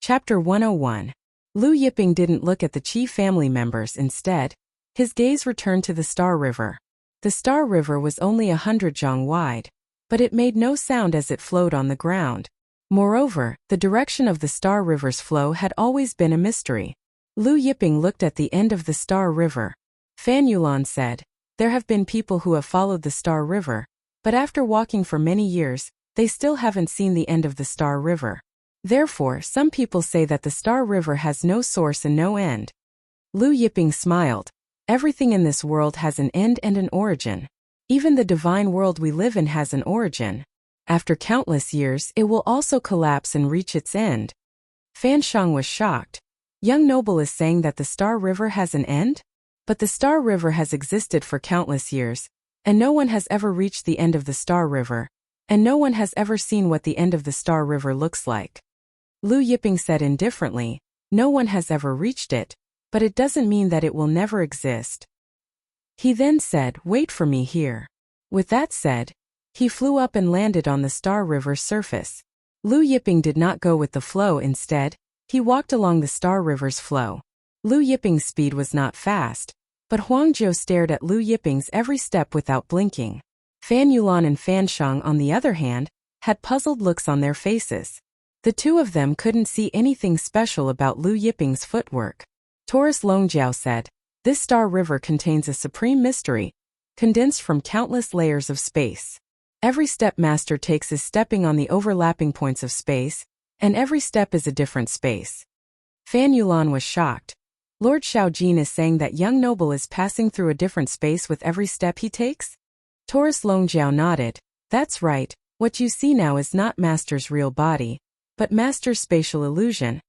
Chapter 101. Lu Yiping didn't look at the Qi family members instead. His gaze returned to the Star River. The Star River was only 100 zhang wide, but it made no sound as it flowed on the ground. Moreover, the direction of the Star River's flow had always been a mystery. Lu Yiping looked at the end of the Star River. Fan Yulan said, "There have been people who have followed the Star River, but after walking for many years, they still haven't seen the end of the Star River. Therefore, some people say that the Star River has no source and no end." Lu Yiping smiled. Everything in this world has an end and an origin. Even the divine world we live in has an origin. After countless years, it will also collapse and reach its end. Fan Shang was shocked. Young noble is saying that the Star River has an end? But the Star River has existed for countless years, and no one has ever reached the end of the Star River, and no one has ever seen what the end of the Star River looks like. Lu Yiping said indifferently, "No one has ever reached it, but it doesn't mean that it will never exist." He then said, "Wait for me here." With that said, he flew up and landed on the Star River's surface. Lu Yiping did not go with the flow. Instead, he walked along the Star River's flow. Lu Yiping's speed was not fast, but Huangjiu stared at Lu Yiping's every step without blinking. Fan Yulan and Fan Shang, on the other hand, had puzzled looks on their faces. The two of them couldn't see anything special about Lu Yiping's footwork. Taurus Longjiao said, "This Star River contains a supreme mystery, condensed from countless layers of space. Every step master takes is stepping on the overlapping points of space, and every step is a different space." Fan Yulan was shocked. Lord Shaojin is saying that young noble is passing through a different space with every step he takes? Taurus Longjiao nodded. "That's right, what you see now is not Master's real body, but Master's spatial illusion.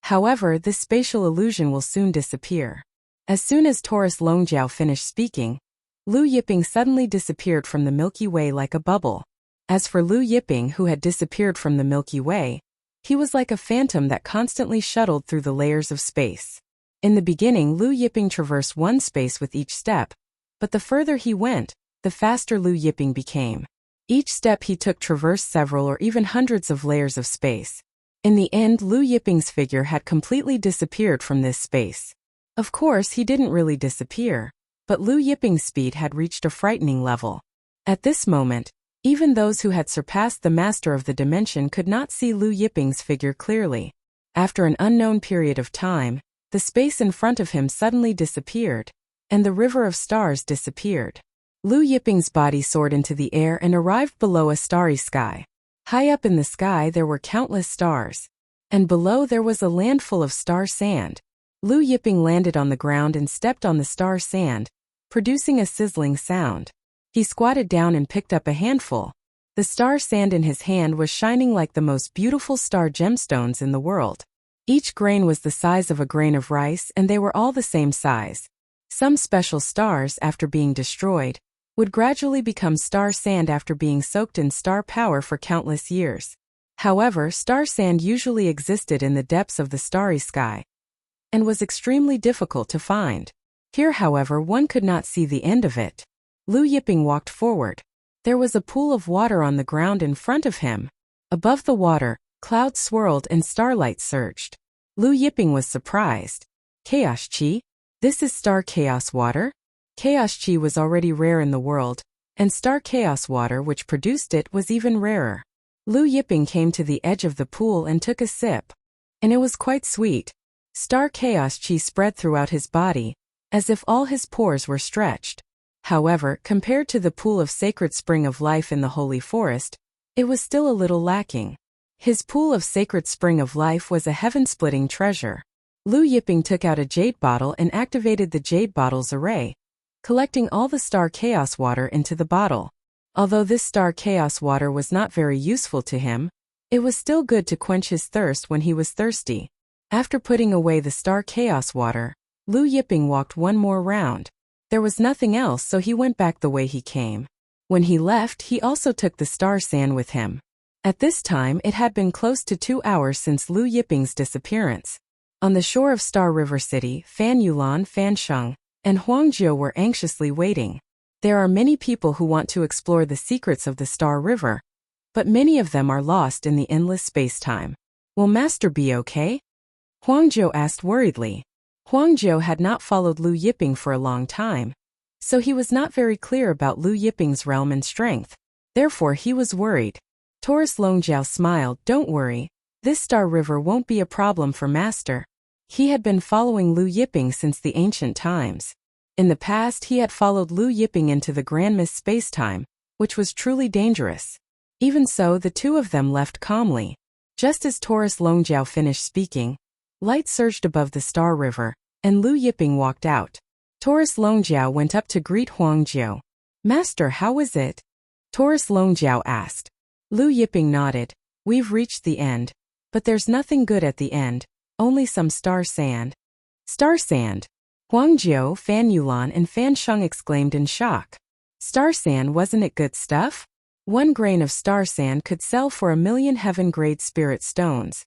However, this spatial illusion will soon disappear." As soon as Taurus Longjiao finished speaking, Lu Yiping suddenly disappeared from the Milky Way like a bubble. As for Lu Yiping, who had disappeared from the Milky Way, he was like a phantom that constantly shuttled through the layers of space. In the beginning, Lu Yiping traversed one space with each step, but the further he went, the faster Lu Yiping became. Each step he took traversed several or even hundreds of layers of space. In the end, Lu Yiping's figure had completely disappeared from this space. Of course, he didn't really disappear, but Lu Yiping's speed had reached a frightening level. At this moment, even those who had surpassed the master of the dimension could not see Lu Yiping's figure clearly. After an unknown period of time, the space in front of him suddenly disappeared, and the river of stars disappeared. Lu Yiping's body soared into the air and arrived below a starry sky. High up in the sky there were countless stars, and below there was a land full of star sand. Lu Yiping landed on the ground and stepped on the star sand, producing a sizzling sound. He squatted down and picked up a handful. The star sand in his hand was shining like the most beautiful star gemstones in the world. Each grain was the size of a grain of rice, and they were all the same size. Some special stars, after being destroyed, would gradually become star sand after being soaked in star power for countless years. However, star sand usually existed in the depths of the starry sky, and was extremely difficult to find. Here, however, one could not see the end of it. Lu Yiping walked forward. There was a pool of water on the ground in front of him. Above the water, clouds swirled and starlight surged. Lu Yiping was surprised. "Chaos Qi? This is star chaos water?" Chaos Qi was already rare in the world, and star chaos water which produced it was even rarer. Lu Yiping came to the edge of the pool and took a sip. And it was quite sweet. Star chaos Qi spread throughout his body, as if all his pores were stretched. However, compared to the pool of sacred spring of life in the holy forest, it was still a little lacking. His pool of sacred spring of life was a heaven-splitting treasure. Lu Yiping took out a jade bottle and activated the jade bottle's array, collecting all the star chaos water into the bottle. Although this star chaos water was not very useful to him, it was still good to quench his thirst when he was thirsty. After putting away the star chaos water, Lu Yiping walked one more round. There was nothing else, so he went back the way he came. When he left, he also took the star sand with him. At this time, it had been close to 2 hours since Lu Yiping's disappearance. On the shore of Star River City, Fan Yulan, Fan Sheng, and Huangjiu were anxiously waiting. There are many people who want to explore the secrets of the Star River, but many of them are lost in the endless space-time. Will Master be okay? Huangzhou asked worriedly. Huangzhou had not followed Lu Yiping for a long time, so he was not very clear about Lu Yiping's realm and strength. Therefore he was worried. Taurus Longjiao smiled. Don't worry. This Star River won't be a problem for Master. He had been following Lu Yiping since the ancient times. In the past he had followed Lu Yiping into the Grand Mist space-time, which was truly dangerous. Even so, the two of them left calmly. Just as Taurus Longjiao finished speaking, light surged above the Star River, and Lu Yiping walked out. Taurus Longjiao went up to greet Huangzhou. Master, how is it? Taurus Longjiao asked. Lu Yiping nodded. We've reached the end. But there's nothing good at the end, only some star sand. Star sand? Huangzhou, Fan Yulan and Fan Sheng exclaimed in shock. Star sand, wasn't it good stuff? 1 grain of star sand could sell for 1,000,000 heaven-grade spirit stones.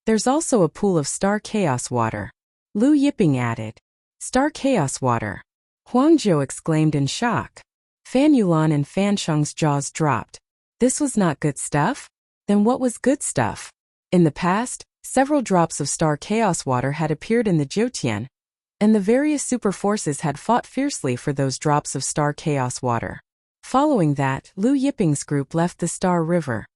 There's also a pool of star chaos water. Lu Yiping added. Star chaos water? Huangzhou exclaimed in shock. Fan Yulan and Fan Sheng's jaws dropped. This was not good stuff? Then what was good stuff? In the past, several drops of star chaos water had appeared in the Jiutian, and the various super forces had fought fiercely for those drops of star chaos water. Following that, Lu Yiping's group left the Star River.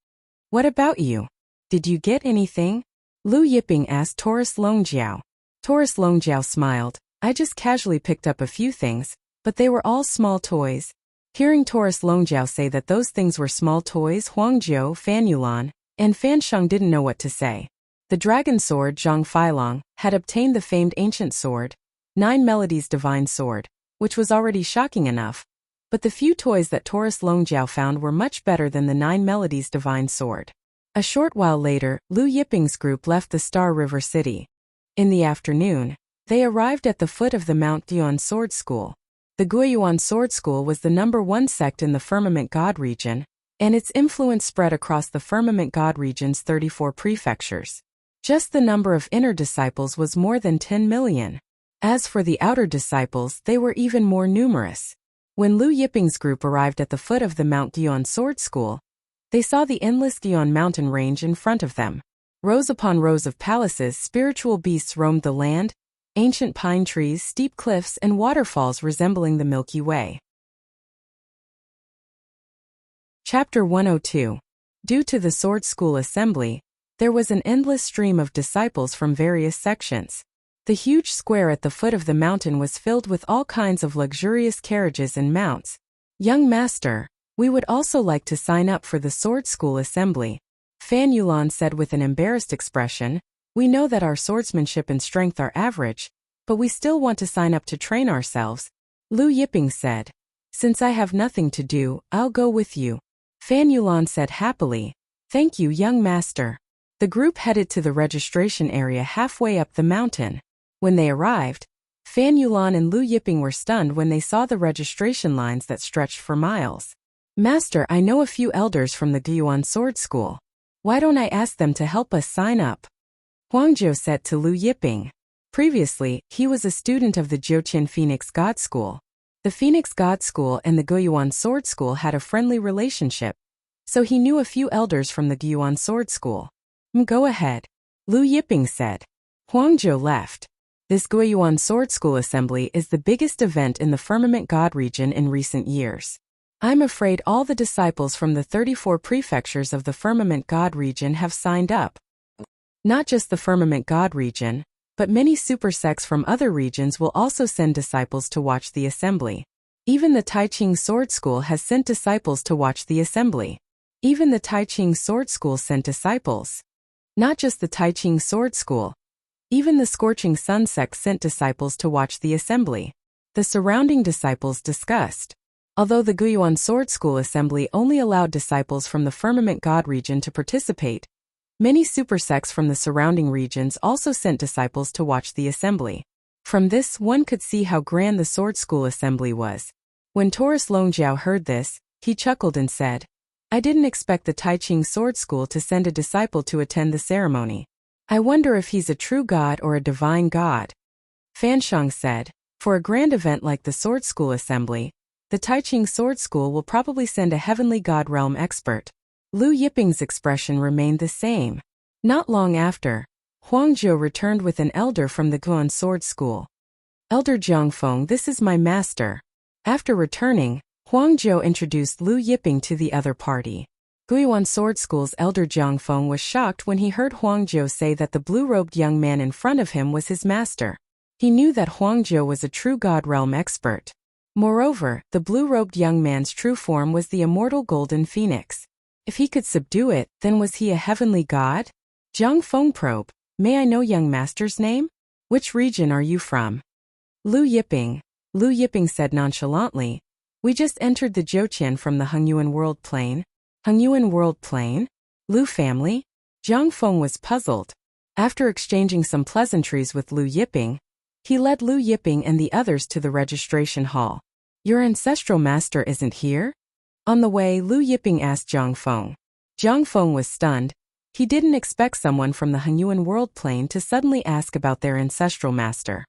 What about you? Did you get anything? Lu Yiping asked Taurus Longjiao. Taurus Longjiao smiled. I just casually picked up a few things, but they were all small toys. Hearing Taurus Longjiao say that those things were small toys, Huangzhou, Fan Yulan, and Fan Sheng didn't know what to say. The dragon sword Zhang Feilong had obtained the famed ancient sword, 9 Melodies Divine Sword, which was already shocking enough. But the few toys that Taurus Longjiao found were much better than the 9 Melodies Divine Sword. A short while later, Lu Yiping's group left the Star River City. In the afternoon, they arrived at the foot of the Mount Guiyuan Sword School. The Guiyuan Sword School was the #1 sect in the Firmament God region, and its influence spread across the Firmament God region's 34 prefectures. Just the number of inner disciples was more than 10 million. As for the outer disciples, they were even more numerous. When Lu Yiping's group arrived at the foot of the Mount Guiyuan Sword School, they saw the endless Guiyuan mountain range in front of them. Rows upon rows of palaces, spiritual beasts roamed the land, ancient pine trees, steep cliffs, and waterfalls resembling the Milky Way. Chapter 102. Due to the Sword School Assembly, there was an endless stream of disciples from various sections. The huge square at the foot of the mountain was filled with all kinds of luxurious carriages and mounts. Young Master, we would also like to sign up for the Sword School Assembly, Fan Yulan said with an embarrassed expression. We know that our swordsmanship and strength are average, but we still want to sign up to train ourselves. Lu Yiping said. Since I have nothing to do, I'll go with you. Fan Yulan said happily. Thank you, young master. The group headed to the registration area halfway up the mountain. When they arrived, Fan Yulan and Lu Yiping were stunned when they saw the registration lines that stretched for miles. Master, I know a few elders from the Guiyuan Sword School. Why don't I ask them to help us sign up? Huangzhou said to Lu Yiping. Previously, he was a student of the Jiutian Phoenix God School. The Phoenix God School and the Guiyuan Sword School had a friendly relationship, so he knew a few elders from the Guiyuan Sword School. Go ahead. Lu Yiping said. Huangzhou left. This Guiyuan Sword School Assembly is the biggest event in the Firmament God region in recent years. I'm afraid all the disciples from the 34 prefectures of the Firmament God region have signed up. Not just the Firmament God region, but many super sects from other regions will also send disciples to watch the assembly. Even the Taiqing Sword School has sent disciples to watch the assembly. Even the Taiqing Sword School sent disciples. Not just the Taiqing Sword School. Even the Scorching Sun sect sent disciples to watch the assembly. The surrounding disciples discussed. Although the Guiyuan Sword School Assembly only allowed disciples from the Firmament God region to participate, many super sects from the surrounding regions also sent disciples to watch the assembly. From this, one could see how grand the Sword School Assembly was. When Taurus Longjiao heard this, he chuckled and said, I didn't expect the Taiqing Sword School to send a disciple to attend the ceremony. I wonder if he's a true god or a divine god. Fan Sheng said, for a grand event like the Sword School Assembly, the Taiqing Sword School will probably send a heavenly god realm expert. Lu Yiping's expression remained the same. Not long after, Huangzhou returned with an elder from the Guan sword school. Elder Jiangfeng, this is my master. After returning, Huangzhou introduced Lu Yiping to the other party. Guiyuan Sword School's elder Jiangfeng was shocked when he heard Huangzhou say that the blue-robed young man in front of him was his master. He knew that Huangzhou was a true God realm expert. Moreover, the blue-robed young man's true form was the immortal golden phoenix. If he could subdue it, then was he a heavenly god? Jiangfeng probed, may I know young master's name? Which region are you from? Lu Yiping. Lu Yiping said nonchalantly, we just entered the Zhouqian from the Hengyuan World Plain. Hengyuan World Plain? Lu family? Jiangfeng was puzzled. After exchanging some pleasantries with Lu Yiping, he led Lu Yiping and the others to the registration hall. Your ancestral master isn't here? On the way, Lu Yiping asked Jiangfeng. Jiangfeng was stunned. He didn't expect someone from the Hengyuan World Plain to suddenly ask about their ancestral master.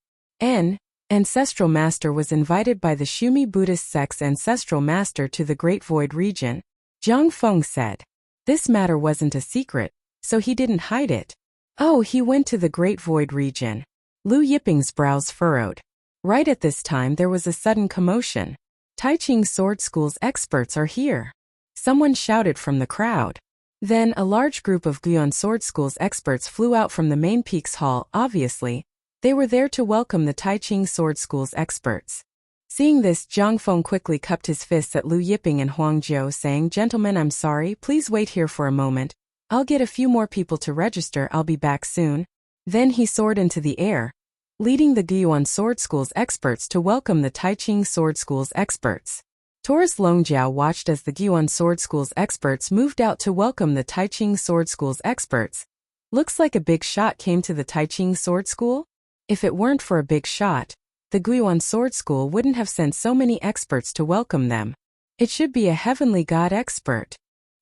Ancestral master was invited by the Shumi Buddhist sect's ancestral master to the Great Void region. Jiangfeng said. This matter wasn't a secret, so he didn't hide it. Oh, he went to the Great Void region. Lu Yiping's brows furrowed. Right at this time there was a sudden commotion. Taiching Sword School's experts are here. Someone shouted from the crowd. Then a large group of Guiyuan Sword School's experts flew out from the main peaks hall. Obviously, they were there to welcome the Taiching Sword School's experts. Seeing this, Jiangfeng quickly cupped his fists at Lu Yiping and Huangzhou, saying, Gentlemen, I'm sorry, please wait here for a moment. I'll get a few more people to register, I'll be back soon. Then he soared into the air, leading the Guiyuan Sword School's experts to welcome the Taiching Sword School's experts. Taurus Longjiao watched as the Guiyuan Sword School's experts moved out to welcome the Taiching Sword School's experts. Looks like a big shot came to the Taiching Sword School? If it weren't for a big shot, the Guiyuan Sword School wouldn't have sent so many experts to welcome them. It should be a heavenly god expert.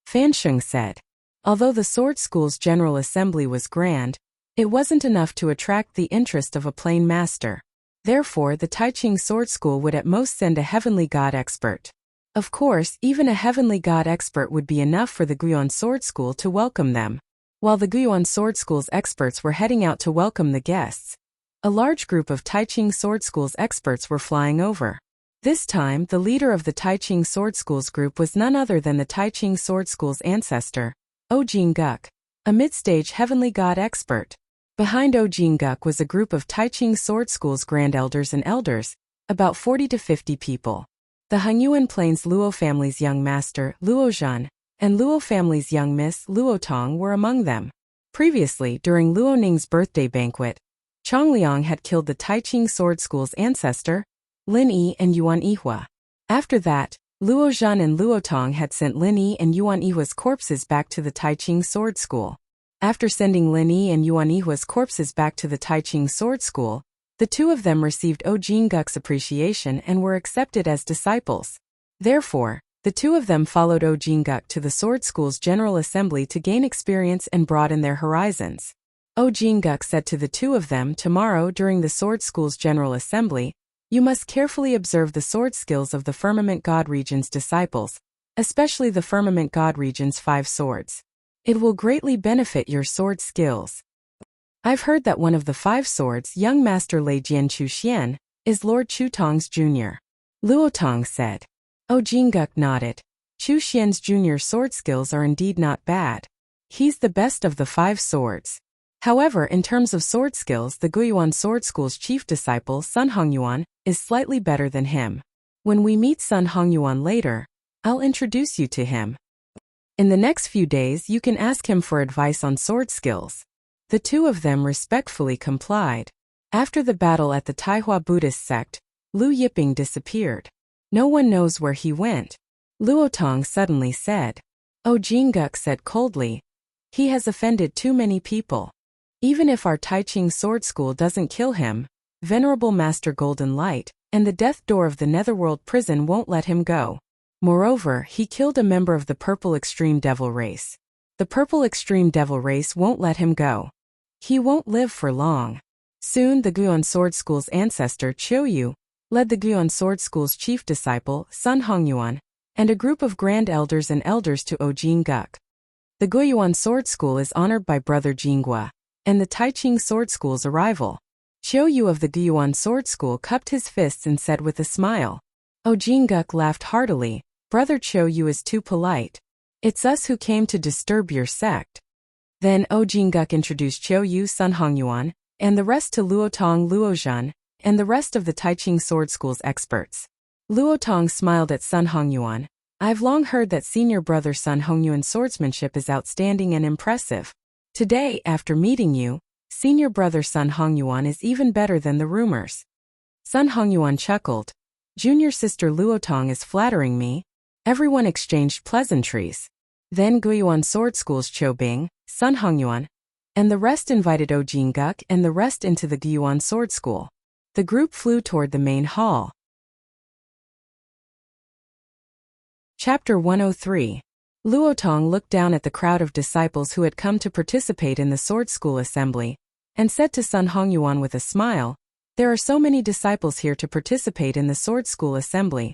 Fan Sheng said. Although the Sword School's General Assembly was grand, it wasn't enough to attract the interest of a plain master. Therefore, the Taiching Sword School would at most send a heavenly god expert. Of course, even a heavenly god expert would be enough for the Guiyuan Sword School to welcome them. While the Guiyuan Sword School's experts were heading out to welcome the guests, a large group of Taiching Sword School's experts were flying over. This time, the leader of the Taiching Sword School's group was none other than the Taiching Sword School's ancestor, Guk, a mid-stage heavenly god expert. Behind Guk was a group of Taiching Sword School's grand elders and elders, about 40 to 50 people. The Hengyuan Plains Luo family's young master, Luo Zhan, and Luo family's young miss, Luo Tong, were among them. Previously, during Luo Ning's birthday banquet, Chongliang had killed the Taiching Sword School's ancestor, Lin Yi and Yuan Yihua. After that, Luo Zhan and Luo Tong had sent Lin Yi and Yuan Yihua's corpses back to the Taiching Sword School. After sending Lin Yi and Yuan Yihua's corpses back to the Taiching Sword School, the two of them received Guk's appreciation and were accepted as disciples. Therefore, the two of them followed Guk to the Sword School's General Assembly to gain experience and broaden their horizons. Guk said to the two of them, tomorrow during the Sword School's General Assembly, you must carefully observe the sword skills of the Firmament God Region's disciples, especially the Firmament God Region's 5 swords. It will greatly benefit your sword skills. I've heard that one of the 5 swords, young master Lei Jian Chuxian, is Lord Chu Tong's junior. Luo Tong said. Guk nodded. Chu Xian's junior sword skills are indeed not bad. He's the best of the 5 swords. However, in terms of sword skills, the Guiyuan Sword School's chief disciple, Sun Hongyuan, is slightly better than him. When we meet Sun Hongyuan later, I'll introduce you to him. In the next few days, you can ask him for advice on sword skills. The two of them respectfully complied. After the battle at the Taihua Buddhist sect, Lu Yiping disappeared. No one knows where he went. Luo Tong suddenly said. Guk said coldly. He has offended too many people. Even if our Taiching Sword School doesn't kill him, Venerable Master Golden Light, and the death door of the Netherworld prison won't let him go. Moreover, he killed a member of the Purple Extreme Devil race. The Purple Extreme Devil race won't let him go. He won't live for long. Soon the Guiyuan Sword School's ancestor Qiu Yu led the Guiyuan Sword School's chief disciple, Sun Hongyuan, and a group of grand elders and elders to Guk. The Guiyuan Sword School is honored by Brother Jinghua, and the Taiching Sword School's arrival. Qiu Yu of the Guiyuan Sword School cupped his fists and said with a smile. Oh, Jingguk laughed heartily. Brother Qiu Yu is too polite. It's us who came to disturb your sect. Then O Jingguk introduced Qiu Yu Sun Hongyuan, and the rest to Luotong Luozhen, and the rest of the Taiching Sword School's experts. Luotong smiled at Sun Hongyuan. I've long heard that senior brother Sun Hongyuan's swordsmanship is outstanding and impressive. Today, after meeting you, senior brother Sun Hongyuan is even better than the rumors. Sun Hongyuan chuckled. Junior sister Luotong is flattering me. Everyone exchanged pleasantries. Then Guiyuan Sword School's Qiu Bing, Sun Hongyuan, and the rest invited O Jingguk and the rest into the Guiyuan Sword School. The group flew toward the main hall. Chapter 103. Luotong looked down at the crowd of disciples who had come to participate in the Sword School assembly, and said to Sun Hongyuan with a smile, there are so many disciples here to participate in the Sword School assembly.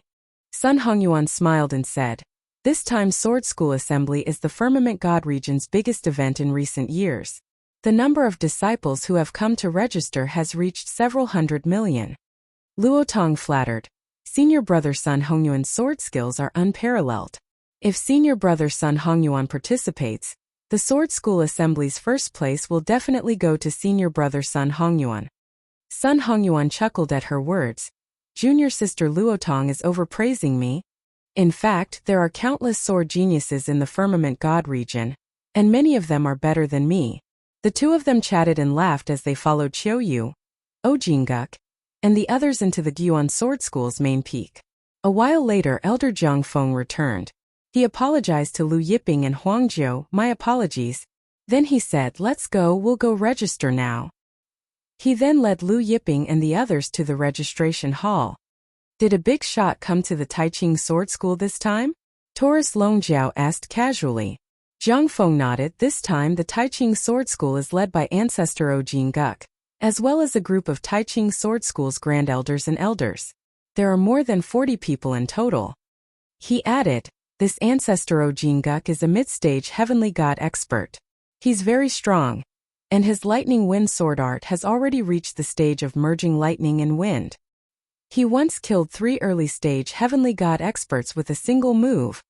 Sun Hongyuan smiled and said, this time's Sword School assembly is the Firmament God region's biggest event in recent years. The number of disciples who have come to register has reached several hundred million. Luotong flattered. Senior brother Sun Hongyuan's sword skills are unparalleled. If senior brother Sun Hongyuan participates, the Sword School Assembly's first place will definitely go to senior brother Sun Hongyuan. Sun Hongyuan chuckled at her words. Junior sister Luotong is overpraising me. In fact, there are countless sword geniuses in the Firmament God region, and many of them are better than me. The two of them chatted and laughed as they followed Qiu Yu, O Jingguk, and the others into the Guiyuan Sword School's main peak. A while later, Elder Zhang Feng returned. He apologized to Lu Yiping and Huang Jiu. My apologies. Then he said, let's go, we'll go register now. He then led Lu Yiping and the others to the registration hall. Did a big shot come to the Taiching Sword School this time? Taurus Longjiao asked casually. Zhang Feng nodded. This time the Taiching Sword School is led by Ancestor O Jingguk, as well as a group of Taiching Sword School's Grand Elders and Elders. There are more than 40 people in total. He added, this Ancestor O Jingguk is a mid-stage heavenly god expert. He's very strong, and his lightning wind sword art has already reached the stage of merging lightning and wind. He once killed 3 early-stage heavenly god experts with a single move.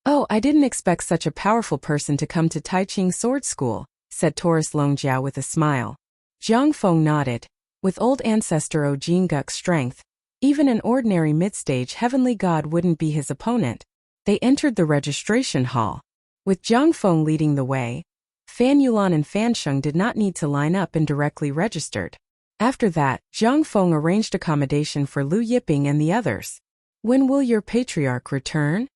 Oh, I didn't expect such a powerful person to come to Taiching Sword School, said Taurus Longjiao with a smile. Zhang Feng nodded. With old Ancestor O Jingguk's strength, even an ordinary mid-stage heavenly god wouldn't be his opponent. They entered the registration hall. With Zhang Feng leading the way, Fan Yulan and Fan Sheng did not need to line up and directly registered. After that, Zhang Feng arranged accommodation for Lu Yiping and the others. When will your patriarch return?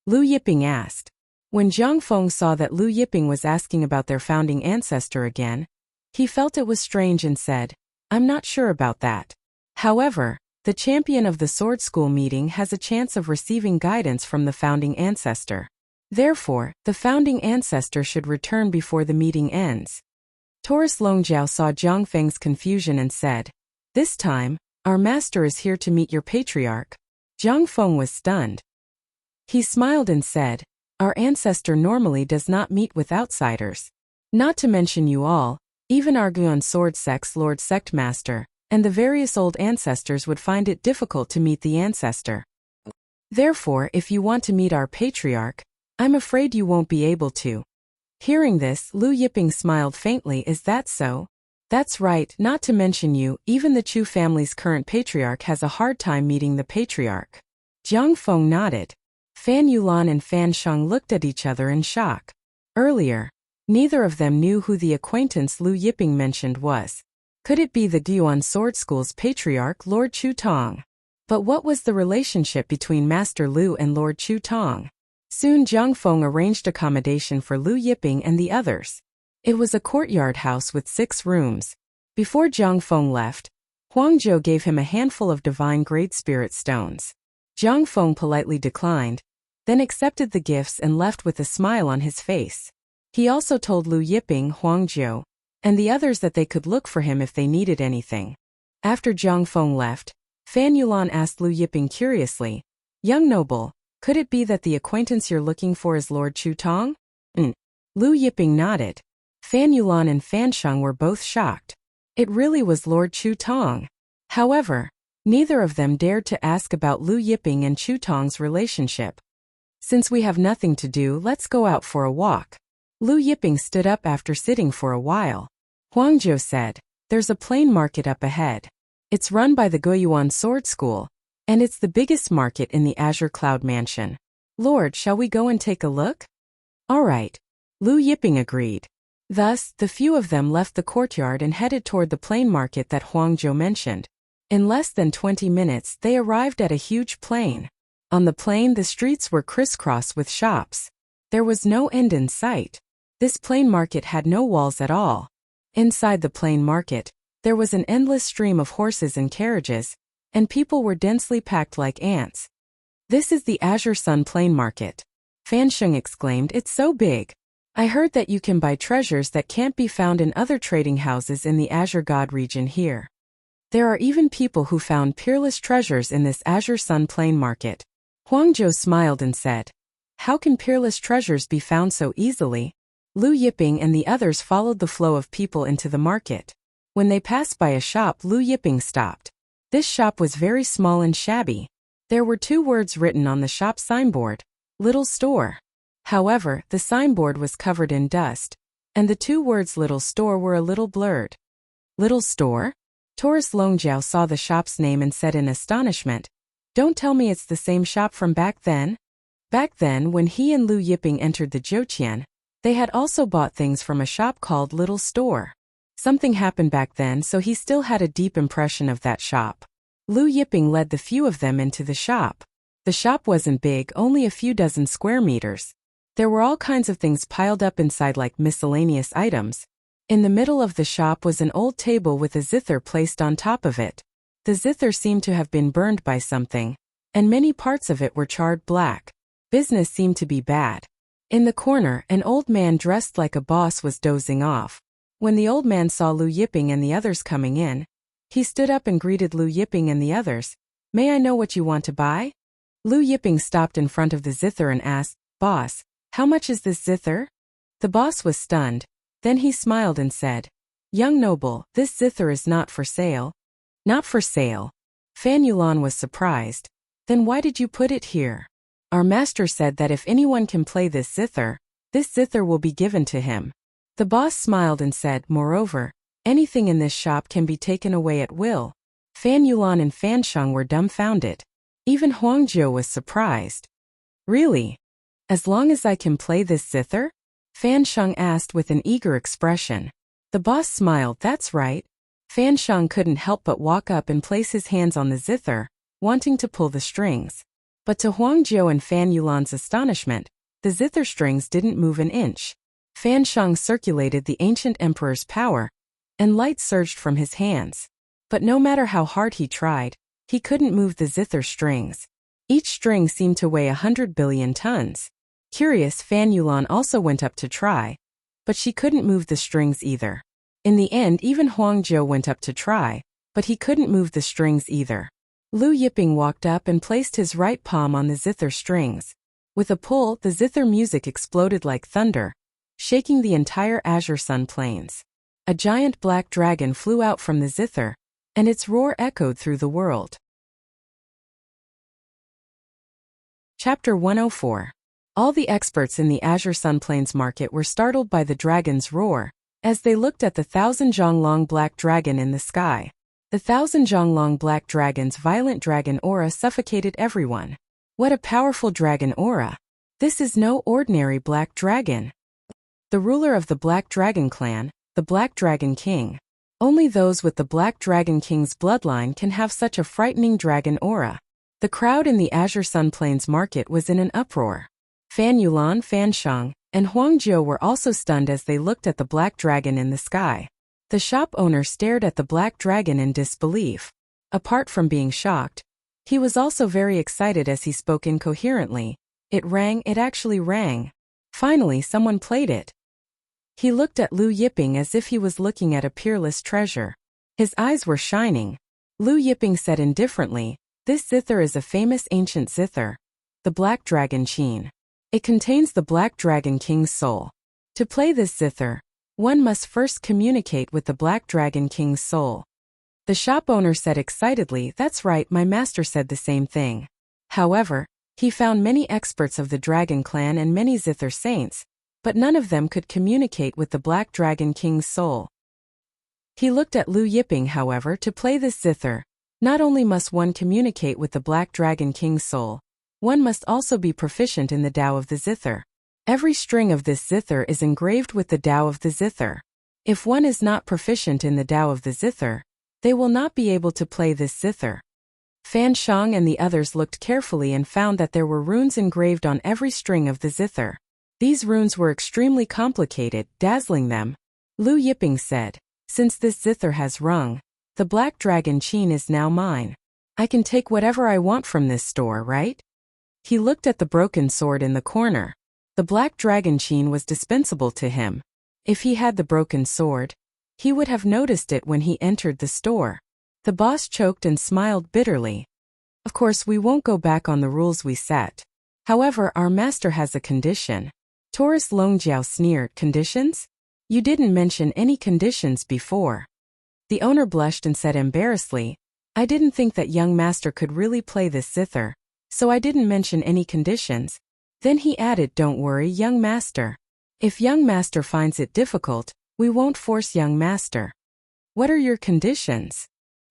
Lu Yiping asked. When Zhang Feng saw that Lu Yiping was asking about their founding ancestor again, he felt it was strange and said, I'm not sure about that. However, the champion of the Sword School meeting has a chance of receiving guidance from the founding ancestor. Therefore, the founding ancestor should return before the meeting ends. Taurus Longjiao saw Zhang Feng's confusion and said, this time, our master is here to meet your patriarch. Zhang Feng was stunned. He smiled and said, our ancestor normally does not meet with outsiders. Not to mention you all, even our Guiyuan Sword Sect's Lord Sect Master, and the various old ancestors would find it difficult to meet the ancestor. Therefore, if you want to meet our patriarch, I'm afraid you won't be able to. Hearing this, Lu Yiping smiled faintly. Is that so? That's right, not to mention you, even the Chu family's current patriarch has a hard time meeting the patriarch. Zhang Feng nodded. Fan Yulan and Fan Sheng looked at each other in shock. Earlier, neither of them knew who the acquaintance Lu Yiping mentioned was. Could it be the Guiyuan Sword School's patriarch, Lord Chu Tong? But what was the relationship between Master Lu and Lord Chu Tong? Soon Zhang Feng arranged accommodation for Lu Yiping and the others. It was a courtyard house with 6 rooms. Before Zhang Feng left, Huang Jiu gave him a handful of divine Great Spirit stones. Zhang Feng politely declined, then accepted the gifts and left with a smile on his face. He also told Lu Yiping, Huang Jiu, and the others that they could look for him if they needed anything. After Zhang Feng left, Fan Yulan asked Lu Yiping curiously, young noble, could it be that the acquaintance you're looking for is Lord Chu Tong? Lu Yiping nodded. Fan Yulan and Fan Sheng were both shocked. It really was Lord Chu Tong. However, neither of them dared to ask about Lu Yiping and Chu Tong's relationship. Since we have nothing to do, let's go out for a walk. Lu Yiping stood up after sitting for a while. Huangzhou said, there's a plain market up ahead. It's run by the Guoyuan Sword School, and it's the biggest market in the Azure Cloud Mansion. Lord, shall we go and take a look? All right. Lu Yiping agreed. Thus, the few of them left the courtyard and headed toward the plain market that Huangzhou mentioned. In less than 20 minutes, they arrived at a huge plain. On the plain, the streets were crisscrossed with shops. There was no end in sight. This plain market had no walls at all. Inside the plain market, there was an endless stream of horses and carriages, and people were densely packed like ants. This is the Azure Sun Plain Market. Fan Sheng exclaimed, it's so big. I heard that you can buy treasures that can't be found in other trading houses in the Azure God region here. There are even people who found peerless treasures in this Azure Sun Plain Market. Huangzhou smiled and said, how can peerless treasures be found so easily? Lu Yiping and the others followed the flow of people into the market. When they passed by a shop, Lu Yiping stopped. This shop was very small and shabby. There were 2 words written on the shop signboard, Little Store. However, the signboard was covered in dust, and the 2 words Little Store were a little blurred. Little Store? Taurus Longjiao saw the shop's name and said in astonishment, don't tell me it's the same shop from back then? Back then, when he and Lu Yiping entered the Zhouqian, they had also bought things from a shop called Little Store. Something happened back then, so he still had a deep impression of that shop. Lu Yiping led the few of them into the shop. The shop wasn't big, only a few dozen square meters. There were all kinds of things piled up inside like miscellaneous items. In the middle of the shop was an old table with a zither placed on top of it. The zither seemed to have been burned by something, and many parts of it were charred black. Business seemed to be bad. In the corner, an old man dressed like a boss was dozing off. When the old man saw Lu Yiping and the others coming in, he stood up and greeted Lu Yiping and the others. May I know what you want to buy? Lu Yiping stopped in front of the zither and asked, Boss, how much is this zither? The boss was stunned. Then he smiled and said, Young noble, this zither is not for sale. Not for sale. Fan Yulan was surprised. Then why did you put it here? Our master said that if anyone can play this zither will be given to him. The boss smiled and said, moreover, anything in this shop can be taken away at will. Fan Yulan and Fan Sheng were dumbfounded. Even Huangzhou was surprised. Really? As long as I can play this zither? Fan Sheng asked with an eager expression. The boss smiled, that's right. Fan Sheng couldn't help but walk up and place his hands on the zither, wanting to pull the strings. But to Huangzhou and Fan Yulan's astonishment, the zither strings didn't move an inch. Fan Sheng circulated the ancient emperor's power, and light surged from his hands. But no matter how hard he tried, he couldn't move the zither strings. Each string seemed to weigh 100 billion tons. Curious, Fan Yulan also went up to try, but she couldn't move the strings either. In the end, even Huangzhou went up to try, but he couldn't move the strings either. Lu Yiping walked up and placed his right palm on the zither strings. With a pull, the zither music exploded like thunder, shaking the entire Azure Sun Plains. A giant black dragon flew out from the zither, and its roar echoed through the world. Chapter 104. All the experts in the Azure Sun Plains market were startled by the dragon's roar, as they looked at the 1,000-zhang-long black dragon in the sky. The 1,000-zhang-long black dragon's violent dragon aura suffocated everyone. What a powerful dragon aura! This is no ordinary black dragon. The ruler of the Black Dragon clan, the Black Dragon King. Only those with the Black Dragon King's bloodline can have such a frightening dragon aura. The crowd in the Azure Sun Plains market was in an uproar. Fan Yulan, Fan Sheng, and Huangzhou were also stunned as they looked at the black dragon in the sky. The shop owner stared at the black dragon in disbelief. Apart from being shocked, he was also very excited as he spoke incoherently. It rang, it actually rang. Finally, someone played it. He looked at Lu Yiping as if he was looking at a peerless treasure. His eyes were shining. Lu Yiping said indifferently, "This zither is a famous ancient zither, the Black Dragon Qin. It contains the Black Dragon King's soul. To play this zither, one must first communicate with the Black Dragon King's soul. The shop owner said excitedly, "That's right, my master said the same thing." However, he found many experts of the Dragon Clan and many zither saints, but none of them could communicate with the Black Dragon King's soul. He looked at Liu Yiping, however, to play this zither. Not only must one communicate with the Black Dragon King's soul, one must also be proficient in the Tao of the zither. Every string of this zither is engraved with the Tao of the zither. If one is not proficient in the Tao of the zither, they will not be able to play this zither. Fan Shang and the others looked carefully and found that there were runes engraved on every string of the zither. These runes were extremely complicated, dazzling them. Liu Yiping said, "Since this zither has rung, the Black Dragon Qin is now mine. I can take whatever I want from this store, right?" He looked at the broken sword in the corner. The Black Dragon Qin was dispensable to him. If he had the broken sword, he would have noticed it when he entered the store. The boss choked and smiled bitterly. "Of course we won't go back on the rules we set. However, our master has a condition." Taurus Longjiao sneered, "Conditions? You didn't mention any conditions before." The owner blushed and said embarrassedly, "I didn't think that young master could really play this zither, so I didn't mention any conditions." Then he added, "Don't worry, young master. If young master finds it difficult, we won't force young master." "What are your conditions?"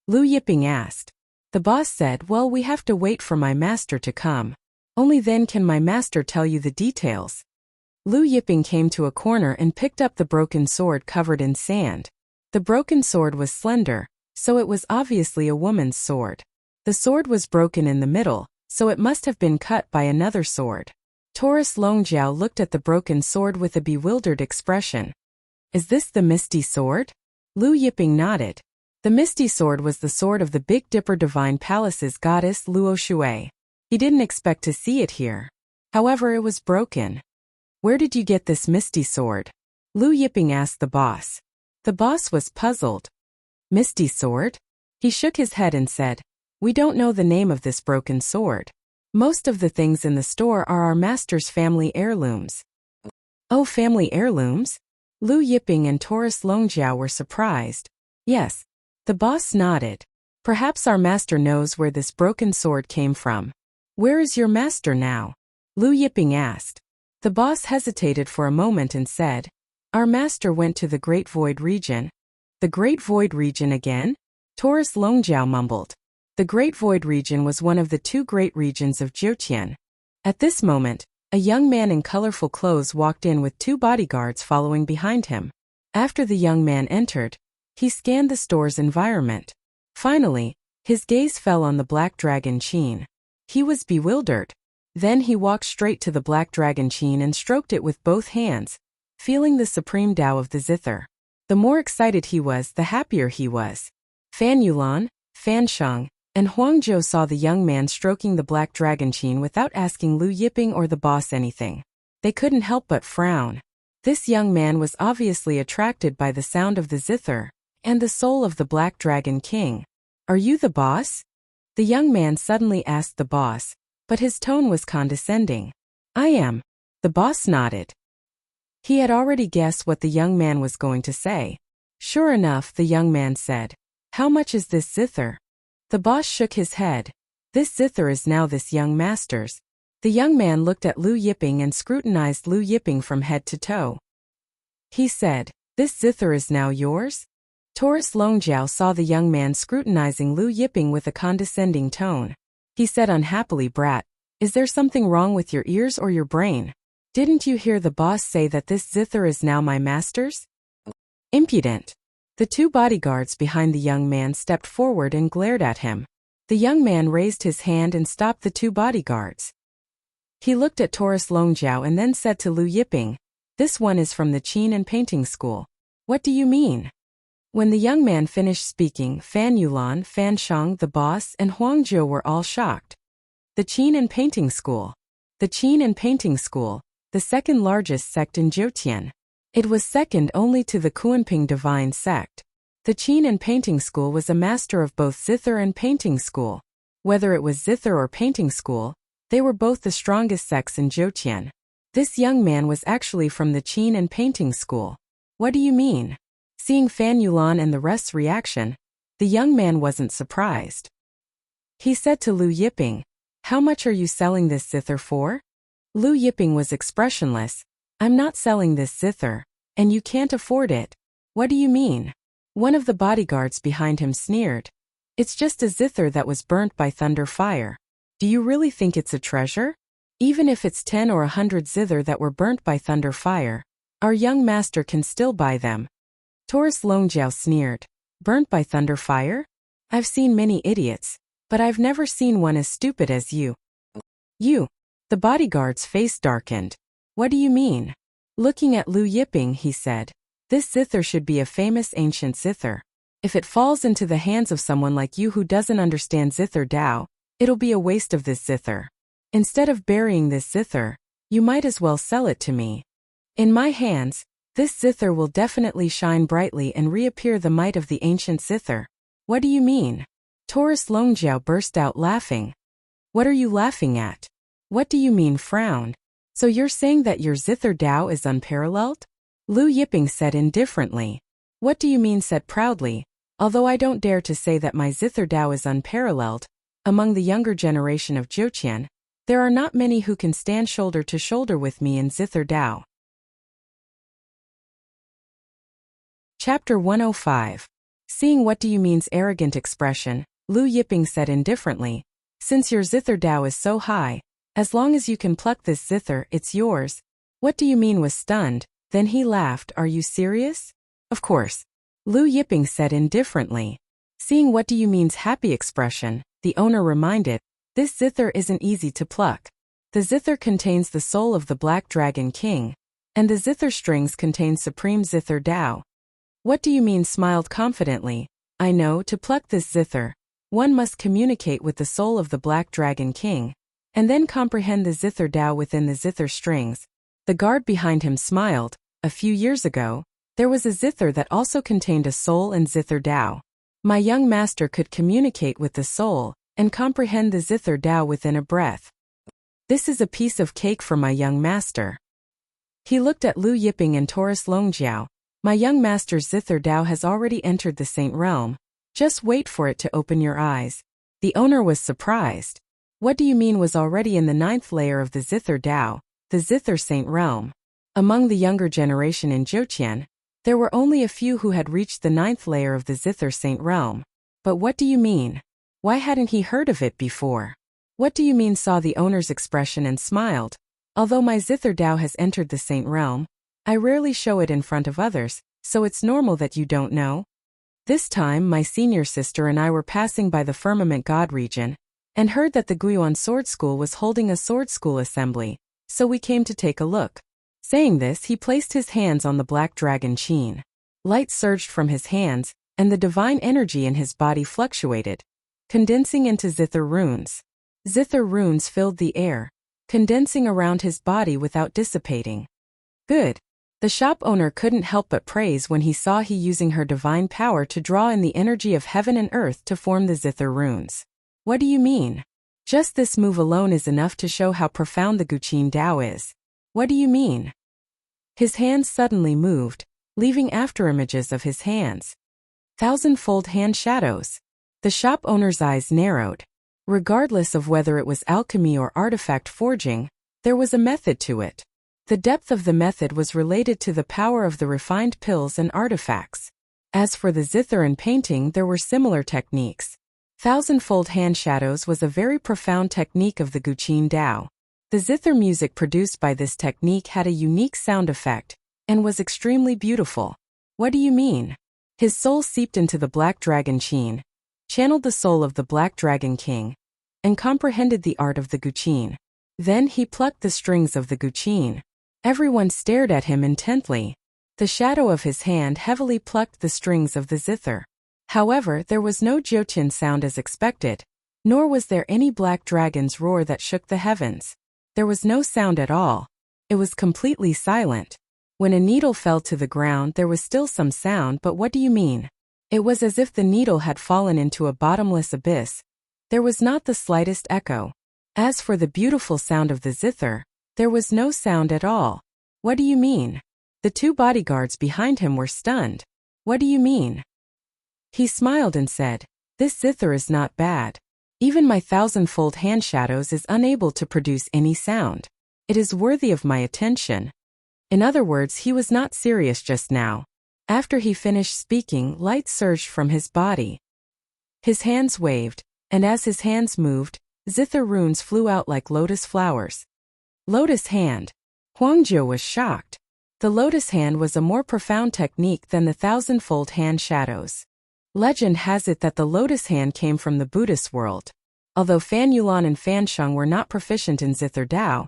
Liu Yiping asked. The boss said, "Well, we have to wait for my master to come. Only then can my master tell you the details." Liu Yiping came to a corner and picked up the broken sword covered in sand. The broken sword was slender, so it was obviously a woman's sword. The sword was broken in the middle, so it must have been cut by another sword. Taurus Longjiao looked at the broken sword with a bewildered expression. "Is this the Misty Sword?" Liu Yiping nodded. The Misty Sword was the sword of the Big Dipper Divine Palace's goddess Luo Shui. He didn't expect to see it here. However, it was broken. "Where did you get this Misty Sword?" Liu Yiping asked the boss. The boss was puzzled. "Misty Sword?" He shook his head and said, "We don't know the name of this broken sword. Most of the things in the store are our master's family heirlooms." "Oh, family heirlooms?" Liu Yiping and Taurus Longjiao were surprised. "Yes." The boss nodded. "Perhaps our master knows where this broken sword came from." "Where is your master now?" Liu Yiping asked. The boss hesitated for a moment and said, "Our master went to the Great Void region." "The Great Void region again?" Taurus Longjiao mumbled. The Great Void region was one of the two great regions of Jiutian. At this moment, a young man in colorful clothes walked in with two bodyguards following behind him. After the young man entered, he scanned the store's environment. Finally, his gaze fell on the Black Dragon Qin. He was bewildered. Then he walked straight to the Black Dragon Qin and stroked it with both hands, feeling the supreme Tao of the zither. The more excited he was, the happier he was. Fan Yulan, Fan Shang, and Huangzhou saw the young man stroking the Black Dragon Qin without asking Liu Yiping or the boss anything. They couldn't help but frown. This young man was obviously attracted by the sound of the zither and the soul of the Black Dragon King. "Are you the boss?" The young man suddenly asked the boss, but his tone was condescending. "I am." The boss nodded. He had already guessed what the young man was going to say. Sure enough, the young man said, "How much is this zither?" The boss shook his head. "This zither is now this young master's." The young man looked at Liu Yiping and scrutinized Liu Yiping from head to toe. He said, "This zither is now yours?" Taurus Longjiao saw the young man scrutinizing Liu Yiping with a condescending tone. He said unhappily, "Brat, is there something wrong with your ears or your brain? Didn't you hear the boss say that this zither is now my master's?" "Impudent." The two bodyguards behind the young man stepped forward and glared at him. The young man raised his hand and stopped the two bodyguards. He looked at Taurus Longjiao and then said to Liu Yiping, "This one is from the Qin and Painting School." "What do you mean?" When the young man finished speaking, Fan Yulan, Fan Shang, the boss, and Huangzhou were all shocked. The Qin and Painting School. The Qin and Painting School, the second largest sect in Jiutian. It was second only to the Kuanping Divine Sect. The Qin and Painting School was a master of both zither and painting school. Whether it was zither or painting school, they were both the strongest sects in Jiutian. This young man was actually from the Qin and painting school. What do you mean? Seeing Fan Yulan and the rest's reaction, the young man wasn't surprised. He said to Lu Yiping, "How much are you selling this zither for?" Lu Yiping was expressionless. "I'm not selling this zither, and you can't afford it." "What do you mean?" One of the bodyguards behind him sneered. "It's just a zither that was burnt by thunder fire. Do you really think it's a treasure? Even if it's 10 or 100 zither that were burnt by thunder fire, our young master can still buy them." Taurus Longjiao sneered. "Burnt by thunder fire? I've seen many idiots, but I've never seen one as stupid as you." "You?" The bodyguard's face darkened. "What do you mean?" Looking at Lu Yiping, he said, "This zither should be a famous ancient zither. If it falls into the hands of someone like you who doesn't understand zither Dao, it'll be a waste of this zither. Instead of burying this zither, you might as well sell it to me. In my hands, this zither will definitely shine brightly and reappear the might of the ancient zither." "What do you mean?" Taurus Longjiao burst out laughing. "What are you laughing at?" "What do you mean?" frowned. "So you're saying that your zither Dao is unparalleled?" Lu Yiping said indifferently. "What do you mean?" said proudly. "Although I don't dare to say that my zither Dao is unparalleled, among the younger generation of Zhoutian, there are not many who can stand shoulder to shoulder with me in zither Dao." Chapter 105. Seeing What Do You Mean's arrogant expression, Lu Yiping said indifferently, "Since your zither Dao is so high, as long as you can pluck this zither, it's yours." What do you mean was stunned, then he laughed. "Are you serious?" "Of course." Lu Yiping said indifferently. Seeing What Do You Mean's happy expression, the owner reminded, "This zither isn't easy to pluck. The zither contains the soul of the Black Dragon King, and the zither strings contain supreme zither Dao." What do you mean smiled confidently. "I know, to pluck this zither, one must communicate with the soul of the Black Dragon King, and then comprehend the zither Dao within the zither strings." The guard behind him smiled. "A few years ago, there was a zither that also contained a soul and zither Dao. My young master could communicate with the soul and comprehend the zither Dao within a breath. This is a piece of cake for my young master." He looked at Lu Yiping and Taurus Longjiao. "My young master's zither Dao has already entered the Saint Realm. Just wait for it to open your eyes." The owner was surprised. What do you mean was already in the 9th layer of the zither Dao, the zither Saint Realm? Among the younger generation in Zhoutian, there were only a few who had reached the 9th layer of the zither Saint Realm. But what do you mean? Why hadn't he heard of it before? What do you mean saw the owner's expression and smiled. "Although my zither Dao has entered the Saint Realm, I rarely show it in front of others, so it's normal that you don't know. This time my senior sister and I were passing by the Firmament God region, and heard that the Guiyuan Sword School was holding a sword school assembly, so we came to take a look." Saying this, he placed his hands on the Black Dragon Qin. Light surged from his hands, and the divine energy in his body fluctuated, condensing into zither runes. Zither runes filled the air, condensing around his body without dissipating. "Good." The shop owner couldn't help but praise when he saw he using her divine power to draw in the energy of heaven and earth to form the zither runes. "What do you mean?" "Just this move alone is enough to show how profound the Guqin Dao is." "What do you mean?" His hands suddenly moved, leaving afterimages of his hands. Thousandfold hand shadows. The shop owner's eyes narrowed. Regardless of whether it was alchemy or artifact forging, there was a method to it. The depth of the method was related to the power of the refined pills and artifacts. As for the zither and painting, there were similar techniques. Thousandfold hand shadows was a very profound technique of the Guqin Dao. The zither music produced by this technique had a unique sound effect, and was extremely beautiful. "What do you mean?" His soul seeped into the Black Dragon Qin, channeled the soul of the Black Dragon King, and comprehended the art of the Guqin. Then he plucked the strings of the Guqin. Everyone stared at him intently. The shadow of his hand heavily plucked the strings of the zither. However, there was no Jyotian sound as expected, nor was there any black dragon's roar that shook the heavens. There was no sound at all. It was completely silent. When a needle fell to the ground, there was still some sound, but what do you mean? It was as if the needle had fallen into a bottomless abyss. There was not the slightest echo. As for the beautiful sound of the zither, There was no sound at all. What do you mean? The two bodyguards behind him were stunned. What do you mean? He smiled and said, "This zither is not bad. Even my thousand-fold hand shadows is unable to produce any sound. It is worthy of my attention." In other words, he was not serious just now. After he finished speaking, light surged from his body. His hands waved, and as his hands moved, zither runes flew out like lotus flowers. Lotus hand. Huangjiu was shocked. The lotus hand was a more profound technique than the thousand-fold hand shadows. Legend has it that the lotus hand came from the Buddhist world. Although Fan Yulan and Fan Sheng were not proficient in zither Dao,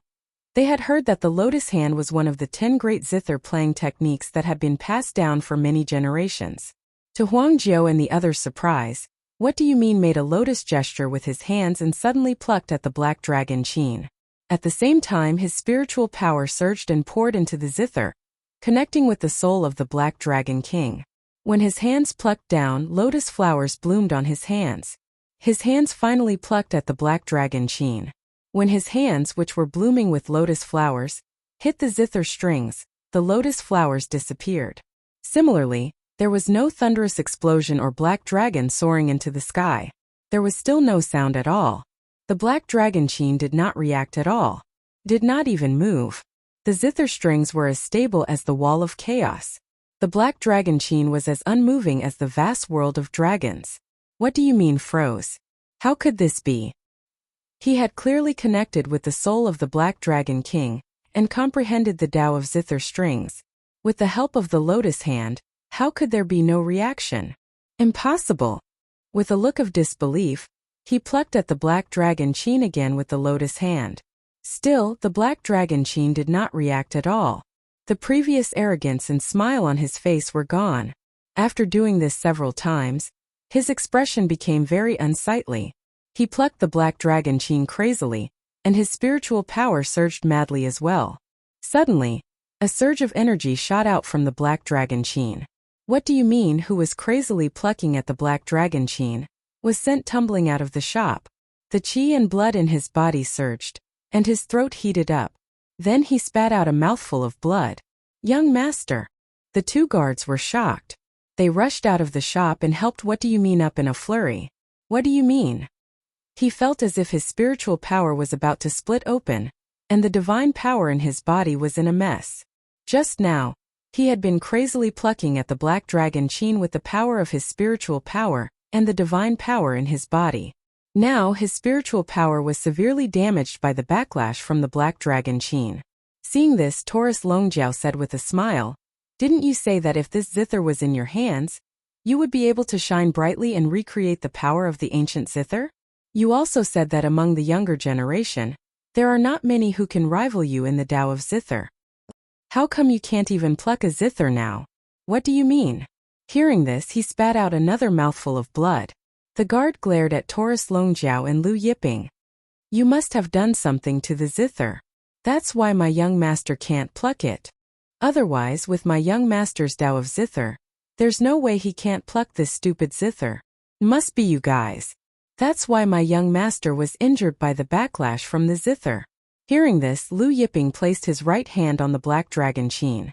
they had heard that the lotus hand was one of the 10 great zither playing techniques that had been passed down for many generations. To Huangjiu and the others' surprise, "What do you mean?" made a lotus gesture with his hands and suddenly plucked at the black dragon Qin. At the same time, his spiritual power surged and poured into the zither, connecting with the soul of the Black Dragon King. When his hands plucked down, lotus flowers bloomed on his hands. His hands finally plucked at the Black Dragon Qin. When his hands, which were blooming with lotus flowers, hit the zither strings, the lotus flowers disappeared. Similarly, there was no thunderous explosion or black dragon soaring into the sky. There was still no sound at all. The Black Dragon Qin did not react at all. Did not even move. The zither strings were as stable as the wall of chaos. The Black Dragon Qin was as unmoving as the vast world of dragons. What do you mean froze? How could this be? He had clearly connected with the soul of the Black Dragon King, and comprehended the Tao of zither strings. With the help of the lotus hand, how could there be no reaction? Impossible! With a look of disbelief, he plucked at the Black Dragon Qin again with the lotus hand. Still, the Black Dragon Qin did not react at all. The previous arrogance and smile on his face were gone. After doing this several times, his expression became very unsightly. He plucked the Black Dragon Qin crazily, and his spiritual power surged madly as well. Suddenly, a surge of energy shot out from the Black Dragon Qin. What do you mean? Who was crazily plucking at the Black Dragon Qin was sent tumbling out of the shop. The qi and blood in his body surged, and his throat heated up. Then he spat out a mouthful of blood. "Young master!" The two guards were shocked. They rushed out of the shop and helped What do you mean up in a flurry. What do you mean? He felt as if his spiritual power was about to split open, and the divine power in his body was in a mess. Just now, he had been crazily plucking at the Black Dragon Qin with the power of his spiritual power and the divine power in his body. Now his spiritual power was severely damaged by the backlash from the Black Dragon Qin. Seeing this, Taurus Longjiao said with a smile, "Didn't you say that if this zither was in your hands, you would be able to shine brightly and recreate the power of the ancient zither? You also said that among the younger generation, there are not many who can rival you in the Tao of zither. How come you can't even pluck a zither now? What do you mean?" Hearing this, he spat out another mouthful of blood. The guard glared at Taurus Longjiao and Lu Yiping. "You must have done something to the zither. That's why my young master can't pluck it. Otherwise, with my young master's Tao of zither, there's no way he can't pluck this stupid zither. Must be you guys. That's why my young master was injured by the backlash from the zither." Hearing this, Lu Yiping placed his right hand on the Black Dragon Qin.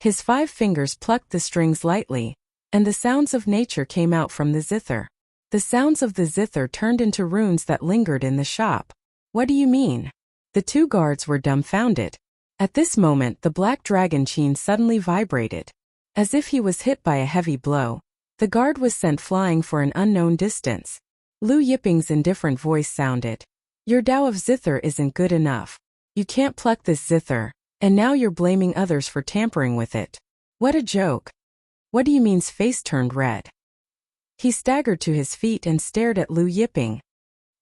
His 5 fingers plucked the strings lightly, and the sounds of nature came out from the zither. The sounds of the zither turned into runes that lingered in the shop. What do you mean? The two guards were dumbfounded. At this moment, the Black Dragon Qin suddenly vibrated. As if he was hit by a heavy blow, the guard was sent flying for an unknown distance. Lu Yiping's indifferent voice sounded, "Your Tao of zither isn't good enough. You can't pluck this zither, and now you're blaming others for tampering with it. What a joke." "What do you mean's face turned red. He staggered to his feet and stared at Lu Yiping.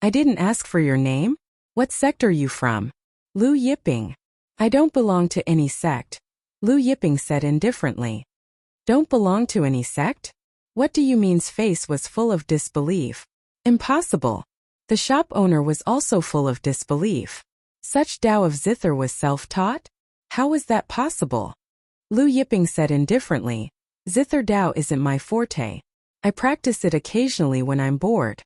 "I didn't ask for your name? What sect are you from?" "Lu Yiping. I don't belong to any sect," Lu Yiping said indifferently. "Don't belong to any sect? What do you mean's face was full of disbelief. Impossible. The shop owner was also full of disbelief. Such Tao of zither was self-taught? How was that possible? Lu Yiping said indifferently, "Zither Tao isn't my forte. I practice it occasionally when I'm bored."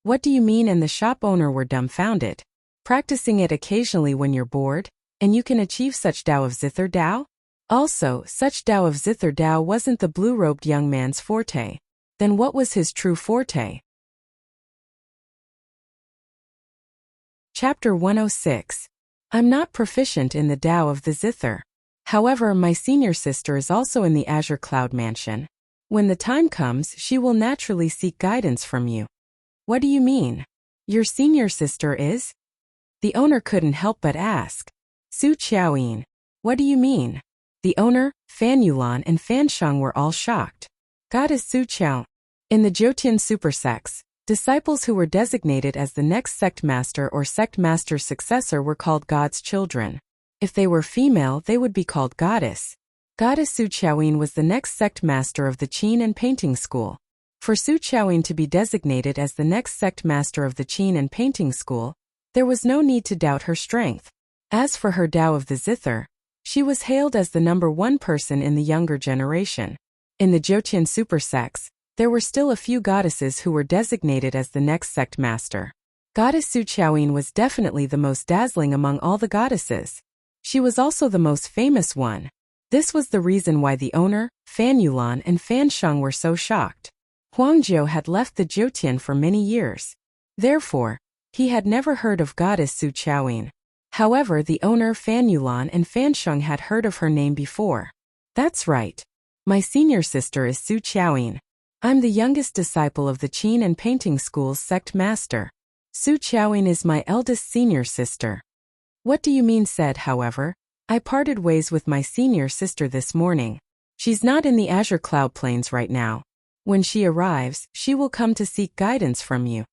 "What do you mean?" and the shop owner were dumbfounded. practicing it occasionally when you're bored, and you can achieve such Tao of Zither Tao? Also, such Tao of Zither Tao wasn't the blue-robed young man's forte. Then what was his true forte? Chapter 106. I'm not proficient in the Tao of the Zither. However, my senior sister is also in the Azure Cloud Mansion. When the time comes, she will naturally seek guidance from you. What do you mean? Your senior sister is? The owner couldn't help but ask. Su Qiaoyin. What do you mean? The owner, Fan Yulan and Fan Sheng were all shocked. Goddess Su Qiao. In the Jyotian supersects, disciples who were designated as the next sect master or sect master's successor were called God's children. If they were female, they would be called goddess. Goddess Su Qiaoyin was the next sect master of the Qin and Painting School. For Su Qiaoyin to be designated as the next sect master of the Qin and Painting School, there was no need to doubt her strength. As for her Tao of the Zither, she was hailed as the #1 person in the younger generation. In the Jyotian supersects, there were still a few goddesses who were designated as the next sect master. Goddess Su Qiaoyin was definitely the most dazzling among all the goddesses. She was also the most famous one. This was the reason why the owner, Fan Yulan and Fan Sheng were so shocked. Huangjiu had left the Jyotian for many years. Therefore, he had never heard of Goddess Su Qiaoyin. However, the owner Fan Yulan and Fan Sheng had heard of her name before. That's right. My senior sister is Su Qiaoyin. I'm the youngest disciple of the Qin and Painting School's sect master. Su Qiaoyin is my eldest senior sister. What do you mean? Said, however, I parted ways with my senior sister this morning. She's not in the Azure Cloud Plains right now. When she arrives, she will come to seek guidance from you.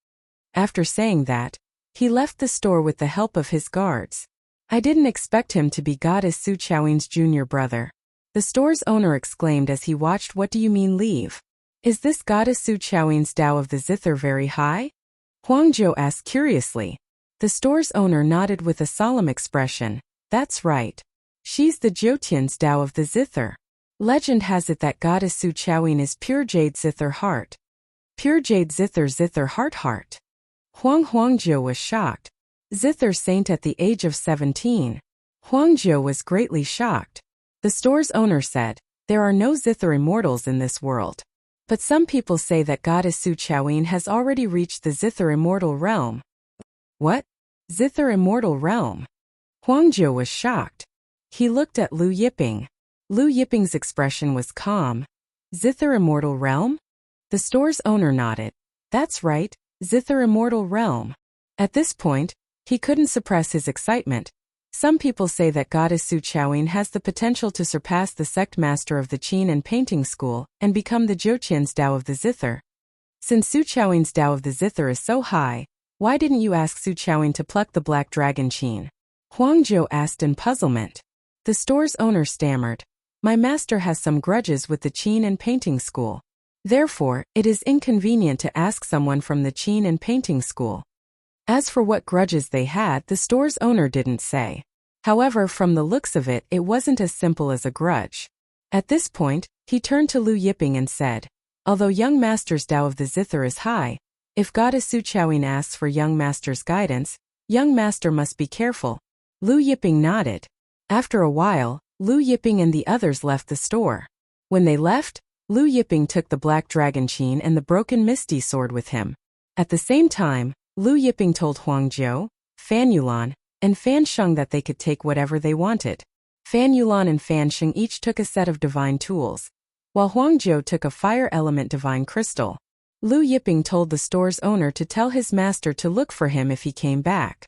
After saying that, he left the store with the help of his guards. I didn't expect him to be Goddess Su Qiaoyin's junior brother. The store's owner exclaimed as he watched. What do you mean leave? Is this Goddess Su Qiaoyin's Tao of the Zither very high? Huangjiu asked curiously. The store's owner nodded with a solemn expression. That's right. She's the Jyotian's Tao of the Zither. Legend has it that Goddess Su Qiaoyin is pure jade Zither heart. Pure jade Zither heart. Huangjiu was shocked. Zither saint at the age of 17. Huangjiu was greatly shocked. The store's owner said, there are no Zither immortals in this world. But some people say that Goddess Su Qiaoyin has already reached the Zither immortal realm. What? Zither immortal realm? Huangjiu was shocked. He looked at Lu Yiping. Lu Yiping's expression was calm. Zither immortal realm? The store's owner nodded. That's right, Zither immortal realm. At this point, he couldn't suppress his excitement. Some people say that Goddess Su Qiaoyin has the potential to surpass the sect master of the Qin and Painting School and become the Jyotian's Tao of the Zither. Since Su Qiaoyin's Tao of the Zither is so high, why didn't you ask Su Qiaoyin to pluck the black dragon Qin? Huangjiu asked in puzzlement. The store's owner stammered. My master has some grudges with the Qin and Painting School. Therefore, it is inconvenient to ask someone from the Qin and Painting School. As for what grudges they had, the store's owner didn't say. However, from the looks of it, it wasn't as simple as a grudge. At this point, he turned to Lu Yiping and said, although young master's Tao of the Zither is high, if Goddess Su Qiaoyin asks for young master's guidance, young master must be careful. Lu Yiping nodded. After a while, Lu Yiping and the others left the store. When they left, Lu Yiping took the black dragon Qin and the broken misty sword with him. At the same time, Lu Yiping told Huangjiu, Fan Yulan, and Fan Sheng that they could take whatever they wanted. Fan Yulan and Fan Sheng each took a set of divine tools, while Huangjiu took a fire element divine crystal. Lu Yiping told the store's owner to tell his master to look for him if he came back.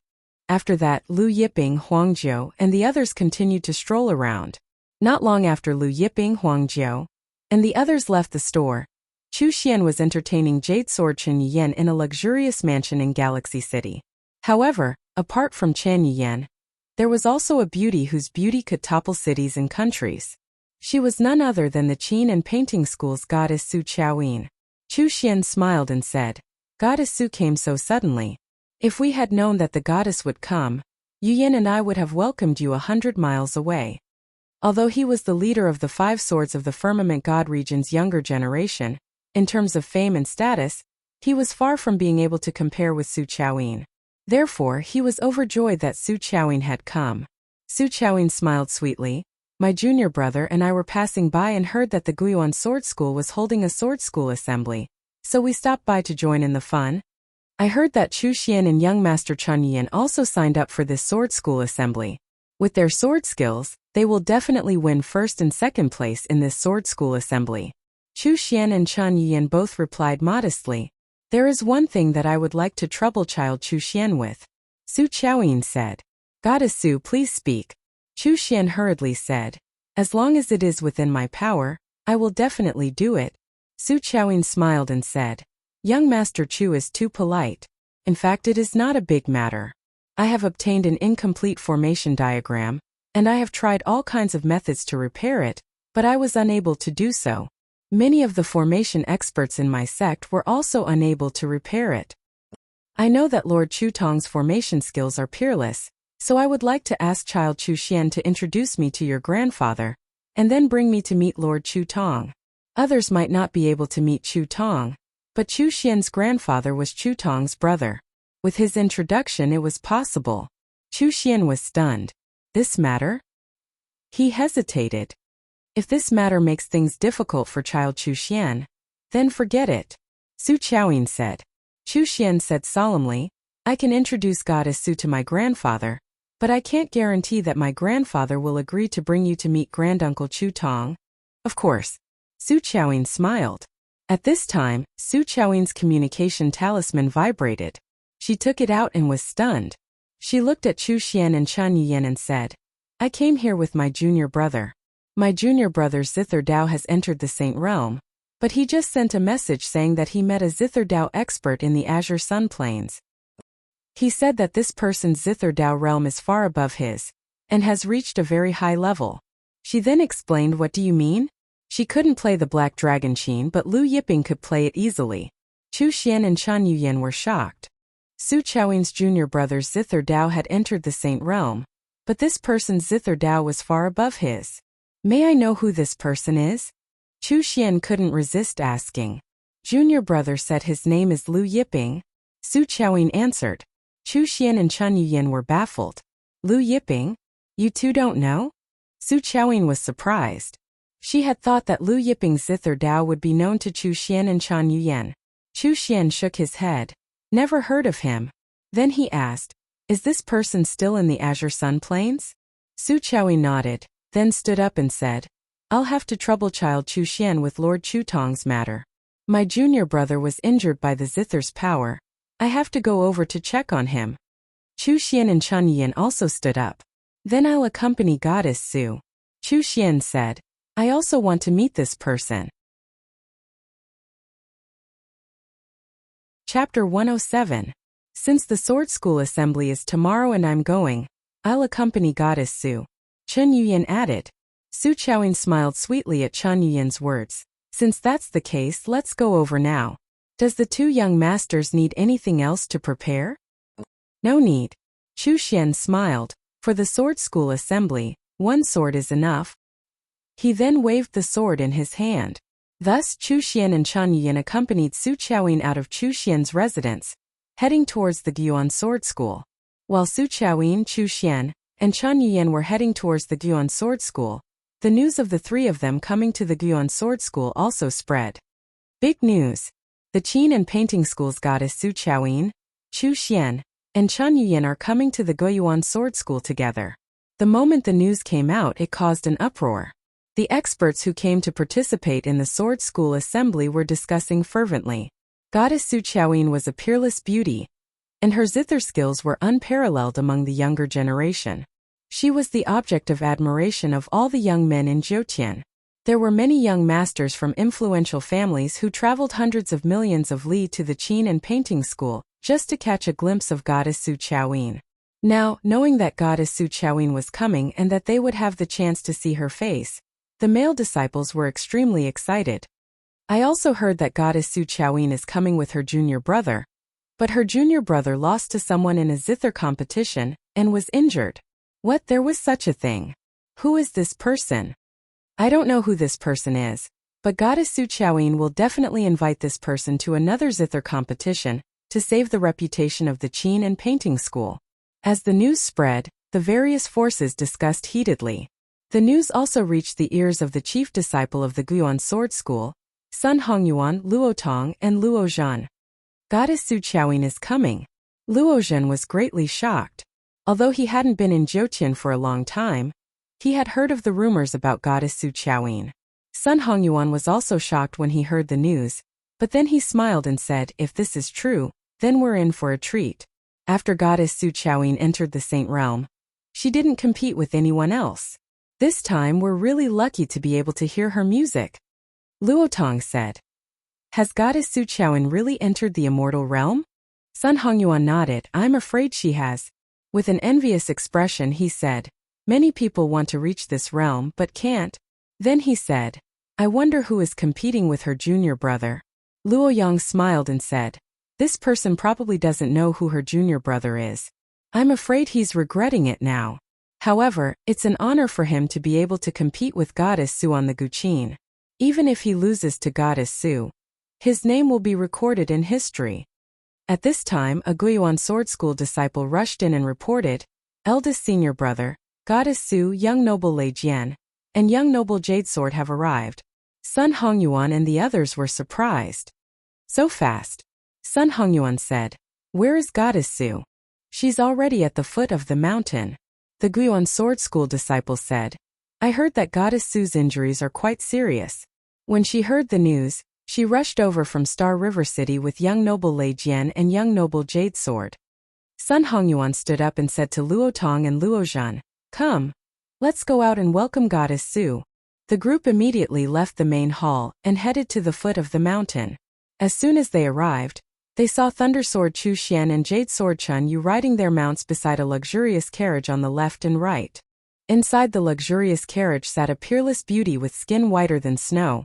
After that, Lu Yiping, Huangjiu, and the others continued to stroll around. Not long after Lu Yiping, Huangjiu, and the others left the store, Chu Xian was entertaining Jade Sword Chen Yuyan in a luxurious mansion in Galaxy City. However, apart from Chen Yuyan, there was also a beauty whose beauty could topple cities and countries. She was none other than the Qin and Painting School's Goddess Su Qiaoyin. Chu Xian smiled and said, Goddess Su came so suddenly. If we had known that the goddess would come, Yuyan and I would have welcomed you 100 miles away. Although he was the leader of the 5 Swords of the Firmament God region's younger generation, in terms of fame and status, he was far from being able to compare with Su Qiaoyin. Therefore, he was overjoyed that Su Qiaoying had come. Su Qiaoying smiled sweetly. My junior brother and I were passing by and heard that the Guiyuan Sword School was holding a sword school assembly, so we stopped by to join in the fun. I heard that Chu Xian and young Master Chen Yuyan also signed up for this sword school assembly. With their sword skills, they will definitely win first and second place in this sword school assembly. Chu Xian and Chen Yuyan both replied modestly. There is one thing that I would like to trouble child Chu Xian with. Su Qiaoying said. Goddess Su, please speak. Chu Xian hurriedly said. As long as it is within my power, I will definitely do it. Su Qiaoying smiled and said. Young Master Chu is too polite. In fact, it is not a big matter. I have obtained an incomplete formation diagram, and I have tried all kinds of methods to repair it, but I was unable to do so. Many of the formation experts in my sect were also unable to repair it. I know that Lord Chu Tong's formation skills are peerless, so I would like to ask Child Chu Xian to introduce me to your grandfather, and then bring me to meet Lord Chu Tong. Others might not be able to meet Chu Tong, but Chu Xian's grandfather was Chu Tong's brother. With his introduction it was possible. Chu Xian was stunned. This matter? He hesitated. If this matter makes things difficult for Child Chu Xian, then forget it. Su Qiaoying said. Chu Xian said solemnly, I can introduce Goddess Su to my grandfather, but I can't guarantee that my grandfather will agree to bring you to meet Granduncle Chu Tong. Of course. Su Qiaoying smiled. At this time, Su Qiaoying's communication talisman vibrated. She took it out and was stunned. She looked at Chu Xian and Chen Yuyan and said, I came here with my junior brother. My junior brother Zither Dao has entered the Saint Realm, but he just sent a message saying that he met a Zither Dao expert in the Azure Sun Plains. He said that this person's Zither Dao realm is far above his, and has reached a very high level. She then explained, what do you mean? She couldn't play the Black Dragon Qin, but Lu Yiping could play it easily. Chu Xian and Chen Yuyan were shocked. Su Qiaoying's junior brother Zither Dao had entered the Saint Realm, but this person's Zither Dao was far above his. May I know who this person is? Chu Xian couldn't resist asking. Junior brother said his name is Lu Yiping. Su Qiaoying answered. Chu Xian and Chen Yuyan were baffled. Lu Yiping? You two don't know? Su Qiaoying was surprised. She had thought that Lu Yiping's Zither Dao would be known to Chu Xian and Chen Yuyan. Chu Xian shook his head. Never heard of him. Then he asked, is this person still in the Azure Sun Plains? Su Qiaoying nodded, then stood up and said, I'll have to trouble Child Chu Xian with Lord Chu Tong's matter. My junior brother was injured by the Zither's power. I have to go over to check on him. Chu Xian and Chen Yuyan also stood up. Then I'll accompany Goddess Su. Chu Xian said, I also want to meet this person. Chapter 107. Since the Sword School Assembly is tomorrow and I'm going, I'll accompany Goddess Su. Chen Yuyan added. Su Qiaoying smiled sweetly at Chen Yuyan's words. Since that's the case, let's go over now. Does the two young masters need anything else to prepare? No need. Chu Xian smiled. For the Sword School Assembly, one sword is enough. He then waved the sword in his hand. Thus Chu Xian and Chen Yuyan accompanied Su Qiaoying out of Chu Xian's residence, heading towards the Guiyuan Sword School. While Su Qiaoying, Chu Xian, and Chen Yuyan were heading towards the Guiyuan Sword School, the news of the three of them coming to the Guiyuan Sword School also spread. Big news! The Qin and Painting School's goddess Su Qiaoying, Chu Xian, and Chen Yuyan are coming to the Guiyuan Sword School together. The moment the news came out, it caused an uproar. The experts who came to participate in the Sword School Assembly were discussing fervently. Goddess Su Qiaoying was a peerless beauty, and her zither skills were unparalleled among the younger generation. She was the object of admiration of all the young men in Jiutian. There were many young masters from influential families who traveled hundreds of millions of li to the Qin and Painting School, just to catch a glimpse of Goddess Su Qiaoying. Now, knowing that Goddess Su Qiaoying was coming and that they would have the chance to see her face, the male disciples were extremely excited. I also heard that Goddess Su Qiaoying is coming with her junior brother, but her junior brother lost to someone in a zither competition and was injured. What? There was such a thing? Who is this person? I don't know who this person is, but Goddess Su Qiaoying will definitely invite this person to another zither competition to save the reputation of the Qin and painting school. As the news spread, the various forces discussed heatedly. The news also reached the ears of the chief disciple of the Guiyuan sword school, Sun Hongyuan, Luo Tong, and Luo Zhan. Goddess Su Qiaoyin is coming. Luo Zhan was greatly shocked. Although he hadn't been in Zhoutian for a long time, he had heard of the rumors about Goddess Su Qiaoyin. Sun Hongyuan was also shocked when he heard the news, but then he smiled and said, if this is true, then we're in for a treat. After Goddess Su Qiaoyin entered the Saint Realm, she didn't compete with anyone else. This time we're really lucky to be able to hear her music. Luo Tong said. Has Goddess Su Qiaoyin really entered the immortal realm? Sun Hongyuan nodded. I'm afraid she has. With an envious expression he said, many people want to reach this realm but can't. Then he said, I wonder who is competing with her junior brother. Luo Yang smiled and said, this person probably doesn't know who her junior brother is. I'm afraid he's regretting it now. However, it's an honor for him to be able to compete with Goddess Su on the Guqin. Even if he loses to Goddess Su, his name will be recorded in history. At this time, a Guiyuan sword school disciple rushed in and reported, eldest senior brother, Goddess Su, young noble Lei Jian, and young noble Jade Sword have arrived. Sun Hongyuan and the others were surprised. So fast. Sun Hongyuan said, where is Goddess Su? She's already at the foot of the mountain. The Guiyuan sword school disciple said, I heard that Goddess Su's injuries are quite serious. When she heard the news, she rushed over from Star River City with young noble Lei Jian and young noble Jade Sword. Sun Hongyuan stood up and said to Luo Tong and Luo Zhan, come, let's go out and welcome Goddess Su. The group immediately left the main hall and headed to the foot of the mountain. As soon as they arrived, they saw Thundersword Chu Xian and Jade Sword Chun Yu riding their mounts beside a luxurious carriage on the left and right. Inside the luxurious carriage sat a peerless beauty with skin whiter than snow,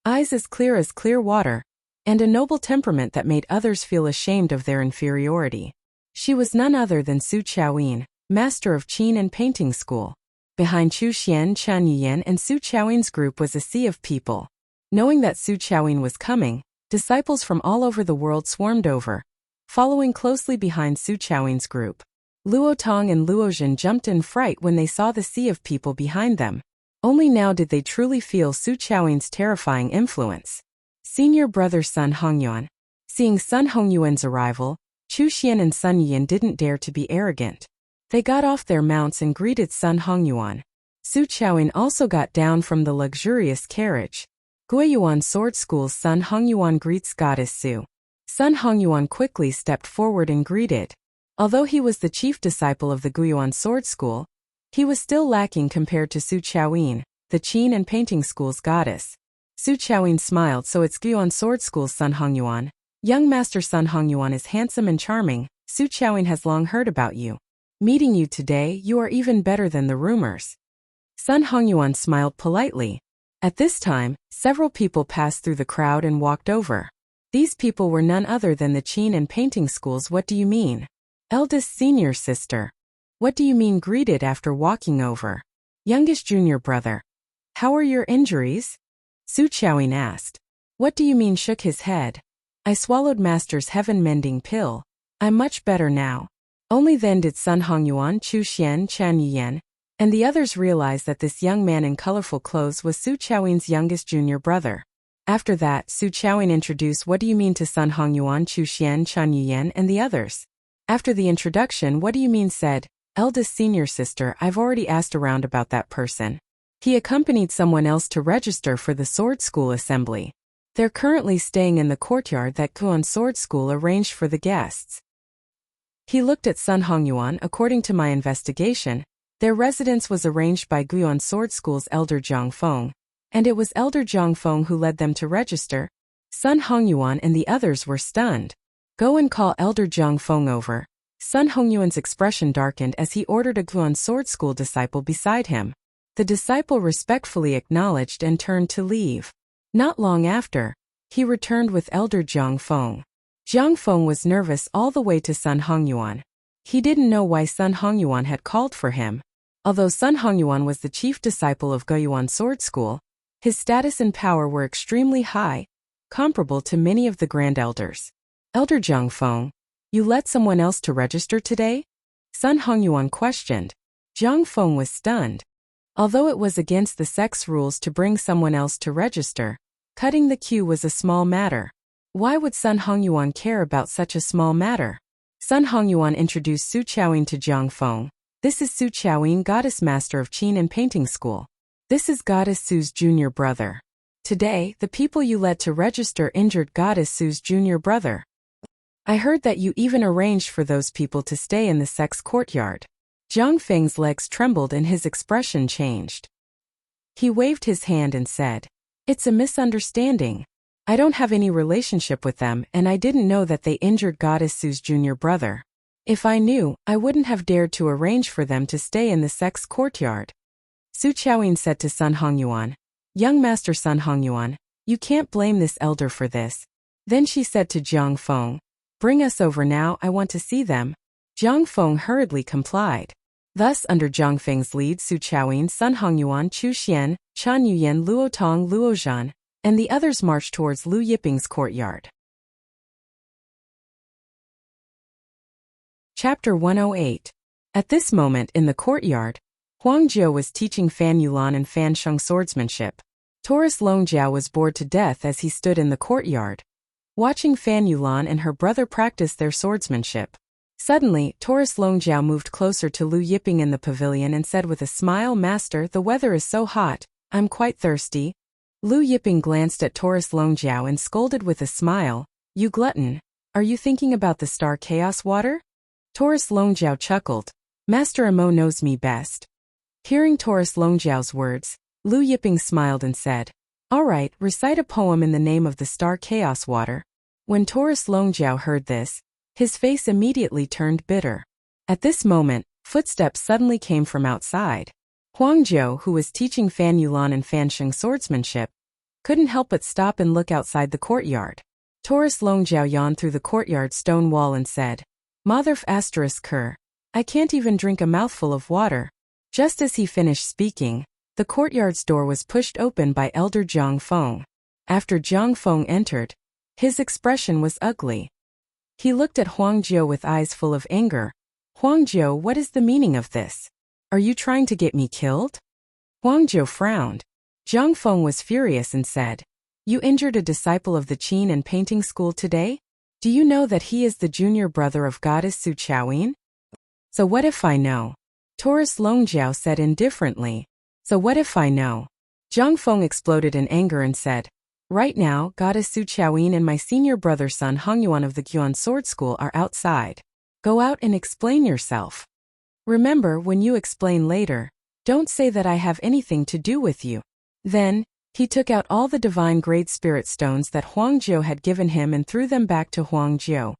eyes as clear water, and a noble temperament that made others feel ashamed of their inferiority. She was none other than Su Qiaoyin, master of Qin and painting school. Behind Chu Xian, Chen Yuyan, and Su Qiaoyin's group was a sea of people. Knowing that Su Qiaoyin was coming, disciples from all over the world swarmed over, following closely behind Su Qiaoyin's group. Luo Tong and Luo Zhan jumped in fright when they saw the sea of people behind them. Only now did they truly feel Su Qiaoyin's terrifying influence. Senior brother Sun Hongyuan. Seeing Sun Hongyuan's arrival, Chu Xian and Sun Yuyan didn't dare to be arrogant. They got off their mounts and greeted Sun Hongyuan. Su Qiaoyin also got down from the luxurious carriage. Guiyuan Sword School's Sun Hongyuan greets Goddess Su. Sun Hongyuan quickly stepped forward and greeted. Although he was the chief disciple of the Guiyuan Sword School, he was still lacking compared to Su Qiaoyin, the Qin and painting school's goddess. Su Qiaoyin smiled. So it's Guiyuan Sword School's Sun Hongyuan. Young Master Sun Hongyuan is handsome and charming. Su Qiaoyin has long heard about you. Meeting you today, you are even better than the rumors. Sun Hongyuan smiled politely. At this time, several people passed through the crowd and walked over. These people were none other than the Qin and painting schools. What do you mean? Eldest senior sister. What do you mean greeted after walking over? Youngest junior brother. How are your injuries? Su Qiaoyin asked. What do you mean? Shook his head. I swallowed Master's heaven-mending pill. I'm much better now. Only then did Sun Hongyuan, Chu Xian, Chen Yuyan, and the others realized that this young man in colorful clothes was Su Qiaoyin's youngest junior brother. After that, Su Qiaoyin introduced what do you mean to Sun Hongyuan, Chu Xian, Chen Yuyan, and the others. After the introduction, what do you mean said, eldest senior sister, I've already asked around about that person. He accompanied someone else to register for the sword school assembly. They're currently staying in the courtyard that Guiyuan Sword School arranged for the guests. He looked at Sun Hongyuan. According to my investigation, their residence was arranged by Guiyuan Sword School's elder Zhang Feng, and it was elder Zhang Feng who led them to register. Sun Hongyuan and the others were stunned. Go and call elder Zhang Feng over. Sun Hongyuan's expression darkened as he ordered a Guiyuan Sword School disciple beside him. The disciple respectfully acknowledged and turned to leave. Not long after, he returned with elder Zhang Feng. Zhang Feng was nervous all the way to Sun Hongyuan. He didn't know why Sun Hongyuan had called for him. Although Sun Hongyuan was the chief disciple of Guiyuan Sword School, his status and power were extremely high, comparable to many of the grand elders. Elder Zhang Feng, you let someone else to register today? Sun Hongyuan questioned. Zhang Feng was stunned. Although it was against the sex rules to bring someone else to register, cutting the queue was a small matter. Why would Sun Hongyuan care about such a small matter? Sun Hongyuan introduced Su Qiaoyin to Zhang Feng. This is Su Qiaoyin, goddess master of Qin and painting school. This is goddess Su's junior brother. Today, the people you led to register injured goddess Su's junior brother. I heard that you even arranged for those people to stay in the sex courtyard. Zhang Feng's legs trembled and his expression changed. He waved his hand and said, "It's a misunderstanding. I don't have any relationship with them and I didn't know that they injured goddess Su's junior brother. If I knew, I wouldn't have dared to arrange for them to stay in the sex courtyard." Su Qiaoyin said to Sun Hongyuan, "Young Master Sun Hongyuan, you can't blame this elder for this." Then she said to Zhang Feng, "Bring us over now, I want to see them." Zhang Feng hurriedly complied. Thus, under Zhang Feng's lead, Su Qiaoyin, Sun Hongyuan, Chu Xian, Chan Yuyan, Luo Tong, Luo Zhan, and the others marched towards Lu Yiping's courtyard. Chapter 108. At this moment in the courtyard, Huang Jiu was teaching Fan Yulan and Fan Sheng swordsmanship. Taurus Longjiao was bored to death as he stood in the courtyard, watching Fan Yulan and her brother practice their swordsmanship. Suddenly, Taurus Longjiao moved closer to Lu Yiping in the pavilion and said with a smile, "Master, the weather is so hot, I'm quite thirsty." Lu Yiping glanced at Taurus Longjiao and scolded with a smile, "You glutton, are you thinking about the star chaos water?" Taurus Longjiao chuckled, "Master Amo knows me best." Hearing Taurus Longjiao's words, Lu Yiping smiled and said, "All right, recite a poem in the name of the star chaos water." When Taurus Longjiao heard this, his face immediately turned bitter. At this moment, footsteps suddenly came from outside. Huang Jiu, who was teaching Fan Yulan and Fan Sheng swordsmanship, couldn't help but stop and look outside the courtyard. Taurus Longjiao yawned through the courtyard stone wall and said, "Motherf asterisk cur. I can't even drink a mouthful of water." Just as he finished speaking, the courtyard's door was pushed open by Elder Zhang Feng. After Zhang Feng entered, his expression was ugly. He looked at Huang Jiu with eyes full of anger. "Huang Jiu, what is the meaning of this? Are you trying to get me killed?" Huang Jiu frowned. Zhang Feng was furious and said, "You injured a disciple of the Qin and painting school today? Do you know that he is the junior brother of goddess Su Qiaoyin?" "So what if I know?" Taurus Longjiao said indifferently. "So what if I know?" Zhang Feng exploded in anger and said, "Right now, goddess Su Qiaoyin and my senior brother Sun Hongyuan of the Guan Sword School are outside. Go out and explain yourself. Remember, when you explain later, don't say that I have anything to do with you." Then, he took out all the divine grade spirit stones that Huang Jiu had given him and threw them back to Huang Jiu.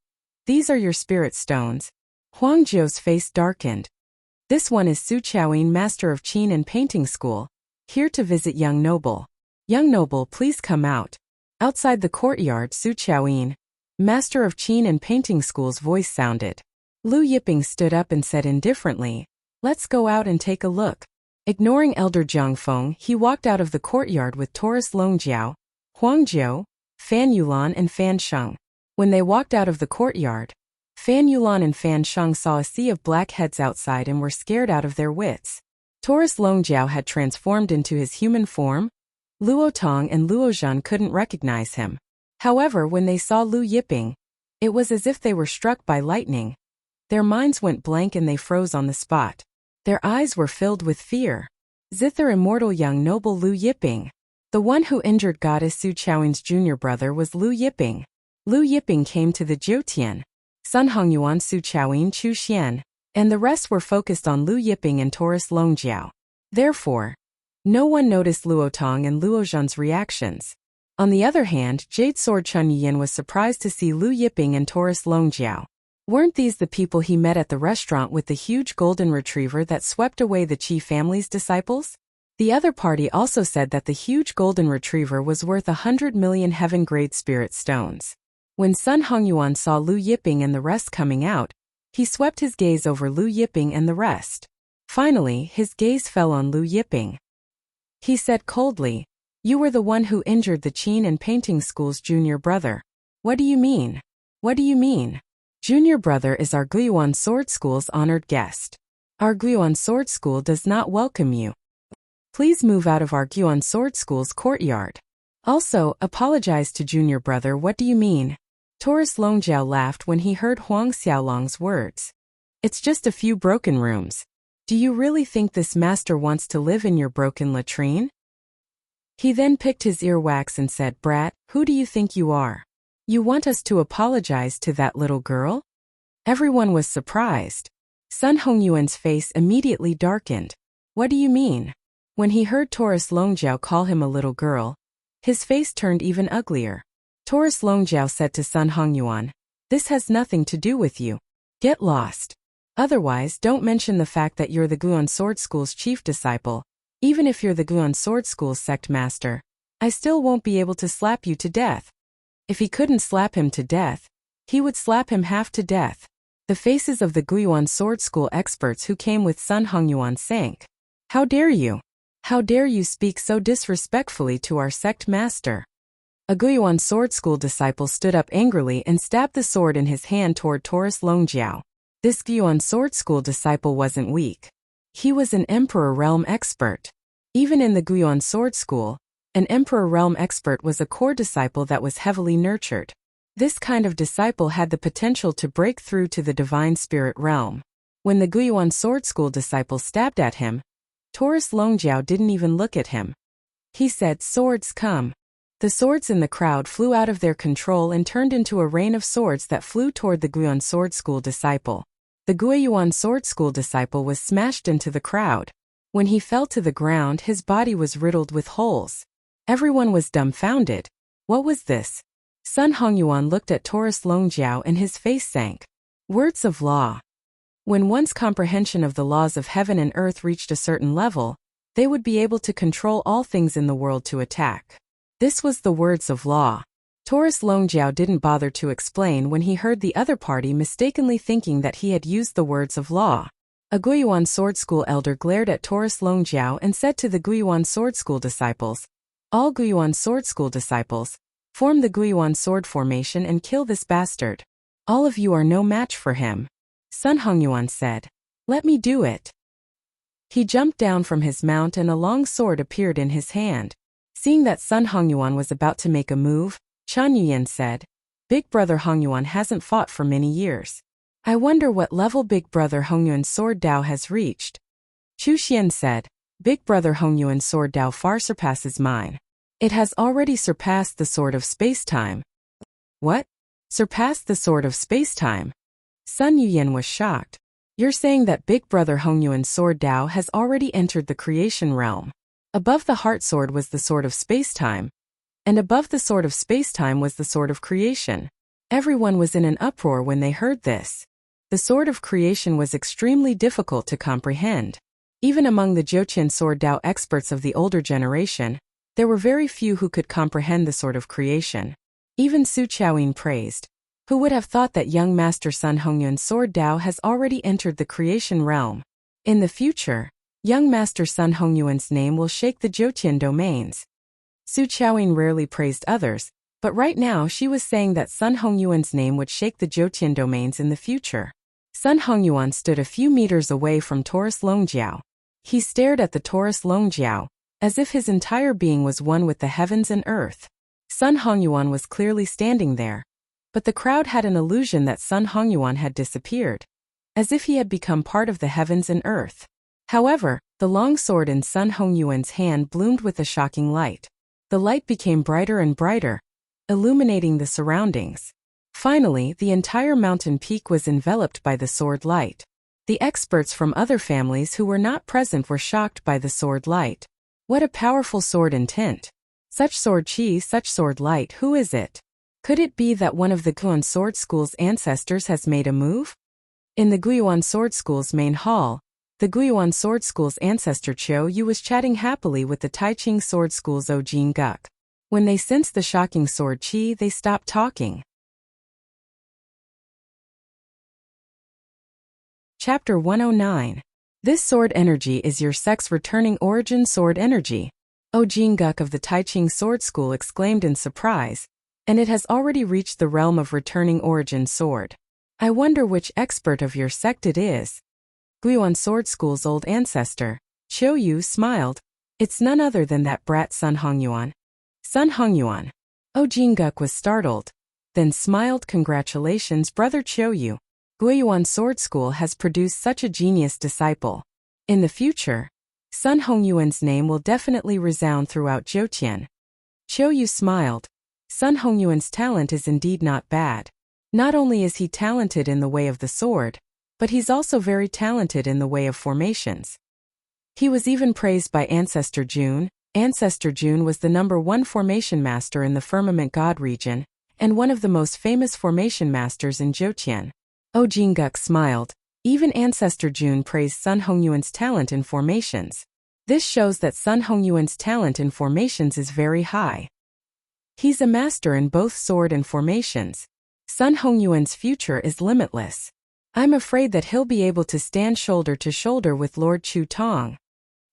"These are your spirit stones." Huang Jiu's face darkened. "This one is Su Qiaoyin, master of Qin and painting school, here to visit young noble. Young noble, please come out." Outside the courtyard, Su Qiaoyin, master of Qin and painting school's voice sounded. Lu Yiping stood up and said indifferently, "Let's go out and take a look." Ignoring Elder Zhang Feng, he walked out of the courtyard with Taurus Longjiao, Huang Jiu, Fan Yulan and Fan Sheng. When they walked out of the courtyard, Fan Yulan and Fan Sheng saw a sea of black heads outside and were scared out of their wits. Taurus Longjiao had transformed into his human form. Luo Tong and Luo Zhan couldn't recognize him. However, when they saw Lu Yiping, it was as if they were struck by lightning. Their minds went blank and they froze on the spot. Their eyes were filled with fear. Zither immortal young noble Lu Yiping. The one who injured goddess Su Qiaoyin's junior brother was Lu Yiping. Lu Yiping came to the Jiutian. Sun Hongyuan, Su Qiaoyin, Chu Xian, and the rest were focused on Lu Yiping and Taurus Longjiao. Therefore, no one noticed Luo Tong and Luo Zhan's reactions. On the other hand, Jade Sword Chun Yin was surprised to see Lu Yiping and Taurus Longjiao. Weren't these the people he met at the restaurant with the huge golden retriever that swept away the Qi family's disciples? The other party also said that the huge golden retriever was worth 100 million heaven-grade spirit stones. When Sun Hongyuan saw Lu Yiping and the rest coming out, he swept his gaze over Lu Yiping and the rest. Finally, his gaze fell on Lu Yiping. He said coldly, "You were the one who injured the Qin and painting school's junior brother. What do you mean?" What do you mean? Junior brother is our Guiyuan Sword School's honored guest. Our Guiyuan Sword School does not welcome you. Please move out of our Guiyuan Sword School's courtyard. Also, apologize to junior brother. What do you mean? Taurus Longjiao laughed when he heard Huang Xiaolong's words. It's just a few broken rooms. Do you really think this master wants to live in your broken latrine? He then picked his earwax and said, Brat, who do you think you are? You want us to apologize to that little girl? Everyone was surprised. Sun Hongyuan's face immediately darkened. What do you mean? When he heard Taurus Longjiao call him a little girl, his face turned even uglier. Taurus Longjiao said to Sun Hongyuan, this has nothing to do with you. Get lost. Otherwise, don't mention the fact that you're the Guiyuan Sword School's chief disciple. Even if you're the Guiyuan Sword School's sect master, I still won't be able to slap you to death. If he couldn't slap him to death, he would slap him half to death. The faces of the Guiyuan Sword School experts who came with Sun Hongyuan sank. How dare you? How dare you speak so disrespectfully to our sect master? A Guiyuan Sword School disciple stood up angrily and stabbed the sword in his hand toward Taurus Longjiao. This Guiyuan Sword School disciple wasn't weak. He was an Emperor Realm expert. Even in the Guiyuan Sword School, an Emperor Realm expert was a core disciple that was heavily nurtured. This kind of disciple had the potential to break through to the Divine Spirit Realm. When the Guiyuan Sword School disciple stabbed at him, Taurus Longjiao didn't even look at him. He said, swords come. The swords in the crowd flew out of their control and turned into a rain of swords that flew toward the Guiyuan Sword School disciple. The Guiyuan Sword School disciple was smashed into the crowd. When he fell to the ground, his body was riddled with holes. Everyone was dumbfounded. What was this? Sun Hongyuan looked at Taurus Longjiao and his face sank. Words of law. When one's comprehension of the laws of heaven and earth reached a certain level, they would be able to control all things in the world to attack. This was the words of law. Taurus Longjiao didn't bother to explain when he heard the other party mistakenly thinking that he had used the words of law. A Guiyuan Sword School elder glared at Taurus Longjiao and said to the Guiyuan Sword School disciples, all Guiyuan Sword School disciples, form the Guiyuan Sword Formation and kill this bastard. All of you are no match for him. Sun Hongyuan said, let me do it. He jumped down from his mount and a long sword appeared in his hand. Seeing that Sun Hongyuan was about to make a move, Chan Yuyan said, Big Brother Hongyuan hasn't fought for many years. I wonder what level Big Brother Hongyuan's sword Dao has reached. Chu Xian said, Big Brother Hongyuan's sword Dao far surpasses mine. It has already surpassed the sword of space-time. What? Surpassed the sword of space-time? Sun Yuyan was shocked. You're saying that Big Brother Hongyuan's sword Dao has already entered the creation realm. Above the heart sword was the sword of space-time, and above the sword of space-time was the sword of creation. Everyone was in an uproar when they heard this. The sword of creation was extremely difficult to comprehend. Even among the Jiuqian sword Dao experts of the older generation, there were very few who could comprehend the sword of creation. Even Su Chaoyin praised. Who would have thought that young Master Sun Hongyuan's sword Dao has already entered the creation realm? In the future, young Master Sun Hongyuan's name will shake the Jiuqian domains. Su Chaoyin rarely praised others, but right now she was saying that Sun Hongyuan's name would shake the Jiuqian domains in the future. Sun Hongyuan stood a few meters away from Taurus Longjiao. He stared at the Taurus Longjiao, as if his entire being was one with the heavens and earth. Sun Hongyuan was clearly standing there, but the crowd had an illusion that Sun Hongyuan had disappeared, as if he had become part of the heavens and earth. However, the long sword in Sun Hongyuan's hand bloomed with a shocking light. The light became brighter and brighter, illuminating the surroundings. Finally, the entire mountain peak was enveloped by the sword light. The experts from other families who were not present were shocked by the sword light. What a powerful sword and tint! Such sword chi, such sword light, who is it? Could it be that one of the Guiyuan Sword School's ancestors has made a move? In the Guiyuan Sword School's main hall, the Guiyuan Sword School's ancestor Qiu Yu was chatting happily with the Taiqing Sword School's Ojin Guk. When they sensed the shocking sword chi, they stopped talking. Chapter 109. This sword energy is your sect's returning origin sword energy. Ojin Guk of the Taiqing Sword School exclaimed in surprise, and it has already reached the realm of returning origin sword. I wonder which expert of your sect it is. Guiyuan Sword School's old ancestor, Qiu Yu, smiled. It's none other than that brat Sun Hongyuan. Sun Hongyuan. Oh, Jinguk was startled, then smiled. Congratulations, brother Qiu Yu. Guiyuan Sword School has produced such a genius disciple. In the future, Sun Hongyuan's name will definitely resound throughout Zhoutian. Qiu Yu smiled. Sun Hongyuan's talent is indeed not bad. Not only is he talented in the way of the sword, but he's also very talented in the way of formations. He was even praised by Ancestor June. Ancestor June was the #1 formation master in the Firmament God region, and one of the most famous formation masters in Zhoutian. Oh, Jinguk smiled. Even Ancestor June praised Sun Hongyuan's talent in formations. This shows that Sun Hongyuan's talent in formations is very high. He's a master in both sword and formations. Sun Hongyuan's future is limitless. I'm afraid that he'll be able to stand shoulder to shoulder with Lord Chu Tong.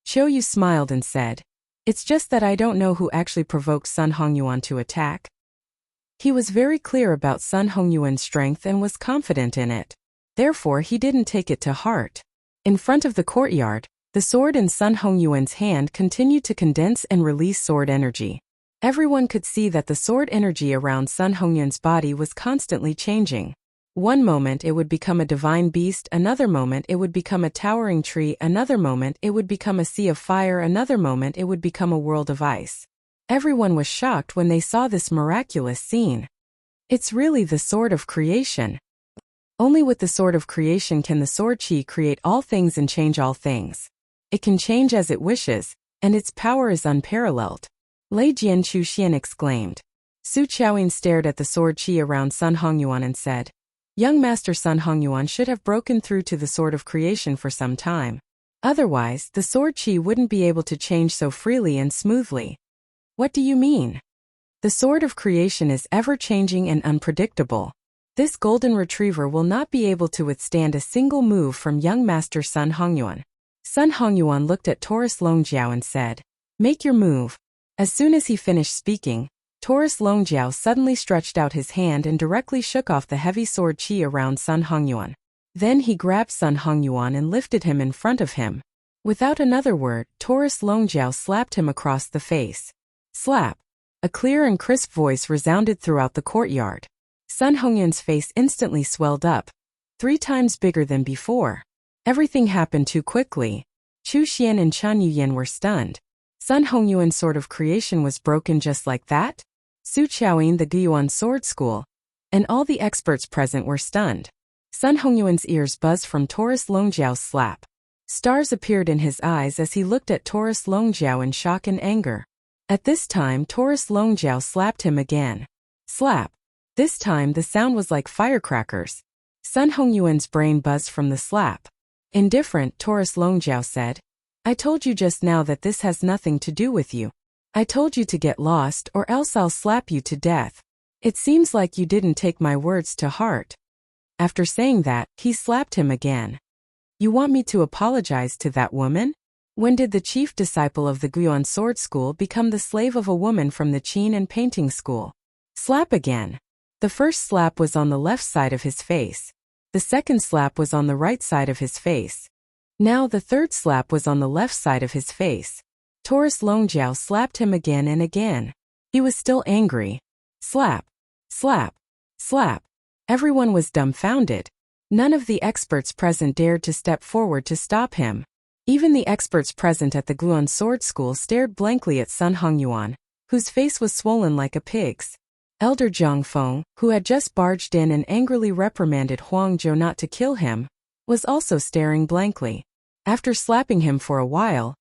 Qiu Yu smiled and said, it's just that I don't know who actually provoked Sun Hongyuan to attack. He was very clear about Sun Hongyuan's strength and was confident in it. Therefore, he didn't take it to heart. In front of the courtyard, the sword in Sun Hongyuan's hand continued to condense and release sword energy. Everyone could see that the sword energy around Sun Hongyuan's body was constantly changing. One moment it would become a divine beast, another moment it would become a towering tree, another moment it would become a sea of fire, another moment it would become a world of ice. Everyone was shocked when they saw this miraculous scene. It's really the sword of creation. Only with the sword of creation can the sword qi create all things and change all things. It can change as it wishes, and its power is unparalleled. Lei Jian Chuxian exclaimed. Su Qiaoyin stared at the sword qi around Sun Hongyuan and said, young master Sun Hongyuan should have broken through to the sword of creation for some time. Otherwise, the sword qi wouldn't be able to change so freely and smoothly. What do you mean? The sword of creation is ever-changing and unpredictable. This golden retriever will not be able to withstand a single move from young master Sun Hongyuan. Sun Hongyuan looked at Taurus Longjiao and said, make your move. As soon as he finished speaking, Taurus Longjiao suddenly stretched out his hand and directly shook off the heavy sword qi around Sun Hongyuan. Then he grabbed Sun Hongyuan and lifted him in front of him. Without another word, Taurus Longjiao slapped him across the face. Slap! A clear and crisp voice resounded throughout the courtyard. Sun Hongyuan's face instantly swelled up, 3 times bigger than before. Everything happened too quickly. Chu Xian and Chen Yuyan were stunned. Sun Hongyuan's sword of creation was broken just like that? Su Qiaoyin, the Guiyuan Sword School, and all the experts present were stunned. Sun Hongyuan's ears buzzed from Taurus Longjiao's slap. Stars appeared in his eyes as he looked at Taurus Longjiao in shock and anger. At this time, Taurus Longjiao slapped him again. Slap! This time the sound was like firecrackers. Sun Hongyuan's brain buzzed from the slap. Indifferent, Taurus Longjiao said, I told you just now that this has nothing to do with you. I told you to get lost or else I'll slap you to death. It seems like you didn't take my words to heart. After saying that, he slapped him again. You want me to apologize to that woman? When did the chief disciple of the Guiyuan Sword School become the slave of a woman from the Qin and Painting School? Slap again. The first slap was on the left side of his face. The second slap was on the right side of his face. Now the third slap was on the left side of his face. Taurus Longjiao slapped him again and again. He was still angry. Slap! Slap! Slap! Everyone was dumbfounded. None of the experts present dared to step forward to stop him. Even the experts present at the Guiyuan Sword School stared blankly at Sun Hongyuan, whose face was swollen like a pig's. Elder Zhang Feng, who had just barged in and angrily reprimanded Huang Zhou not to kill him, was also staring blankly. After slapping him for a while,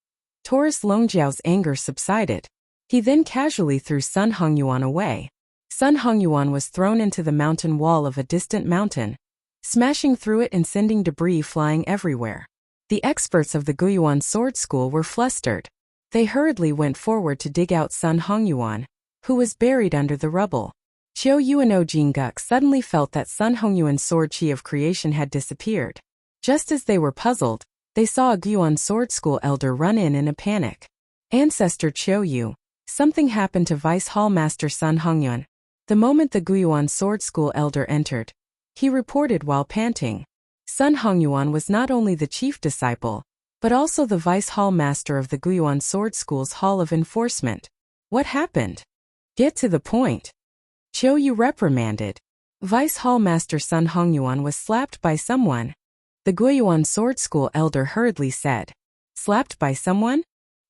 Taurus Longjiao's anger subsided. He then casually threw Sun Hongyuan away. Sun Hongyuan was thrown into the mountain wall of a distant mountain, smashing through it and sending debris flying everywhere. The experts of the Guiyuan Sword School were flustered. They hurriedly went forward to dig out Sun Hongyuan, who was buried under the rubble. Qiu Yu and Jinguk suddenly felt that Sun Hongyuan's sword qi of creation had disappeared. Just as they were puzzled, they saw a Guiyuan Sword School elder run in a panic. Ancestor Qiu Yu, something happened to Vice Hall Master Sun Hongyuan. The moment the Guiyuan Sword School elder entered, he reported while panting. Sun Hongyuan was not only the chief disciple, but also the vice hall master of the Guiyuan Sword School's Hall of Enforcement. What happened? Get to the point. Qiu Yu reprimanded. Vice hall master Sun Hongyuan was slapped by someone. The Guiyuan Sword School elder hurriedly said. Slapped by someone?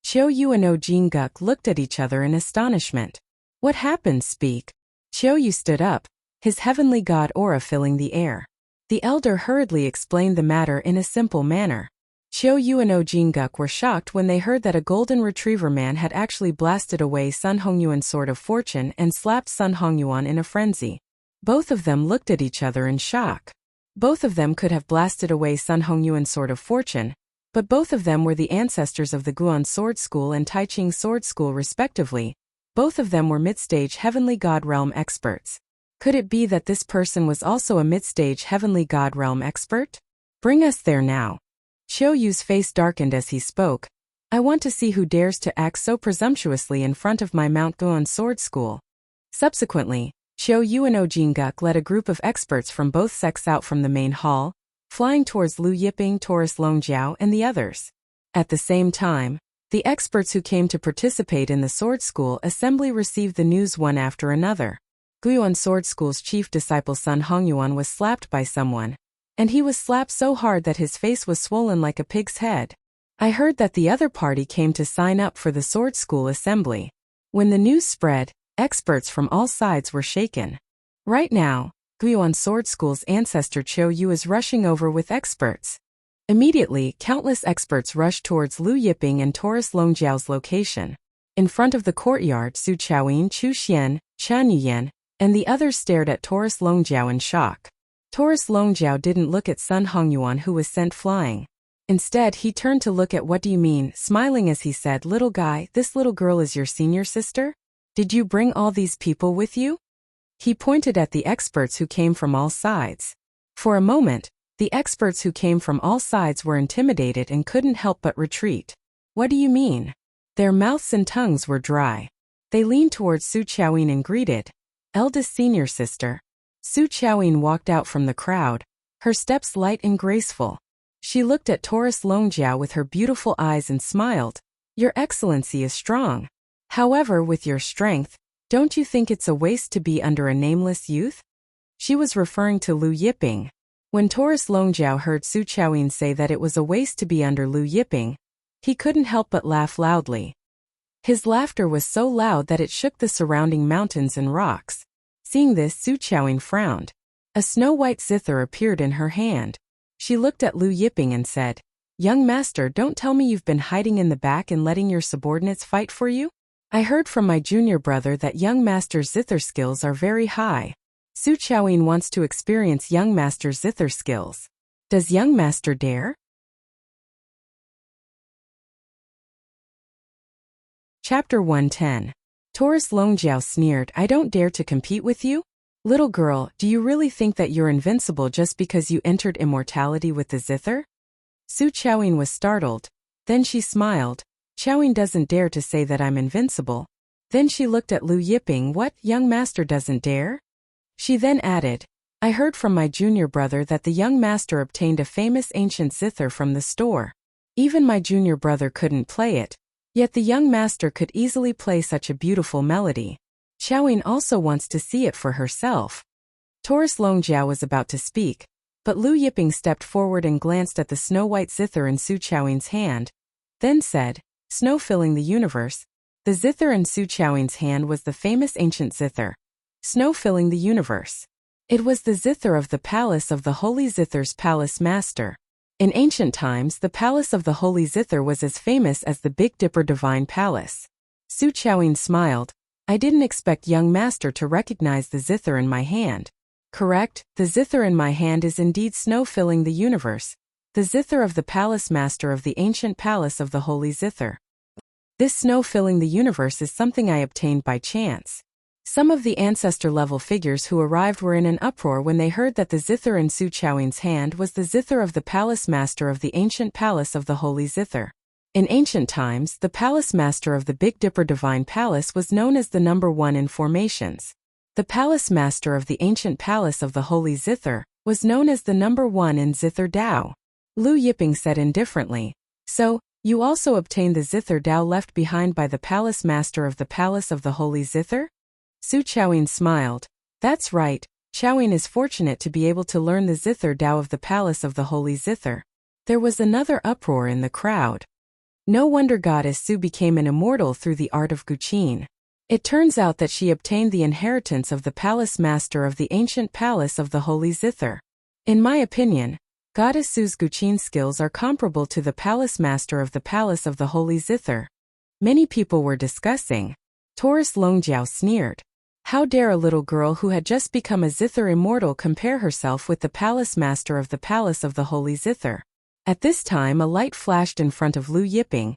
Qiu Yu and O Jinguk looked at each other in astonishment. What happened? Speak. Qiu Yu stood up, his heavenly god aura filling the air. The elder hurriedly explained the matter in a simple manner. Qiu Yu and O Jinguk were shocked when they heard that a golden retriever man had actually blasted away Sun Hongyuan's sword of fortune and slapped Sun Hongyuan in a frenzy. Both of them looked at each other in shock. Both of them could have blasted away Sun Hongyuan's sword of fortune, but both of them were the ancestors of the Guiyuan Sword School and Taiching Sword School respectively. Both of them were mid-stage Heavenly God Realm experts. Could it be that this person was also a mid-stage Heavenly God Realm expert? Bring us there now. Qiu Yu's face darkened as he spoke. I want to see who dares to act so presumptuously in front of my Mount Guiyuan Sword School. Subsequently, Qiu Yu and O Jinguk led a group of experts from both sects out from the main hall, flying towards Lu Yiping, Taurus Longjiao, and the others. At the same time, the experts who came to participate in the Sword School assembly received the news one after another. Guiyuan Sword School's chief disciple Sun Hongyuan was slapped by someone, and he was slapped so hard that his face was swollen like a pig's head. I heard that the other party came to sign up for the Sword School assembly. When the news spread, experts from all sides were shaken. Right now, Guiyuan Sword School's ancestor Qiu Yu is rushing over with experts. Immediately, countless experts rushed towards Lu Yiping and Taurus Longjiao's location. In front of the courtyard, Su Chaoyin, Chu Xian, Chan Yuyan, and the others stared at Taurus Longjiao in shock. Taurus Longjiao didn't look at Sun Hongyuan who was sent flying. Instead, he turned to look at What do you mean, smiling as he said, Little guy, this little girl is your senior sister? Did you bring all these people with you? He pointed at the experts who came from all sides. For a moment, the experts who came from all sides were intimidated and couldn't help but retreat. What do you mean? Their mouths and tongues were dry. They leaned towards Su Chaoyin and greeted, Eldest senior sister. Su Chaoyin walked out from the crowd, her steps light and graceful. She looked at Taurus Longjiao with her beautiful eyes and smiled. Your Excellency is strong. However, with your strength, don't you think it's a waste to be under a nameless youth? She was referring to Lu Yiping. When Taurus Longjiao heard Su Chaoyin say that it was a waste to be under Lu Yiping, he couldn't help but laugh loudly. His laughter was so loud that it shook the surrounding mountains and rocks. Seeing this, Su Chaoyin frowned. A snow-white zither appeared in her hand. She looked at Lu Yiping and said, Young master, don't tell me you've been hiding in the back and letting your subordinates fight for you? I heard from my junior brother that young master's zither skills are very high. Su Chaoyin wants to experience young master's zither skills. Does young master dare? Chapter 110. Taurus Longjiao sneered, I don't dare to compete with you? Little girl, do you really think that you're invincible just because you entered immortality with the zither? Su Chaoyin was startled. Then she smiled. Chaoyin doesn't dare to say that I'm invincible. Then she looked at Lu Yiping. What, young master doesn't dare? She then added, I heard from my junior brother that the young master obtained a famous ancient zither from the store. Even my junior brother couldn't play it. Yet the young master could easily play such a beautiful melody. Chaoyin also wants to see it for herself. Taurus Longjiao was about to speak, but Lu Yiping stepped forward and glanced at the snow-white zither in Su Chaoyin's hand, then said, Snow filling the universe. The zither in Su Chaoyin's hand was the famous ancient zither. Snow filling the universe. It was the zither of the palace of the Holy Zither's palace master. In ancient times, the palace of the Holy Zither was as famous as the Big Dipper Divine Palace. Su Chaoyin smiled. I didn't expect young master to recognize the zither in my hand. Correct, the zither in my hand is indeed snow filling the universe. The zither of the palace master of the ancient palace of the Holy Zither. This snow filling the universe is something I obtained by chance. Some of the ancestor-level figures who arrived were in an uproar when they heard that the zither in Su Chaoyin's hand was the zither of the palace master of the ancient palace of the Holy Zither. In ancient times, the palace master of the Big Dipper Divine Palace was known as the number one in formations. The palace master of the ancient palace of the Holy Zither was known as the number one in Zither Dao. Lu Yiping said indifferently, "So, you also obtained the Zither Dao left behind by the palace master of the palace of the Holy Zither?" Su Qiaoyin smiled. "That's right, Qiaoyin is fortunate to be able to learn the Zither Dao of the palace of the Holy Zither." There was another uproar in the crowd. No wonder Goddess Su became an immortal through the art of Guqin. It turns out that she obtained the inheritance of the palace master of the ancient palace of the Holy Zither. In my opinion, Goddess Su's Guqin skills are comparable to the palace master of the palace of the Holy Zither. Many people were discussing. Taurus Longjiao sneered. How dare a little girl who had just become a Zither immortal compare herself with the palace master of the palace of the Holy Zither? At this time a light flashed in front of Lu Yiping,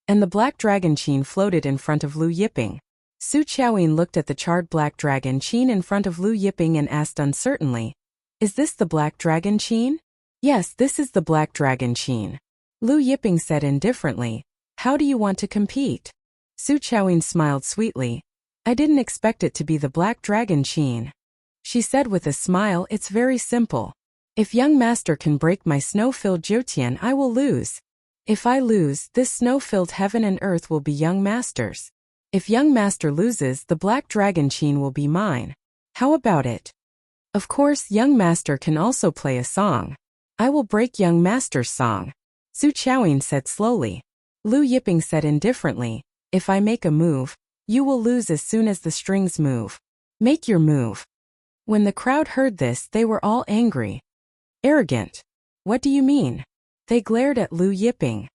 and the black dragon Qin floated in front of Lu Yiping. Su Qiaoyin looked at the charred black dragon Qin in front of Lu Yiping and asked uncertainly, "Is this the black dragon Qin?" "Yes, this is the black dragon Qin." Lu Yiping said indifferently, "How do you want to compete?" Su Qiaoyin smiled sweetly. "I didn't expect it to be the black dragon Qin." She said with a smile, "It's very simple. If young master can break my snow-filled Jiutian, I will lose. If I lose, this snow-filled heaven and earth will be young master's. If young master loses, the black dragon Qin will be mine. How about it? Of course, young master can also play a song. I will break young master's song." Su Qiaoyin said slowly. Lu Yiping said indifferently, "If I make a move, you will lose as soon as the strings move. Make your move." When the crowd heard this, they were all angry. "Arrogant. What do you mean?" They glared at Lu Yiping.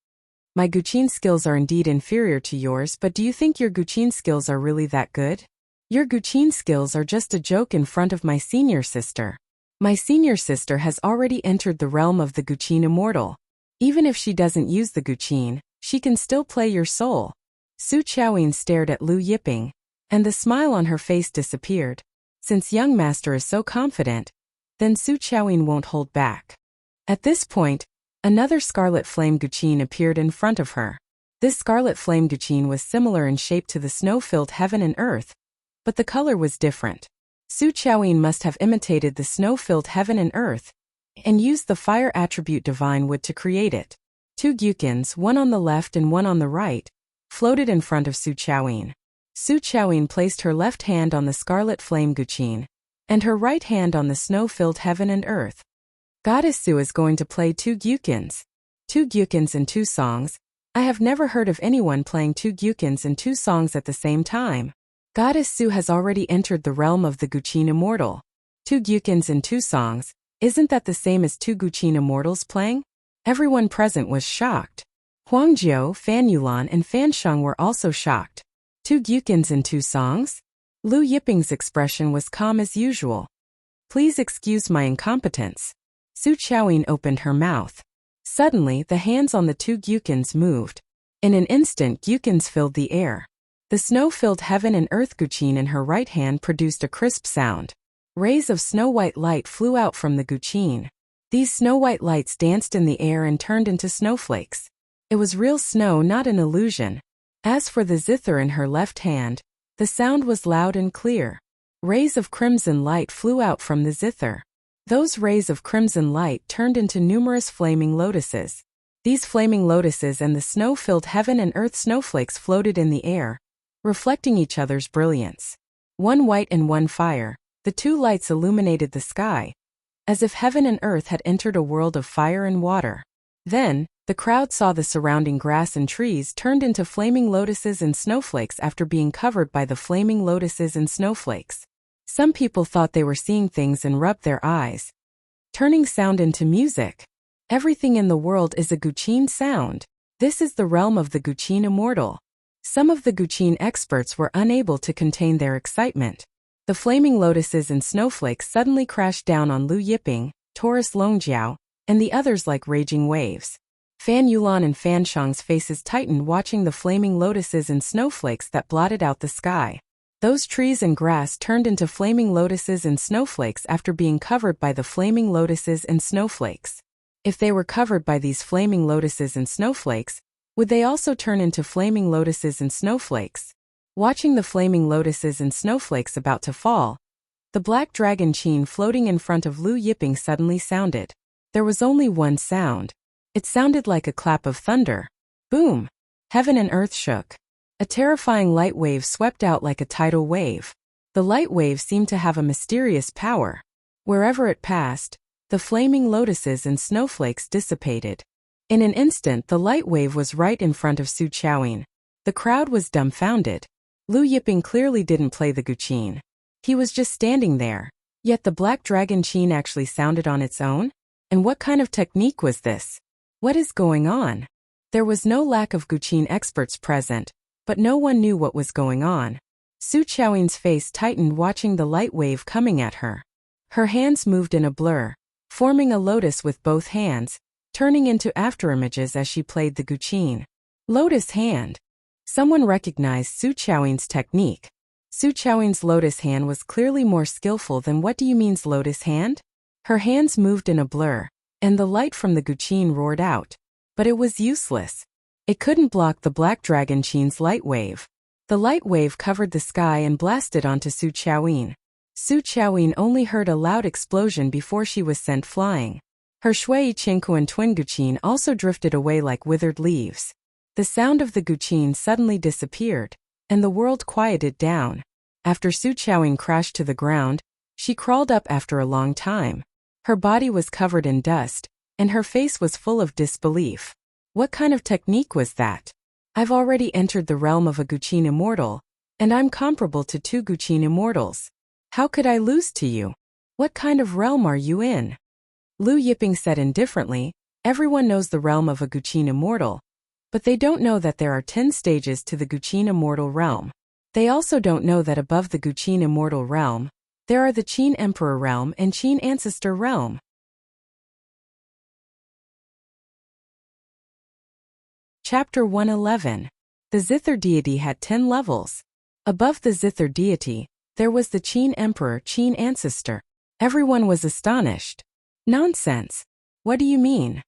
"My Guqin skills are indeed inferior to yours, but do you think your Guqin skills are really that good? Your Guqin skills are just a joke in front of my senior sister. My senior sister has already entered the realm of the Guqin immortal. Even if she doesn't use the Guqin, she can still play your soul." Su Qiaoyin stared at Lu Yiping, and the smile on her face disappeared. Since young master is so confident, then Su Qiaoyin won't hold back. At this point, another scarlet flame Guqin appeared in front of her. This scarlet flame Guqin was similar in shape to the snow-filled heaven and earth, but the color was different. Su Qiaoyin must have imitated the snow-filled heaven and earth, and used the fire attribute divine wood to create it. Two Guqins, one on the left and one on the right, floated in front of Su Qiaoyin. Su Qiaoyin placed her left hand on the scarlet flame Guqin, and her right hand on the snow-filled heaven and earth. Goddess Su is going to play two Guqins. Two Guqins and two songs. I have never heard of anyone playing two Guqins and two songs at the same time. Goddess Su has already entered the realm of the Guqin immortal. Two Guqins and two songs, isn't that the same as two Guqin immortals playing? Everyone present was shocked. Huangjiu, Fan Yulan and Fan Sheng were also shocked. Two Guqins and two songs? Lu Yiping's expression was calm as usual. "Please excuse my incompetence." Su Qiaoyin opened her mouth. Suddenly, the hands on the two Guqins moved. In an instant, Guqins filled the air. The snow-filled heaven and earth Guqin in her right hand produced a crisp sound. Rays of snow-white light flew out from the Guqin. These snow-white lights danced in the air and turned into snowflakes. It was real snow, not an illusion. As for the zither in her left hand, the sound was loud and clear. Rays of crimson light flew out from the zither. Those rays of crimson light turned into numerous flaming lotuses. These flaming lotuses and the snow-filled heaven and earth snowflakes floated in the air, reflecting each other's brilliance. One white and one fire, the two lights illuminated the sky, as if heaven and earth had entered a world of fire and water. Then, the crowd saw the surrounding grass and trees turned into flaming lotuses and snowflakes after being covered by the flaming lotuses and snowflakes. Some people thought they were seeing things and rubbed their eyes, turning sound into music. Everything in the world is a Guqin sound. This is the realm of the Guqin immortal. Some of the Guqin experts were unable to contain their excitement. The flaming lotuses and snowflakes suddenly crashed down on Lu Yiping, Taurus Longjiao, and the others like raging waves. Fan Yulan and Fan Sheng's faces tightened watching the flaming lotuses and snowflakes that blotted out the sky. Those trees and grass turned into flaming lotuses and snowflakes after being covered by the flaming lotuses and snowflakes. If they were covered by these flaming lotuses and snowflakes, would they also turn into flaming lotuses and snowflakes? Watching the flaming lotuses and snowflakes about to fall, The black dragon Qin floating in front of Lu Yiping suddenly sounded. There was only one sound. It sounded like a clap of thunder. Boom! Heaven and earth shook. A terrifying light wave swept out like a tidal wave. The light wave seemed to have a mysterious power. Wherever it passed, the flaming lotuses and snowflakes dissipated. In an instant, the light wave was right in front of Su Qiaoyin. The crowd was dumbfounded. Lu Yiping clearly didn't play the guqin. He was just standing there. Yet the black dragon Qin actually sounded on its own? And what kind of technique was this? What is going on? There was no lack of guqin experts present, but no one knew what was going on. Su Qiaoyin's face tightened watching the light wave coming at her. Her hands moved in a blur, forming a lotus with both hands, turning into afterimages as she played the guqin. Lotus hand. Someone recognized Su Qiaoyin's technique. Su Qiaoyin's lotus hand was clearly more skillful than what do you mean's lotus hand? Her hands moved in a blur, and the light from the guqin roared out. But it was useless. It couldn't block the black dragon Qin's light wave. The light wave covered the sky and blasted onto Su Qiaoyin. Su Qiaoyin only heard a loud explosion before she was sent flying. Her Shui Qingkuan twin guqin also drifted away like withered leaves. The sound of the guqin suddenly disappeared, and the world quieted down. After Su Qiaoyin crashed to the ground, she crawled up after a long time. Her body was covered in dust, and her face was full of disbelief. What kind of technique was that? I've already entered the realm of a guqin immortal, and I'm comparable to 2 guqin immortals. How could I lose to you? What kind of realm are you in? Lu Yiping said indifferently, everyone knows the realm of a guqin immortal, but they don't know that there are 10 stages to the guqin immortal realm. They also don't know that above the guqin immortal realm, there are the Qin Emperor realm and Qin Ancestor realm. Chapter 111. The Zither deity had 10 levels. Above the Zither deity, there was the Qin Emperor Qin Ancestor. Everyone was astonished. Nonsense. What do you mean?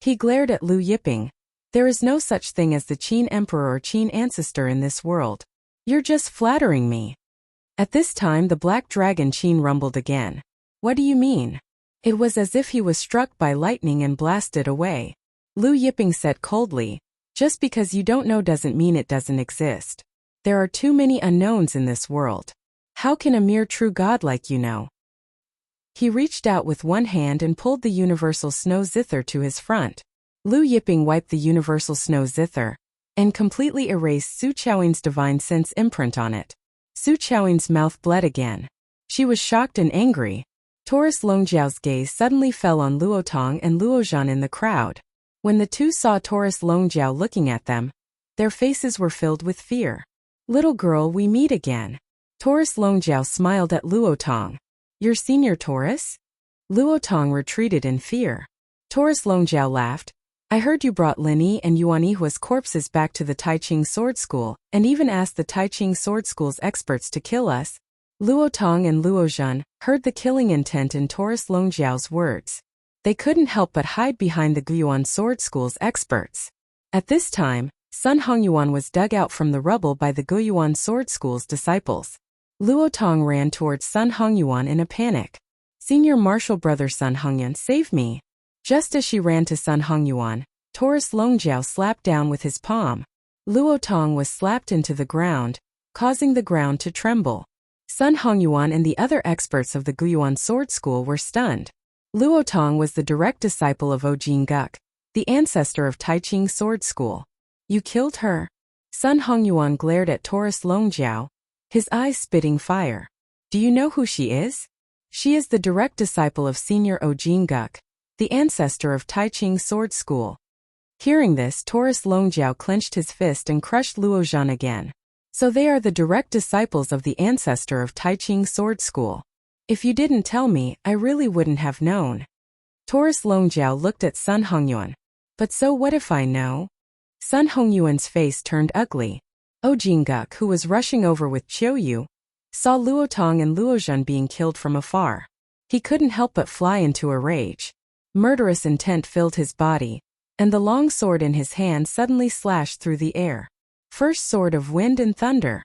He glared at Lu Yiping. There is no such thing as the Qin Emperor or Qin Ancestor in this world. You're just flattering me. At this time the black dragon Qin rumbled again. What do you mean? It was as if he was struck by lightning and blasted away. Lu Yiping said coldly, just because you don't know doesn't mean it doesn't exist. There are too many unknowns in this world. How can a mere true god like you know? He reached out with one hand and pulled the universal snow zither to his front. Lu Yiping wiped the universal snow zither and completely erased Su Qiaoyin's divine sense imprint on it. Su Qiaoyin's mouth bled again. She was shocked and angry. Taurus Longjiao's gaze suddenly fell on Luotong and Luozhan in the crowd. When the two saw Taurus Longjiao looking at them, their faces were filled with fear. Little girl, we meet again. Taurus Longjiao smiled at Luotong. Your senior Taurus? Luotong retreated in fear. Taurus Longjiao laughed. I heard you brought Lin Yi and Yuan Yihua's corpses back to the Taiqing Sword School, and even asked the Taiqing Sword School's experts to kill us. Luotong and Luozhan heard the killing intent in Taurus Longjiao's words. They couldn't help but hide behind the Guiyuan Sword School's experts. At this time, Sun Hongyuan was dug out from the rubble by the Guiyuan Sword School's disciples. Luotong ran towards Sun Hongyuan in a panic. Senior Martial Brother Sun Hongyuan, save me. Just as she ran to Sun Hongyuan, Taurus Longjiao slapped down with his palm. Luotong was slapped into the ground, causing the ground to tremble. Sun Hongyuan and the other experts of the Guiyuan Sword School were stunned. Luotong was the direct disciple of Ojin Guk, the ancestor of Taiqing Sword School. You killed her? Sun Hongyuan glared at Taurus Longjiao, his eyes spitting fire. Do you know who she is? She is the direct disciple of Senior Ojin Guk, the ancestor of Taiqing Sword School. Hearing this, Taurus Longjiao clenched his fist and crushed Luozhan again. So they are the direct disciples of the ancestor of Taiqing Sword School. If you didn't tell me, I really wouldn't have known. Taurus Longjiao looked at Sun Hongyuan. But so what if I know? Sun Hongyuan's face turned ugly. Ojin Guk, who was rushing over with Qiuyu, saw Luotong and Luozhan being killed from afar. He couldn't help but fly into a rage. Murderous intent filled his body, and the long sword in his hand suddenly slashed through the air. First sword of wind and thunder.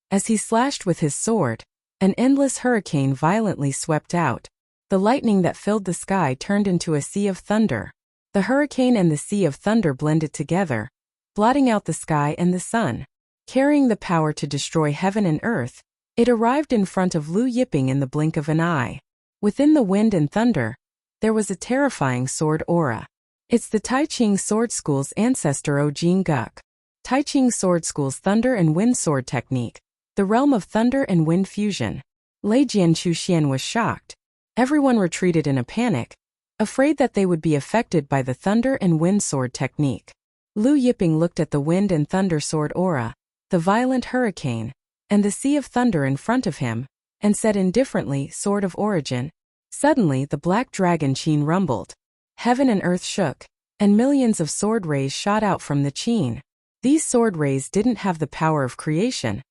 As he slashed with his sword, An endless hurricane violently swept out. The lightning that filled the sky turned into a sea of thunder. The hurricane and the sea of thunder blended together, blotting out the sky and the sun. Carrying the power to destroy heaven and earth, it arrived in front of Lu Yiping in the blink of an eye. Within the wind and thunder, there was a terrifying sword aura. It's the Tai Ching Sword School's ancestor Ojin Guk. Tai Ching Sword School's thunder and wind sword technique, the realm of thunder and wind fusion. Lei Jian Chuxian was shocked. Everyone retreated in a panic, afraid that they would be affected by the thunder and wind sword technique. Lu Yiping looked at the wind and thunder sword aura, the violent hurricane, and the sea of thunder in front of him, and said indifferently, "Sword of origin." Suddenly the black dragon Qin rumbled. Heaven and earth shook, and millions of sword rays shot out from the Qin. These sword rays didn't have the power of creation,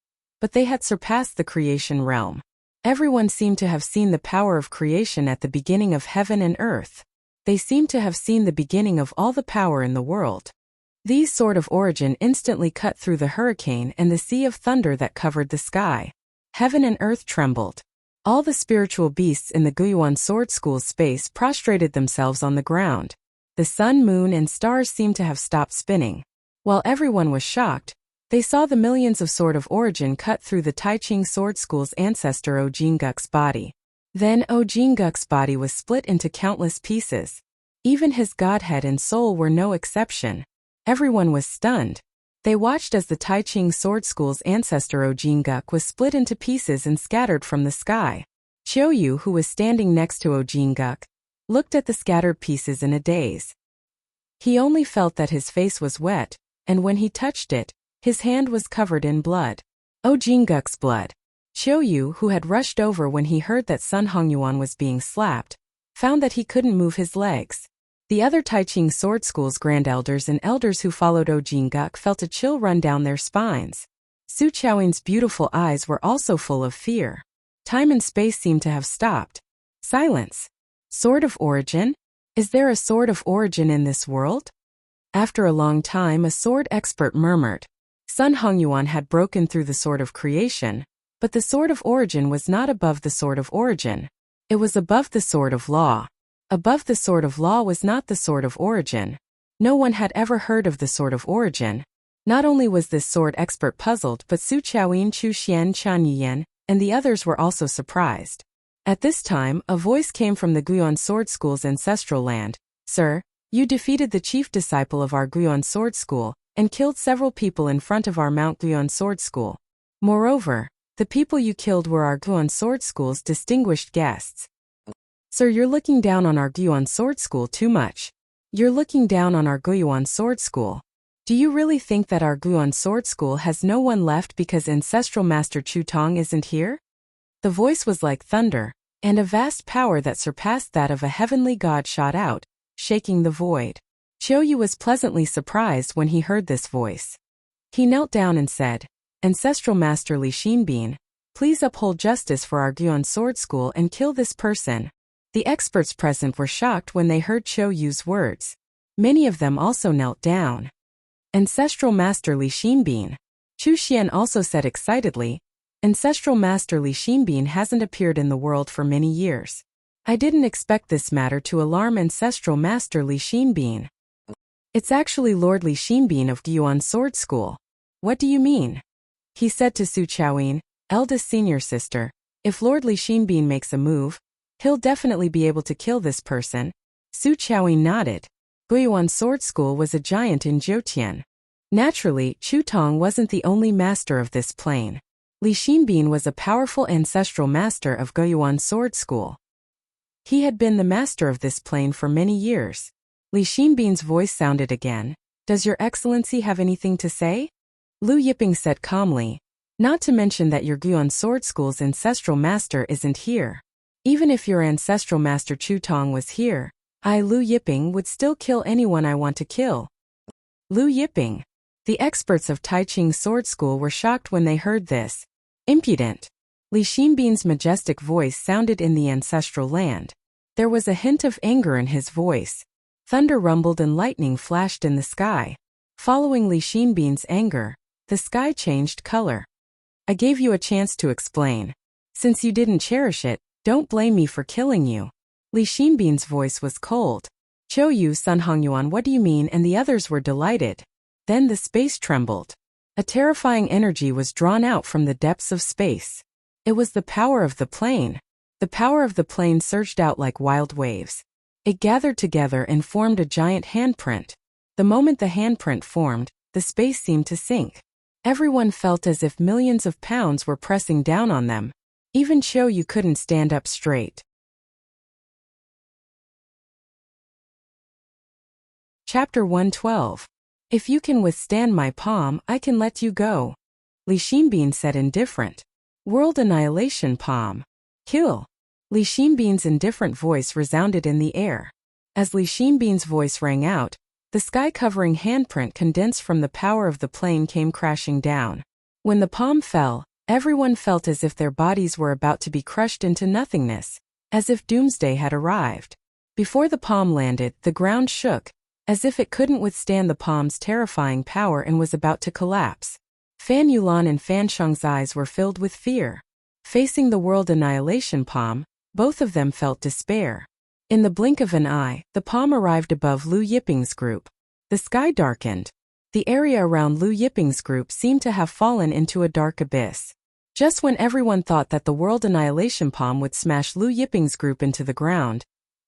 but they had surpassed the creation realm. Everyone seemed to have seen the power of creation at the beginning of heaven and earth. They seemed to have seen the beginning of all the power in the world. These sword of origin instantly cut through the hurricane and the sea of thunder that covered the sky. Heaven and earth trembled. All the spiritual beasts in the Guiyuan Sword School's space prostrated themselves on the ground. The sun, moon, and stars seemed to have stopped spinning. While everyone was shocked, they saw the millions of sword of origin cut through the Tai Ching Sword School's ancestor Ojin Guk's body. Then Ojin Guk's body was split into countless pieces. Even his godhead and soul were no exception. Everyone was stunned. They watched as the Tai Ching Sword School's ancestor Ojin Guk was split into pieces and scattered from the sky. Qiu Yu, who was standing next to Ojin Guk, looked at the scattered pieces in a daze. He only felt that his face was wet, and when he touched it, his hand was covered in blood. Ojin Guk's blood. Qiu Yu, who had rushed over when he heard that Sun Hongyuan was being slapped, found that he couldn't move his legs. The other Tai Ching Sword School's grand elders and elders who followed Ojin Guk felt a chill run down their spines. Su Qiaoyin's beautiful eyes were also full of fear. Time and space seemed to have stopped. Silence. Sword of origin? Is there a sword of origin in this world? After a long time, a sword expert murmured. Sun Hongyuan had broken through the sword of creation, but the sword of origin was not above the sword of origin. It was above the sword of law. Above the sword of law was not the sword of origin. No one had ever heard of the sword of origin. Not only was this sword expert puzzled, but Su Qiaoyin, Chu Xian, Chan Yiyan, and the others were also surprised. At this time, a voice came from the Guiyuan Sword School's ancestral land. "Sir, you defeated the chief disciple of our Guiyuan Sword School, and killed several people in front of our Mount Guiyuan Sword School. Moreover, the people you killed were our Guiyuan Sword School's distinguished guests. Sir, you're looking down on our Guiyuan Sword School too much. You're looking down on our Guiyuan Sword School. Do you really think that our Guiyuan Sword School has no one left because Ancestral Master Chu Tong isn't here?" The voice was like thunder, and a vast power that surpassed that of a heavenly god shot out, shaking the void. Qiu Yu was pleasantly surprised when he heard this voice. He knelt down and said, "Ancestral Master Li Xinbin, please uphold justice for our Guiyuan Sword School and kill this person." The experts present were shocked when they heard Qiu Yu's words. Many of them also knelt down. "Ancestral Master Li Xinbin." Chu Xian also said excitedly, "Ancestral Master Li Xinbin hasn't appeared in the world for many years. I didn't expect this matter to alarm Ancestral Master Li Xinbin. It's actually Lord Li Xinbin of Guiyuan Sword School." "What do you mean?" He said to Su Qiaoyin, eldest senior sister, "If Lord Li Xinbin makes a move, he'll definitely be able to kill this person." Su Qiaoyin nodded. Guiyuan Sword School was a giant in Jiutian. Naturally, Chu Tong wasn't the only master of this plane. Li Xinbin was a powerful ancestral master of Guiyuan Sword School. He had been the master of this plane for many years. Li Xinbin's voice sounded again. "Does your excellency have anything to say?" Lu Yiping said calmly, "Not to mention that your Guiyuan Sword School's ancestral master isn't here. Even if your ancestral master Chu Tong was here, I, Lu Yiping, would still kill anyone I want to kill." Lu Yiping. The experts of Tai Ching Sword School were shocked when they heard this. Impudent. Li Xinbin's majestic voice sounded in the ancestral land. There was a hint of anger in his voice. Thunder rumbled and lightning flashed in the sky. Following Li Xinbin's anger, the sky changed color. "I gave you a chance to explain. Since you didn't cherish it, don't blame me for killing you. Li Xinbin's voice was cold. Qiu Yu, Sun Hongyuan, what do you mean? And the others were delighted. Then the space trembled. A terrifying energy was drawn out from the depths of space. It was the power of the plane. The power of the plane surged out like wild waves. It gathered together and formed a giant handprint. The moment the handprint formed, the space seemed to sink. Everyone felt as if millions of pounds were pressing down on them. Even Qiu Yu couldn't stand up straight. Chapter 112. If you can withstand my palm, I can let you go. Li Xinbin said indifferent. World annihilation palm. Kill. Li Xinbin's indifferent voice resounded in the air. As Li Xinbin's voice rang out, the sky-covering handprint condensed from the power of the plane came crashing down. When the palm fell, everyone felt as if their bodies were about to be crushed into nothingness, as if doomsday had arrived. Before the palm landed, the ground shook, as if it couldn't withstand the palm's terrifying power and was about to collapse. Fan Yulan and Fan Sheng's eyes were filled with fear. Facing the world annihilation palm, both of them felt despair. In the blink of an eye, the palm arrived above Lu Yiping's group. The sky darkened. The area around Lu Yiping's group seemed to have fallen into a dark abyss. Just when everyone thought that the world annihilation palm would smash Lu Yiping's group into the ground,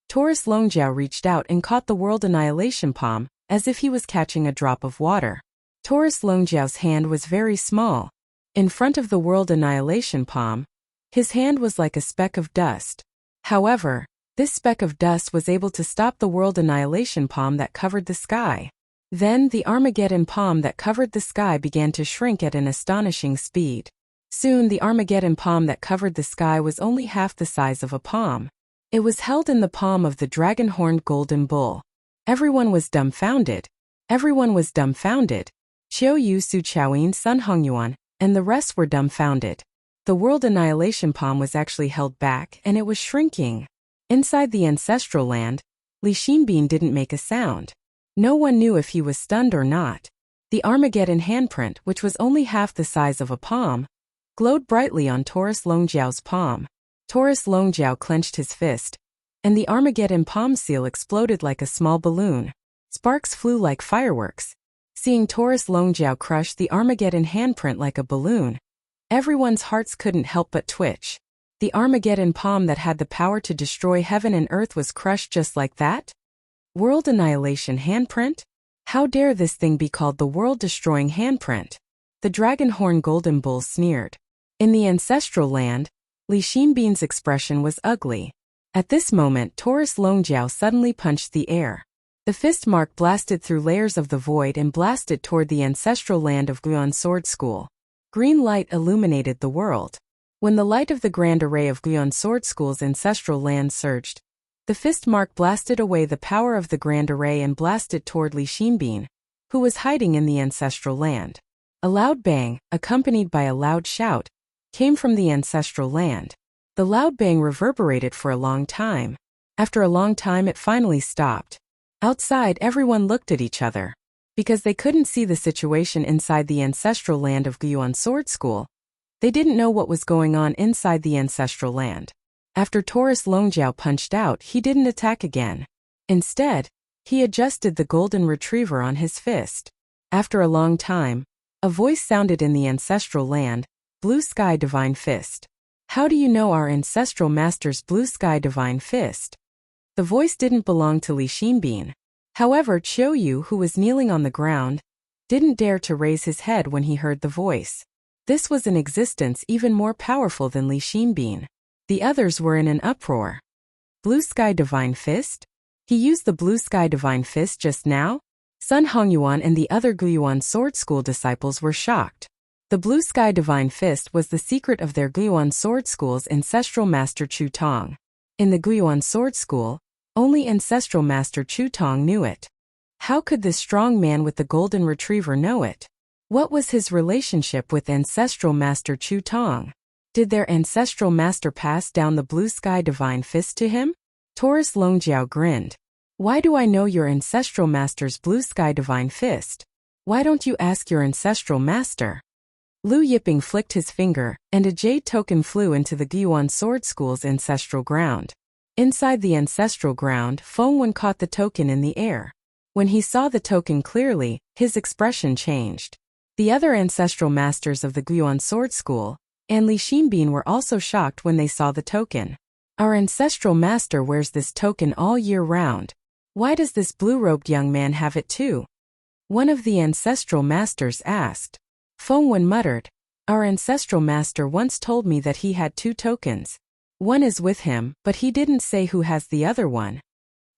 Taurus Longjiao reached out and caught the world annihilation palm, as if he was catching a drop of water. Taurus Longjiao's hand was very small. In front of the world annihilation palm, his hand was like a speck of dust. However, this speck of dust was able to stop the world annihilation palm that covered the sky. Then the Armageddon palm that covered the sky began to shrink at an astonishing speed. Soon the Armageddon palm that covered the sky was only half the size of a palm. It was held in the palm of the dragon-horned golden bull. Everyone was dumbfounded. Everyone was dumbfounded. Qiu Yu, Su Chaoyin, Sun Hongyuan, and the rest were dumbfounded. The world annihilation palm was actually held back and it was shrinking. Inside the ancestral land, Li Xinbin didn't make a sound. No one knew if he was stunned or not. The Armageddon handprint, which was only half the size of a palm, glowed brightly on Taurus Longjiao's palm. Taurus Longjiao clenched his fist, and the Armageddon palm seal exploded like a small balloon. Sparks flew like fireworks. Seeing Taurus Longjiao crush the Armageddon handprint like a balloon, everyone's hearts couldn't help but twitch. The Armageddon palm that had the power to destroy heaven and earth was crushed just like that? World annihilation handprint? How dare this thing be called the world-destroying handprint? The dragon-horn golden bull sneered. In the ancestral land, Li Xinbin's expression was ugly. At this moment, Taurus Longjiao suddenly punched the air. The fist mark blasted through layers of the void and blasted toward the ancestral land of Guiyuan Sword School. Green light illuminated the world. When the light of the grand array of Guiyuan Sword School's ancestral land surged, the fist mark blasted away the power of the grand array and blasted toward Li Xinbin, who was hiding in the ancestral land. A loud bang, accompanied by a loud shout, came from the ancestral land. The loud bang reverberated for a long time. After a long time it finally stopped. Outside, everyone looked at each other. Because they couldn't see the situation inside the ancestral land of Guiyuan Sword School, they didn't know what was going on inside the ancestral land. After Taurus Longjiao punched out, he didn't attack again. Instead, he adjusted the golden retriever on his fist. After a long time, a voice sounded in the ancestral land, Blue Sky Divine Fist. How do you know our ancestral master's Blue Sky Divine Fist? The voice didn't belong to Li Xinbin. However, Qiu Yu, who was kneeling on the ground, didn't dare to raise his head when he heard the voice. This was an existence even more powerful than Li Xinbin. The others were in an uproar. Blue Sky Divine Fist? He used the Blue Sky Divine Fist just now? Sun Hongyuan and the other Guiyuan Sword School disciples were shocked. The Blue Sky Divine Fist was the secret of their Guiyuan Sword School's ancestral master Chu Tong. In the Guiyuan Sword School, only ancestral master Chu Tong knew it. How could this strong man with the golden retriever know it? What was his relationship with ancestral master Chu Tong? Did their ancestral master pass down the Blue Sky Divine Fist to him? Taurus Longjiao grinned. Why do I know your ancestral master's Blue Sky Divine Fist? Why don't you ask your ancestral master? Lu Yiping flicked his finger, and a jade token flew into the Guan Sword School's ancestral ground. Inside the ancestral ground, Feng Wen caught the token in the air. When he saw the token clearly, his expression changed. The other ancestral masters of the Guan Sword School, and Li Xinbin, were also shocked when they saw the token. Our ancestral master wears this token all year round. Why does this blue-robed young man have it too? One of the ancestral masters asked. Feng Wen muttered, "Our ancestral master once told me that he had 2 tokens. One is with him, but he didn't say who has the other one.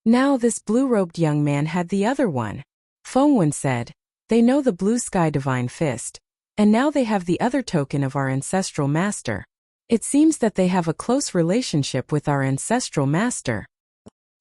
Now this blue-robed young man had the other one." Feng Wen said, "They know the blue sky divine fist, and now they have the other token of our ancestral master. It seems that they have a close relationship with our ancestral master.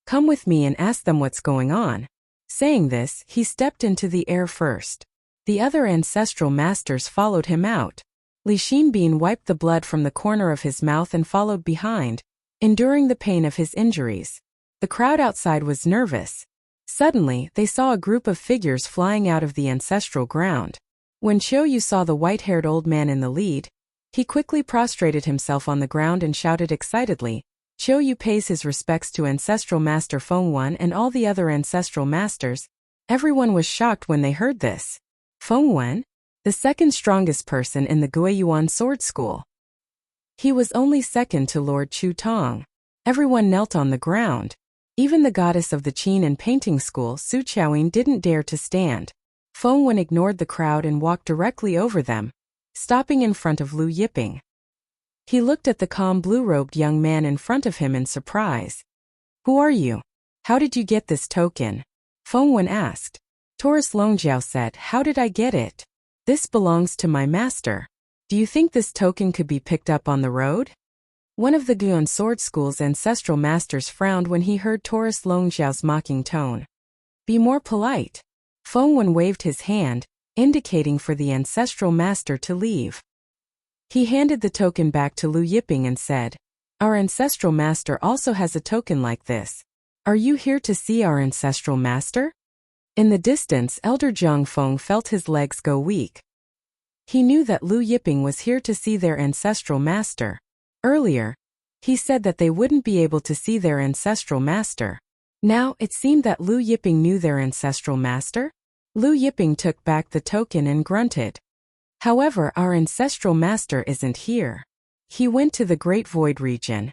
Come with me and ask them what's going on." Saying this, he stepped into the air first. The other ancestral masters followed him out. Li Xinbin wiped the blood from the corner of his mouth and followed behind, enduring the pain of his injuries. The crowd outside was nervous. Suddenly, they saw a group of figures flying out of the ancestral ground. When Qiu Yu saw the white-haired old man in the lead, he quickly prostrated himself on the ground and shouted excitedly, "Qiu Yu pays his respects to ancestral master Feng Wen and all the other ancestral masters." Everyone was shocked when they heard this. Feng Wen? The second strongest person in the Guiyuan Sword School. He was only second to Lord Chu Tong. Everyone knelt on the ground. Even the goddess of the Qin and painting school, Su Qiaoyin, didn't dare to stand. Feng Wen ignored the crowd and walked directly over them, stopping in front of Lu Yiping. He looked at the calm blue-robed young man in front of him in surprise. "Who are you? How did you get this token?" Feng Wen asked. Taurus Longjiao said, "How did I get it? This belongs to my master. Do you think this token could be picked up on the road?" One of the Guan Sword School's ancestral masters frowned when he heard Taurus Longjiao's mocking tone. "Be more polite." Feng Wen waved his hand, indicating for the ancestral master to leave. He handed the token back to Lu Yiping and said, "Our ancestral master also has a token like this. Are you here to see our ancestral master?" In the distance, Elder Zhang Feng felt his legs go weak. He knew that Lu Yiping was here to see their ancestral master. Earlier, he said that they wouldn't be able to see their ancestral master. Now, it seemed that Lu Yiping knew their ancestral master. Lu Yiping took back the token and grunted. "However, our ancestral master isn't here. He went to the Great Void region."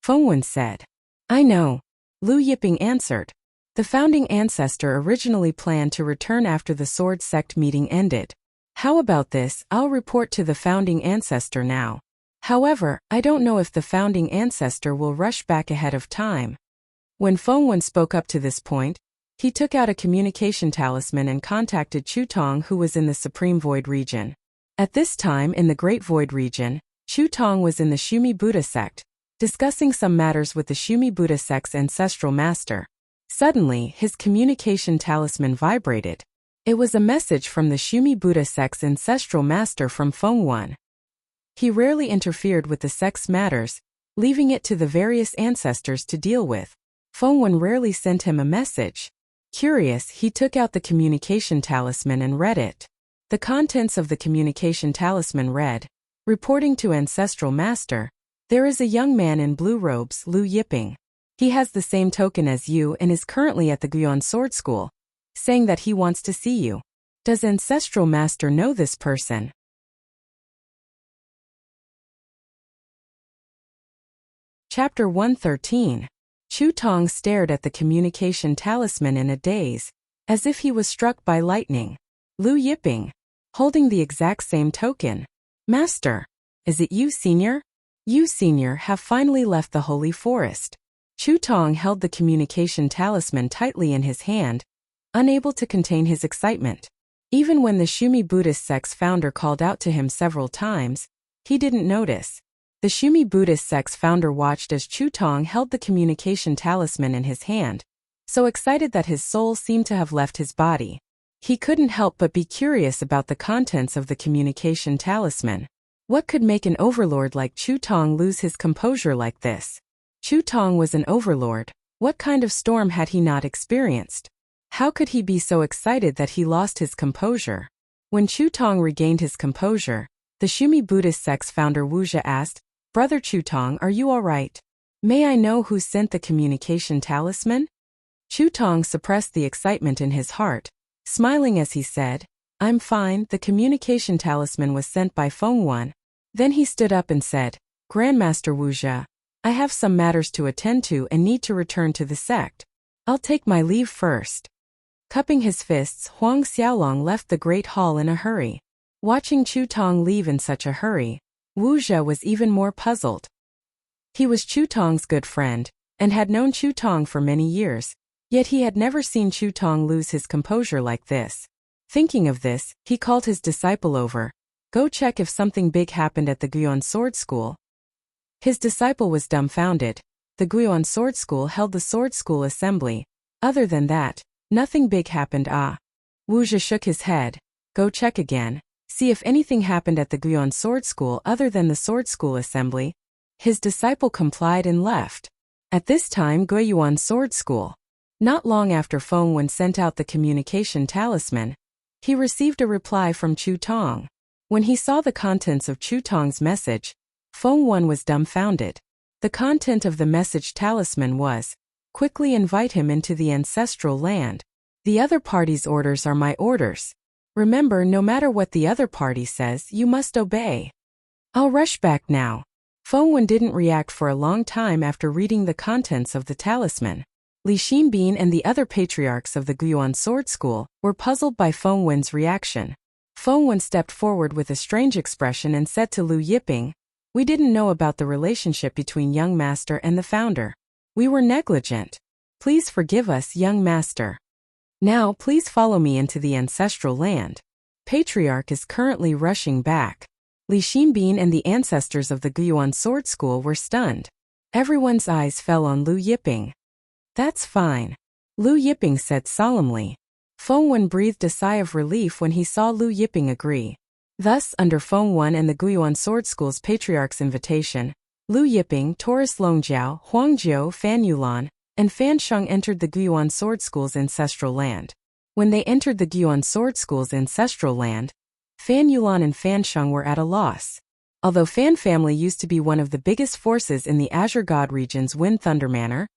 Feng Wen said. "I know," Lu Yiping answered. The founding ancestor originally planned to return after the sword sect meeting ended. "How about this? I'll report to the founding ancestor now. However, I don't know if the founding ancestor will rush back ahead of time." When Feng Wen spoke up to this point, he took out a communication talisman and contacted Chu Tong, who was in the Supreme Void region. At this time in the Great Void region, Chu Tong was in the Shumi Buddha sect, discussing some matters with the Shumi Buddha sect's ancestral master. Suddenly, his communication talisman vibrated. It was a message from the Shumi Buddha sect's ancestral master from Feng Wen. He rarely interfered with the sect's matters, leaving it to the various ancestors to deal with. Feng Wen rarely sent him a message. Curious, he took out the communication talisman and read it. The contents of the communication talisman read, "Reporting to ancestral master, there is a young man in blue robes, Lu Yiping. He has the same token as you and is currently at the Guan Sword School, saying that he wants to see you. Does ancestral master know this person?" Chapter 113. Chu Tong stared at the communication talisman in a daze, as if he was struck by lightning. Lu Yiping, holding the exact same token. "Master, is it you, senior? You, senior, have finally left the holy forest." Chu Tong held the communication talisman tightly in his hand, unable to contain his excitement. Even when the Shumi Buddhist sect's founder called out to him several times, he didn't notice. The Shumi Buddhist sect's founder watched as Chu Tong held the communication talisman in his hand, so excited that his soul seemed to have left his body. He couldn't help but be curious about the contents of the communication talisman. What could make an overlord like Chu Tong lose his composure like this? Chu Tong was an overlord. What kind of storm had he not experienced? How could he be so excited that he lost his composure? When Chu Tong regained his composure, the Shumi Buddhist sect's founder Wuxia asked, "Brother Chu Tong, are you all right? May I know who sent the communication talisman?" Chu Tong suppressed the excitement in his heart, smiling as he said, "I'm fine, the communication talisman was sent by Feng Wan." Then he stood up and said, "Grandmaster Wuxia, I have some matters to attend to and need to return to the sect. I'll take my leave first." Cupping his fists, Huang Xiaolong left the great hall in a hurry. Watching Chu Tong leave in such a hurry, Wuxia was even more puzzled. He was Chu Tong's good friend, and had known Chu Tong for many years, yet he had never seen Chu Tong lose his composure like this. Thinking of this, he called his disciple over. "Go check if something big happened at the Guiyuan Sword School." His disciple was dumbfounded. The Guiyuan Sword School held the Sword School assembly. Other than that, nothing big happened. Wuxia shook his head. "Go check again. See if anything happened at the Guiyuan Sword School other than the Sword School assembly." His disciple complied and left. At this time, Guiyuan Sword School. Not long after Feng Wan sent out the communication talisman, he received a reply from Chu Tong. When he saw the contents of Chu Tong's message, Feng Wan was dumbfounded. The content of the message talisman was, "Quickly invite him into the ancestral land. The other party's orders are my orders. Remember, no matter what the other party says, you must obey." "I'll rush back now." Feng Wan didn't react for a long time after reading the contents of the talisman. Li Xinbin and the other patriarchs of the Guiyuan Sword School were puzzled by Feng Wan's reaction. Feng Wan stepped forward with a strange expression and said to Lu Yiping, "We didn't know about the relationship between young master and the founder. We were negligent. Please forgive us, young master. Now please follow me into the ancestral land." Patriarch is currently rushing back. Li Xinbin and the ancestors of the Guiyuan Sword School were stunned. Everyone's eyes fell on Lu Yiping. "That's fine," Lu Yiping said solemnly. Feng Wan breathed a sigh of relief when he saw Lu Yiping agree. Thus, under Feng Wan and the Guiyuan Sword School's patriarch's invitation, Lu Yiping, Taurus Longjiao, Huang Jiu, Fan Yulan, and Fan Sheng entered the Guiyuan Sword School's ancestral land. When they entered the Guiyuan Sword School's ancestral land, Fan Yulan and Fan Sheng were at a loss. Although Fan family used to be one of the biggest forces in the Azure God region's Wind Thunder Manor,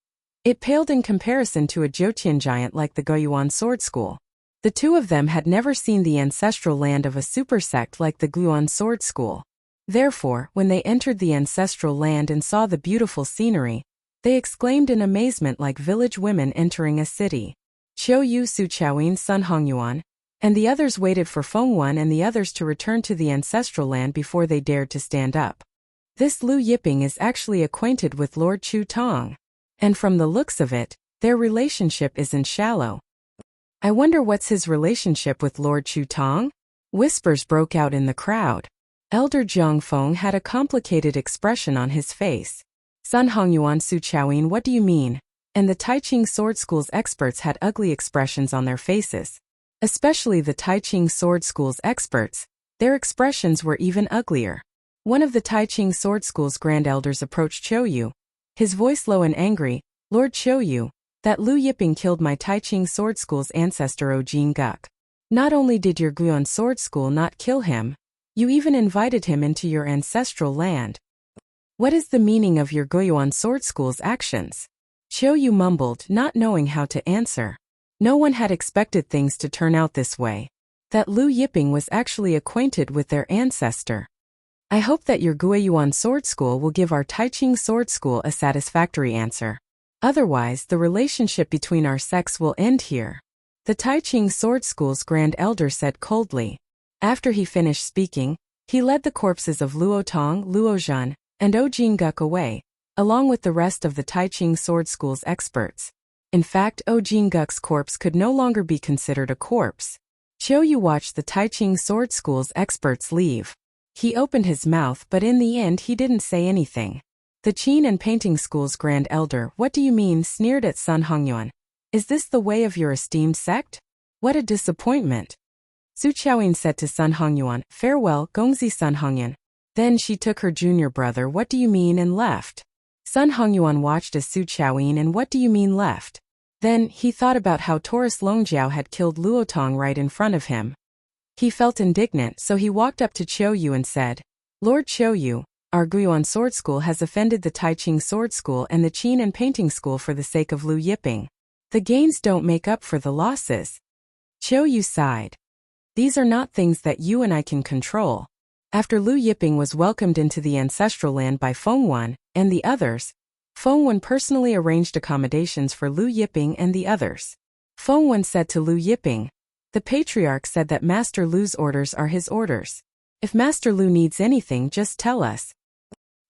it paled in comparison to a Jotian giant like the Guiyuan Sword School. The two of them had never seen the ancestral land of a super sect like the Guiyuan Sword School. Therefore, when they entered the ancestral land and saw the beautiful scenery, they exclaimed in amazement like village women entering a city. Qiu Yu, Su Chaoyin, Sun Hongyuan, and the others waited for Feng Wan and the others to return to the ancestral land before they dared to stand up. This Lu Yiping is actually acquainted with Lord Chu Tong. And from the looks of it, their relationship isn't shallow. "I wonder what's his relationship with Lord Chu Tong?" Whispers broke out in the crowd. Elder Jiang Feng had a complicated expression on his face. "Sun Hongyuan, Su Chaoyin, what do you mean?" And the Taiching Sword School's experts had ugly expressions on their faces. Especially the Taiching Sword School's experts, their expressions were even uglier. One of the Taiching Sword School's grand elders approached Qiu Yu. His voice low and angry, "Lord Qiu Yu, that Lu Yiping killed my Taiching Sword School's ancestor Ojin Guk. Not only did your Guiyuan Sword School not kill him, you even invited him into your ancestral land. What is the meaning of your Guiyuan Sword School's actions?" Qiu Yu mumbled, not knowing how to answer. No one had expected things to turn out this way. That Lu Yiping was actually acquainted with their ancestor. "I hope that your Guiyuan Sword School will give our Taiching Sword School a satisfactory answer. Otherwise, the relationship between our sects will end here," the Taiching Sword School's grand elder said coldly. After he finished speaking, he led the corpses of Luo Tong, Luo Zhan, and Ojin Guk away, along with the rest of the Taiching Sword School's experts. In fact, Ojin Guk's corpse could no longer be considered a corpse. Qiu Yu watched the Taiching Sword School's experts leave. He opened his mouth, but in the end he didn't say anything. The Qin and Painting School's grand elder, "What do you mean?" sneered at Sun Hongyuan. "Is this the way of your esteemed sect? What a disappointment." Su Chaoyin said to Sun Hongyuan, "Farewell, Gongzi Sun Hongyuan." Then she took her junior brother, "What do you mean?" and left. Sun Hongyuan watched as Su Chaoyin and "What do you mean?" left. Then, he thought about how Taurus Longjiao had killed Luotong right in front of him. He felt indignant, so he walked up to Qiu Yu and said, Lord Qiu Yu, our Guiyuan Sword School has offended the Taiqing Sword School and the Qin and Painting School for the sake of Lu Yiping. The gains don't make up for the losses. Qiu Yu sighed. These are not things that you and I can control. After Lu Yiping was welcomed into the ancestral land by Feng Wan and the others, Feng Wan personally arranged accommodations for Lu Yiping and the others. Feng Wan said to Lu Yiping, the patriarch said that Master Lu's orders are his orders. If Master Lu needs anything, just tell us.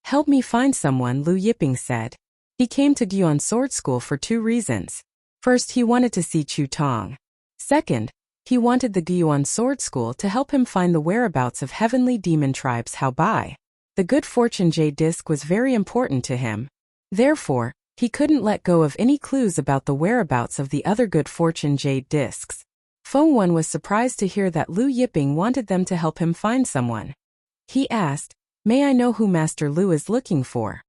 Help me find someone, Lu Yiping said. He came to Guiyuan Sword School for 2 reasons. First, he wanted to see Chu Tong. Second, he wanted the Guiyuan Sword School to help him find the whereabouts of heavenly demon tribes Hao Bai. The good fortune jade disc was very important to him. Therefore, he couldn't let go of any clues about the whereabouts of the other good fortune jade discs. Feng Wan was surprised to hear that Lu Yiping wanted them to help him find someone. He asked, May I know who Master Lu is looking for?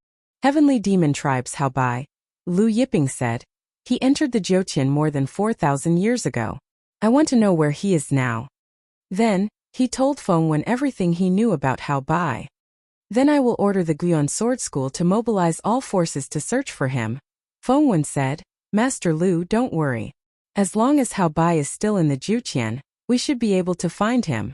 Heavenly demon tribes Hao Bai, Lu Yiping said. He entered the Jiuqian more than 4,000 years ago. I want to know where he is now. Then, he told Feng Wan everything he knew about Hao Bai. Then I will order the Guiyuan Sword School to mobilize all forces to search for him. Feng Wan said, Master Lu, don't worry. As long as Hao Bai is still in the Jiuqian, we should be able to find him.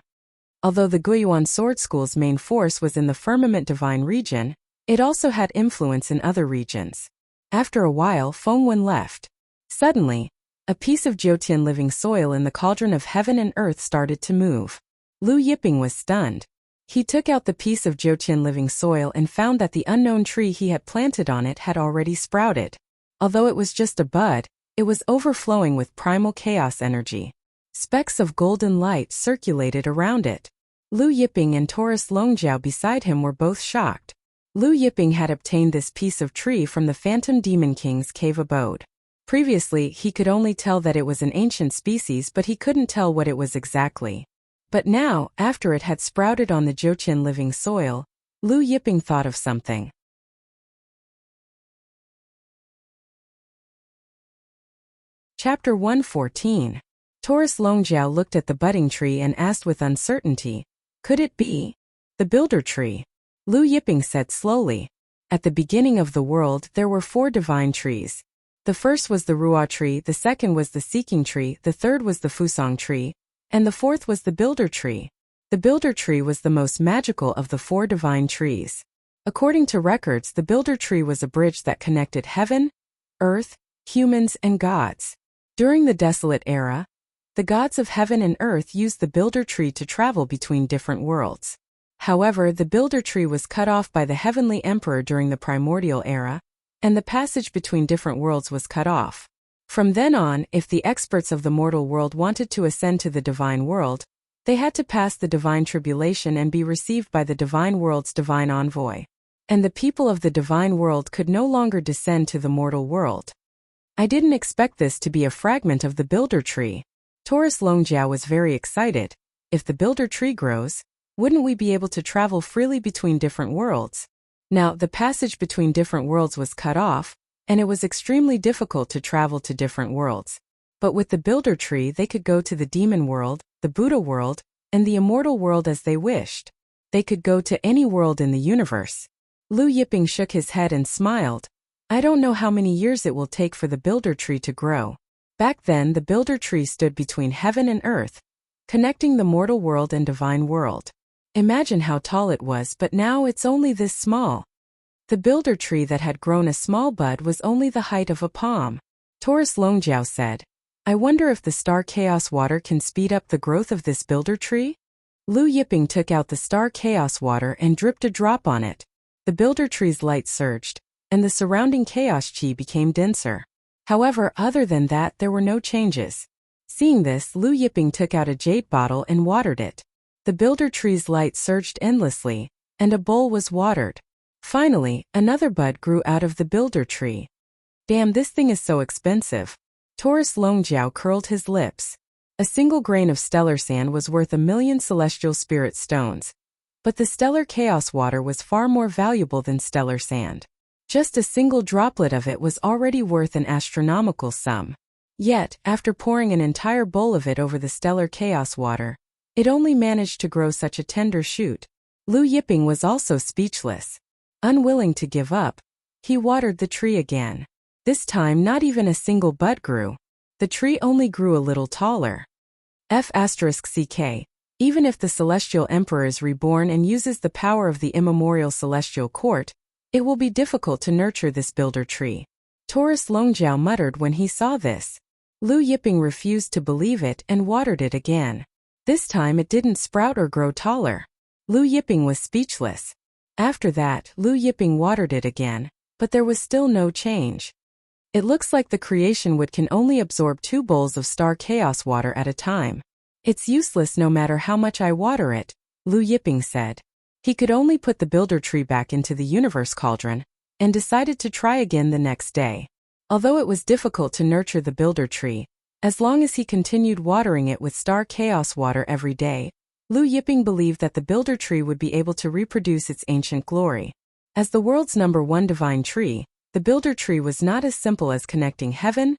Although the Guiyuan Sword School's main force was in the Firmament Divine region, it also had influence in other regions. After a while, Feng Wan left. Suddenly, a piece of Jiuqian living soil in the cauldron of heaven and earth started to move. Lu Yiping was stunned. He took out the piece of Jiuqian living soil and found that the unknown tree he had planted on it had already sprouted. Although it was just a bud, it was overflowing with primal chaos energy. Specks of golden light circulated around it. Lu Yiping and Taurus Longjiao beside him were both shocked. Lu Yiping had obtained this piece of tree from the Phantom Demon King's cave abode. Previously, he could only tell that it was an ancient species, but he couldn't tell what it was exactly. But now, after it had sprouted on the Jiuqian living soil, Lu Yiping thought of something. Chapter 114. Taurus Longjiao looked at the budding tree and asked with uncertainty, Could it be the builder tree? Lu Yiping said slowly, At the beginning of the world there were 4 divine trees. The first was the Ruo tree, the second was the Seeking tree, the third was the Fusong tree, and the fourth was the builder tree. The builder tree was the most magical of the 4 divine trees. According to records, the builder tree was a bridge that connected heaven, earth, humans, and gods. During the desolate era, the gods of heaven and earth used the builder tree to travel between different worlds. However, the builder tree was cut off by the heavenly emperor during the primordial era, and the passage between different worlds was cut off. From then on, if the experts of the mortal world wanted to ascend to the divine world, they had to pass the divine tribulation and be received by the divine world's divine envoy. And the people of the divine world could no longer descend to the mortal world. I didn't expect this to be a fragment of the builder tree. Taurus Longjiao was very excited. If the builder tree grows, wouldn't we be able to travel freely between different worlds? Now, the passage between different worlds was cut off, and it was extremely difficult to travel to different worlds. But with the builder tree, they could go to the demon world, the Buddha world, and the immortal world as they wished. They could go to any world in the universe. Lu Yiping shook his head and smiled. I don't know how many years it will take for the builder tree to grow. Back then, the builder tree stood between heaven and earth, connecting the mortal world and divine world. Imagine how tall it was, but now it's only this small. The builder tree that had grown a small bud was only the height of a palm. Taurus Longjiao said, I wonder if the star chaos water can speed up the growth of this builder tree? Lu Yiping took out the star chaos water and dripped a drop on it. The builder tree's light surged, and the surrounding chaos chi became denser. However, other than that, there were no changes. Seeing this, Lu Yiping took out a jade bottle and watered it. The builder tree's light surged endlessly, and a bowl was watered. Finally, another bud grew out of the builder tree. Damn, this thing is so expensive. Taurus Longjiao curled his lips. A single grain of stellar sand was worth 1,000,000 celestial spirit stones. But the stellar chaos water was far more valuable than stellar sand. Just a single droplet of it was already worth an astronomical sum. Yet, after pouring an entire bowl of it over the stellar chaos water, It only managed to grow such a tender shoot. Lu Yiping was also speechless. Unwilling to give up, he watered the tree again. This time not even a single bud grew. The tree only grew a little taller. F***ck. Even if the Celestial Emperor is reborn and uses the power of the immemorial Celestial Court, it will be difficult to nurture this builder tree. Taurus Longjiao muttered when he saw this. Lu Yiping refused to believe it and watered it again. This time it didn't sprout or grow taller. Lu Yiping was speechless. After that, Lu Yiping watered it again, but there was still no change. It looks like the creation wood can only absorb 2 bowls of star chaos water at a time. It's useless no matter how much I water it, Lu Yiping said. He could only put the builder tree back into the universe cauldron, and decided to try again the next day. Although it was difficult to nurture the builder tree, as long as he continued watering it with star chaos water every day, Lu Yiping believed that the builder tree would be able to reproduce its ancient glory. As the world's #1 divine tree, the builder tree was not as simple as connecting heaven,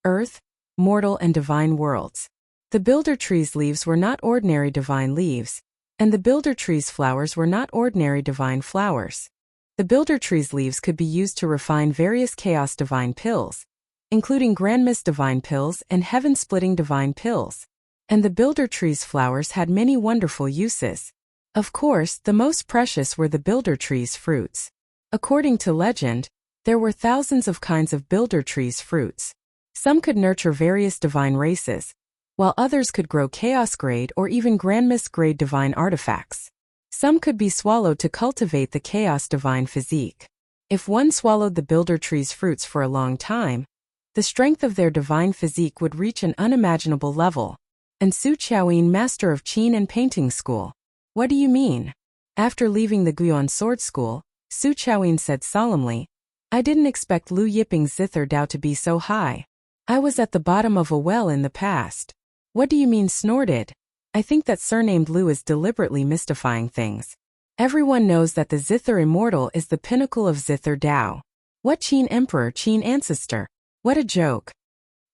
earth, mortal and divine worlds. The builder tree's leaves were not ordinary divine leaves, and the builder tree's flowers were not ordinary divine flowers. The builder tree's leaves could be used to refine various chaos divine pills, including Grand Mist divine pills and heaven-splitting divine pills. And the builder tree's flowers had many wonderful uses. Of course, the most precious were the builder tree's fruits. According to legend, there were thousands of kinds of builder tree's fruits. Some could nurture various divine races, while others could grow chaos-grade or even Grand Mist-grade divine artifacts. Some could be swallowed to cultivate the chaos divine physique. If one swallowed the builder tree's fruits for a long time, the strength of their divine physique would reach an unimaginable level. And Su Qiaoyin, master of Qin and painting school. What do you mean? After leaving the Guiyuan sword school, Su Qiaoyin said solemnly, I didn't expect Lu Yiping's zither Dao to be so high. I was at the bottom of a well in the past. What do you mean snorted? I think that surnamed Lu is deliberately mystifying things. Everyone knows that the zither immortal is the pinnacle of zither Dao. What Qin emperor, Qin ancestor? What a joke.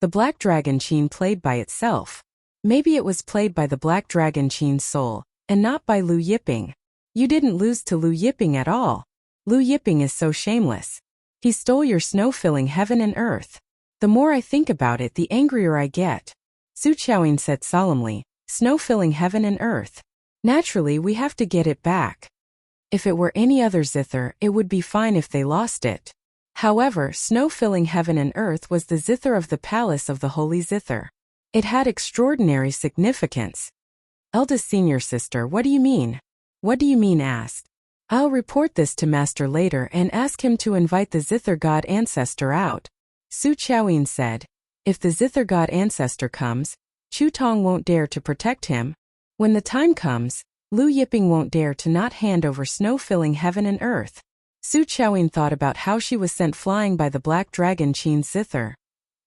The black dragon Qin played by itself. Maybe it was played by the black dragon Qin's soul, and not by Lu Yiping. You didn't lose to Lu Yiping at all. Lu Yiping is so shameless. He stole your snow-filling heaven and earth. The more I think about it, the angrier I get. Su Qiaoyin said solemnly, snow-filling heaven and earth. Naturally, we have to get it back. If it were any other zither, it would be fine if they lost it. However, snow-filling heaven and earth was the zither of the palace of the holy zither. It had extraordinary significance. Eldest senior sister, what do you mean? What do you mean? Asked. I'll report this to master later and ask him to invite the zither god ancestor out. Su Qiaoyin said. If the zither god ancestor comes, Chu Tong won't dare to protect him. When the time comes, Lu Yiping won't dare to not hand over snow-filling heaven and earth. Su Qiaoyin thought about how she was sent flying by the black dragon Qin's zither,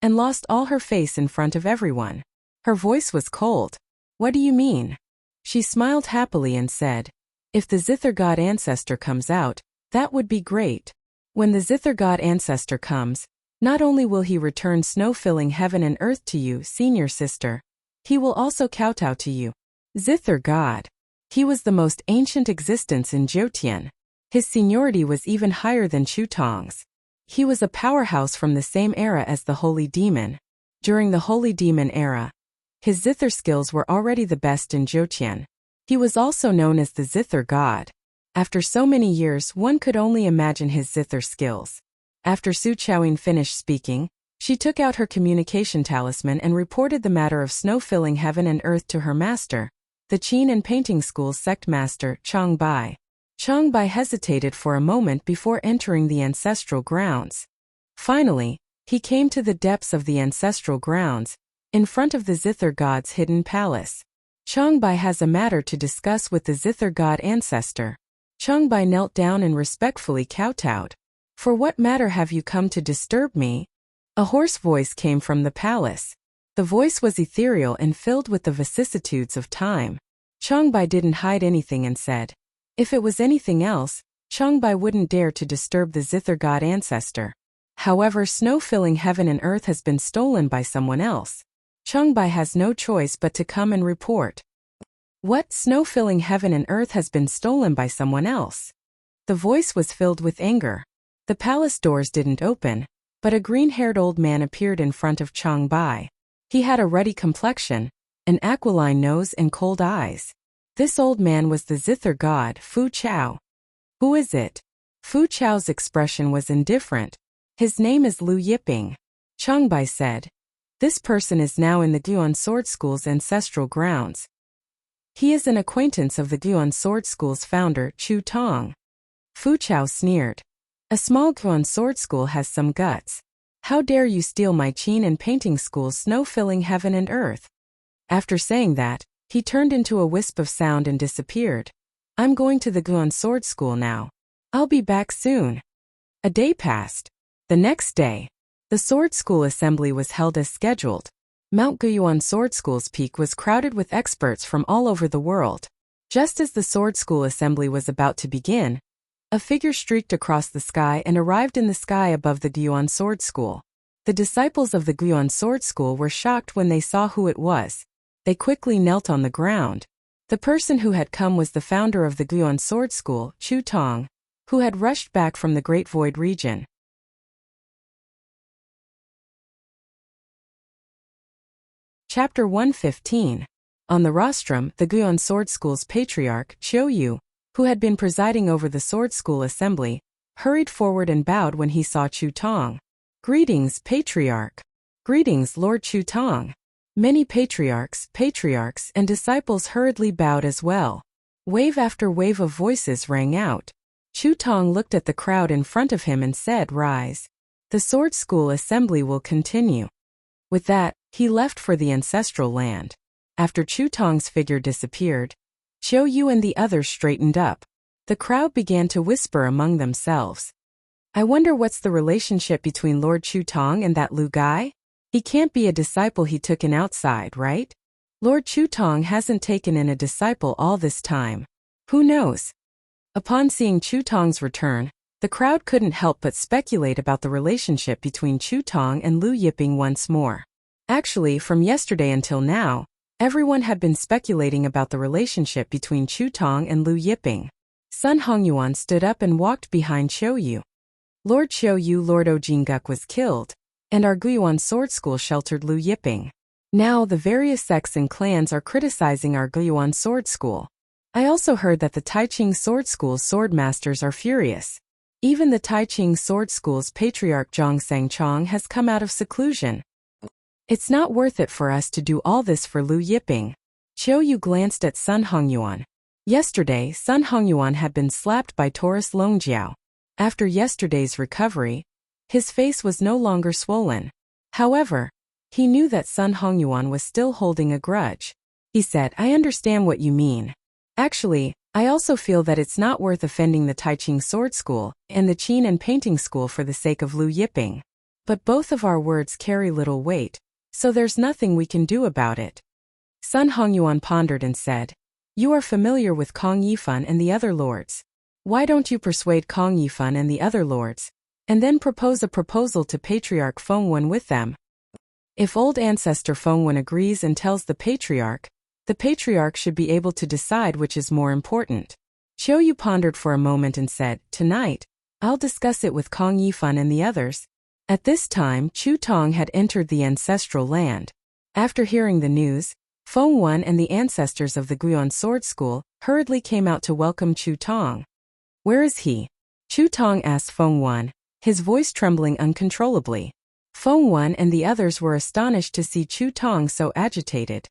and lost all her face in front of everyone. Her voice was cold. What do you mean? She smiled happily and said, if the zither god ancestor comes out, that would be great. When the zither god ancestor comes, not only will he return snow-filling heaven and earth to you, senior sister, he will also kowtow to you. Zither god. He was the most ancient existence in Jiutian. His seniority was even higher than Chu Tong's. He was a powerhouse from the same era as the Holy Demon. During the Holy Demon era, his zither skills were already the best in Jiutian. He was also known as the zither god. After so many years, one could only imagine his zither skills. After Su Qiaoyin finished speaking, she took out her communication talisman and reported the matter of snow-filling heaven and earth to her master, the Qin and painting school's sect master, Chang Bai. Chang Bai hesitated for a moment before entering the ancestral grounds. Finally, he came to the depths of the ancestral grounds, in front of the zither god's hidden palace. Chang Bai has a matter to discuss with the zither god ancestor. Chang Bai knelt down and respectfully kowtowed. For what matter have you come to disturb me? A hoarse voice came from the palace. The voice was ethereal and filled with the vicissitudes of time. Chang Bai didn't hide anything and said, if it was anything else, Chang Bai wouldn't dare to disturb the zither god ancestor. However, snow-filling heaven and earth has been stolen by someone else. Chang Bai has no choice but to come and report. What snow filling heaven and earth has been stolen by someone else? The voice was filled with anger. The palace doors didn't open, but a green-haired old man appeared in front of Chang Bai. He had a ruddy complexion, an aquiline nose and cold eyes. This old man was the zither god, Fu Chao. Who is it? Fu Chao's expression was indifferent. His name is Lu Yiping. Chang Bai said. This person is now in the Guan Sword School's ancestral grounds. He is an acquaintance of the Guan Sword School's founder, Chu Tong. Fu Chao sneered. A small Guan Sword School has some guts. How dare you steal my Qin and painting school's snow-filling heaven and earth? After saying that, he turned into a wisp of sound and disappeared. I'm going to the Guan Sword School now. I'll be back soon. A day passed. The next day, the Sword School assembly was held as scheduled. Mount Guiyuan Sword School's peak was crowded with experts from all over the world. Just as the Sword School assembly was about to begin, a figure streaked across the sky and arrived in the sky above the Guiyuan Sword School. The disciples of the Guiyuan Sword School were shocked when they saw who it was. They quickly knelt on the ground. The person who had come was the founder of the Guiyuan Sword School, Chu Tong, who had rushed back from the Great Void region. Chapter 115. On the rostrum, the Guiyuan Sword School's patriarch, Qiu Yu, who had been presiding over the Sword School assembly, hurried forward and bowed when he saw Chu Tong. Greetings, patriarch. Greetings, Lord Chu Tong. Many patriarchs, and disciples hurriedly bowed as well. Wave after wave of voices rang out. Chu Tong looked at the crowd in front of him and said, "Rise. The Sword School assembly will continue." With that, he left for the ancestral land. After Chu Tong's figure disappeared, Qiu Yu and the others straightened up. The crowd began to whisper among themselves. I wonder what's the relationship between Lord Chu Tong and that Lu guy? He can't be a disciple he took in outside, right? Lord Chu Tong hasn't taken in a disciple all this time. Who knows? Upon seeing Chu Tong's return, the crowd couldn't help but speculate about the relationship between Chu Tong and Lu Yiping once more. Actually, from yesterday until now, everyone had been speculating about the relationship between Chu Tong and Lu Yiping. Sun Hongyuan stood up and walked behind Qiu Yu. Lord Qiu Yu, Lord Ojinguk was killed, and our Guiyuan Sword School sheltered Lu Yiping. Now the various sects and clans are criticizing our Guiyuan Sword School. I also heard that the Taiqing Sword School's swordmasters are furious. Even the Taiqing Sword School's patriarch Zhang Sangchong has come out of seclusion. It's not worth it for us to do all this for Lu Yiping. Qiu Yu glanced at Sun Hongyuan. Yesterday, Sun Hongyuan had been slapped by Taurus Longjiao. After yesterday's recovery, his face was no longer swollen. However, he knew that Sun Hongyuan was still holding a grudge. He said, I understand what you mean. Actually, I also feel that it's not worth offending the Taiqing Sword School and the Qin and Painting School for the sake of Lu Yiping. But both of our words carry little weight, so there's nothing we can do about it. Sun Hongyuan pondered and said, You are familiar with Kong Yifan and the other lords. Why don't you persuade Kong Yifan and the other lords, and then propose a proposal to Patriarch Fengwen with them? If old ancestor Fengwen agrees and tells the patriarch should be able to decide which is more important. Qiu Yu pondered for a moment and said, Tonight, I'll discuss it with Kong Yifan and the others. At this time, Chu Tong had entered the ancestral land. After hearing the news, Fengwen and the ancestors of the Guiyuan Sword School hurriedly came out to welcome Chu Tong. Where is he? Chu Tong asked Fengwen, his voice trembling uncontrollably. Fengwen and the others were astonished to see Chu Tong so agitated.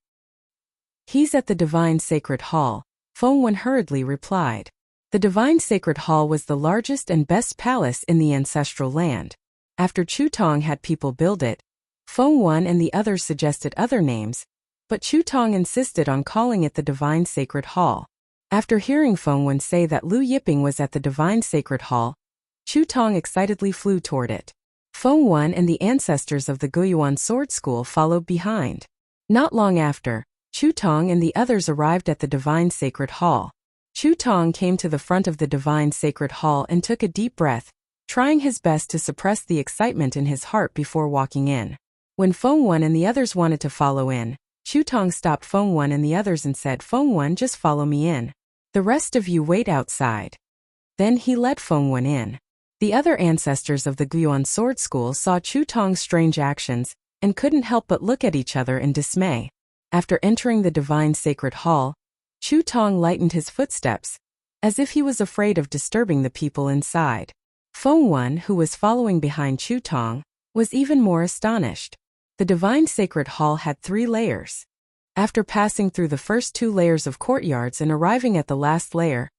He's at the Divine Sacred Hall, Fengwen hurriedly replied. The Divine Sacred Hall was the largest and best palace in the ancestral land. After Chu Tong had people build it, Fengwen and the others suggested other names, but Chu Tong insisted on calling it the Divine Sacred Hall. After hearing Fengwen say that Lu Yiping was at the Divine Sacred Hall, Chu Tong excitedly flew toward it. Fengwen and the ancestors of the Guiyuan Sword School followed behind. Not long after, Chu Tong and the others arrived at the Divine Sacred Hall. Chu Tong came to the front of the Divine Sacred Hall and took a deep breath, trying his best to suppress the excitement in his heart before walking in. When Fengwen and the others wanted to follow in, Chu Tong stopped Feng Wen and the others and said, "Feng Wen, just follow me in. The rest of you wait outside." Then he led Feng Wen in. The other ancestors of the Guiyuan sword school saw Chu Tong's strange actions and couldn't help but look at each other in dismay. After entering the divine sacred hall, Chu Tong lightened his footsteps, as if he was afraid of disturbing the people inside. Feng Wen, who was following behind Chu Tong, was even more astonished. The divine sacred hall had 3 layers. After passing through the first 2 layers of courtyards and arriving at the last layer,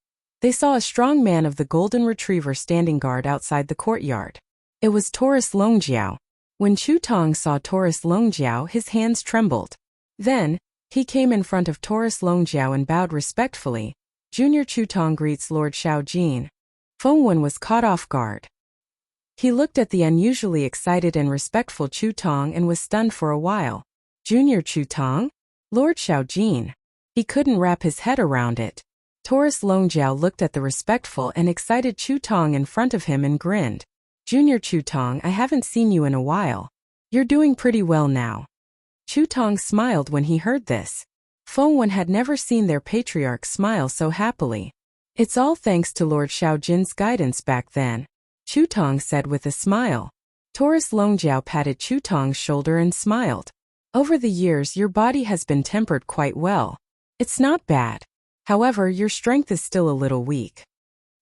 they saw a strong man of the golden retriever standing guard outside the courtyard. It was Taurus Longjiao. When Chu Tong saw Taurus Longjiao, his hands trembled. Then, he came in front of Taurus Longjiao and bowed respectfully. "Junior Chu Tong greets Lord Xiaojin." Feng Wen was caught off guard. He looked at the unusually excited and respectful Chu Tong and was stunned for a while. "Junior Chu Tong? Lord Xiaojin." He couldn't wrap his head around it. Taurus Longjiao looked at the respectful and excited Chu Tong in front of him and grinned. "Junior Chu Tong, I haven't seen you in a while. You're doing pretty well now." Chu Tong smiled when he heard this. Feng Wen had never seen their patriarch smile so happily. "It's all thanks to Lord Xiaojin's guidance back then," Chu Tong said with a smile. Taurus Longjiao patted Chu Tong's shoulder and smiled. "Over the years your body has been tempered quite well. It's not bad. However, your strength is still a little weak."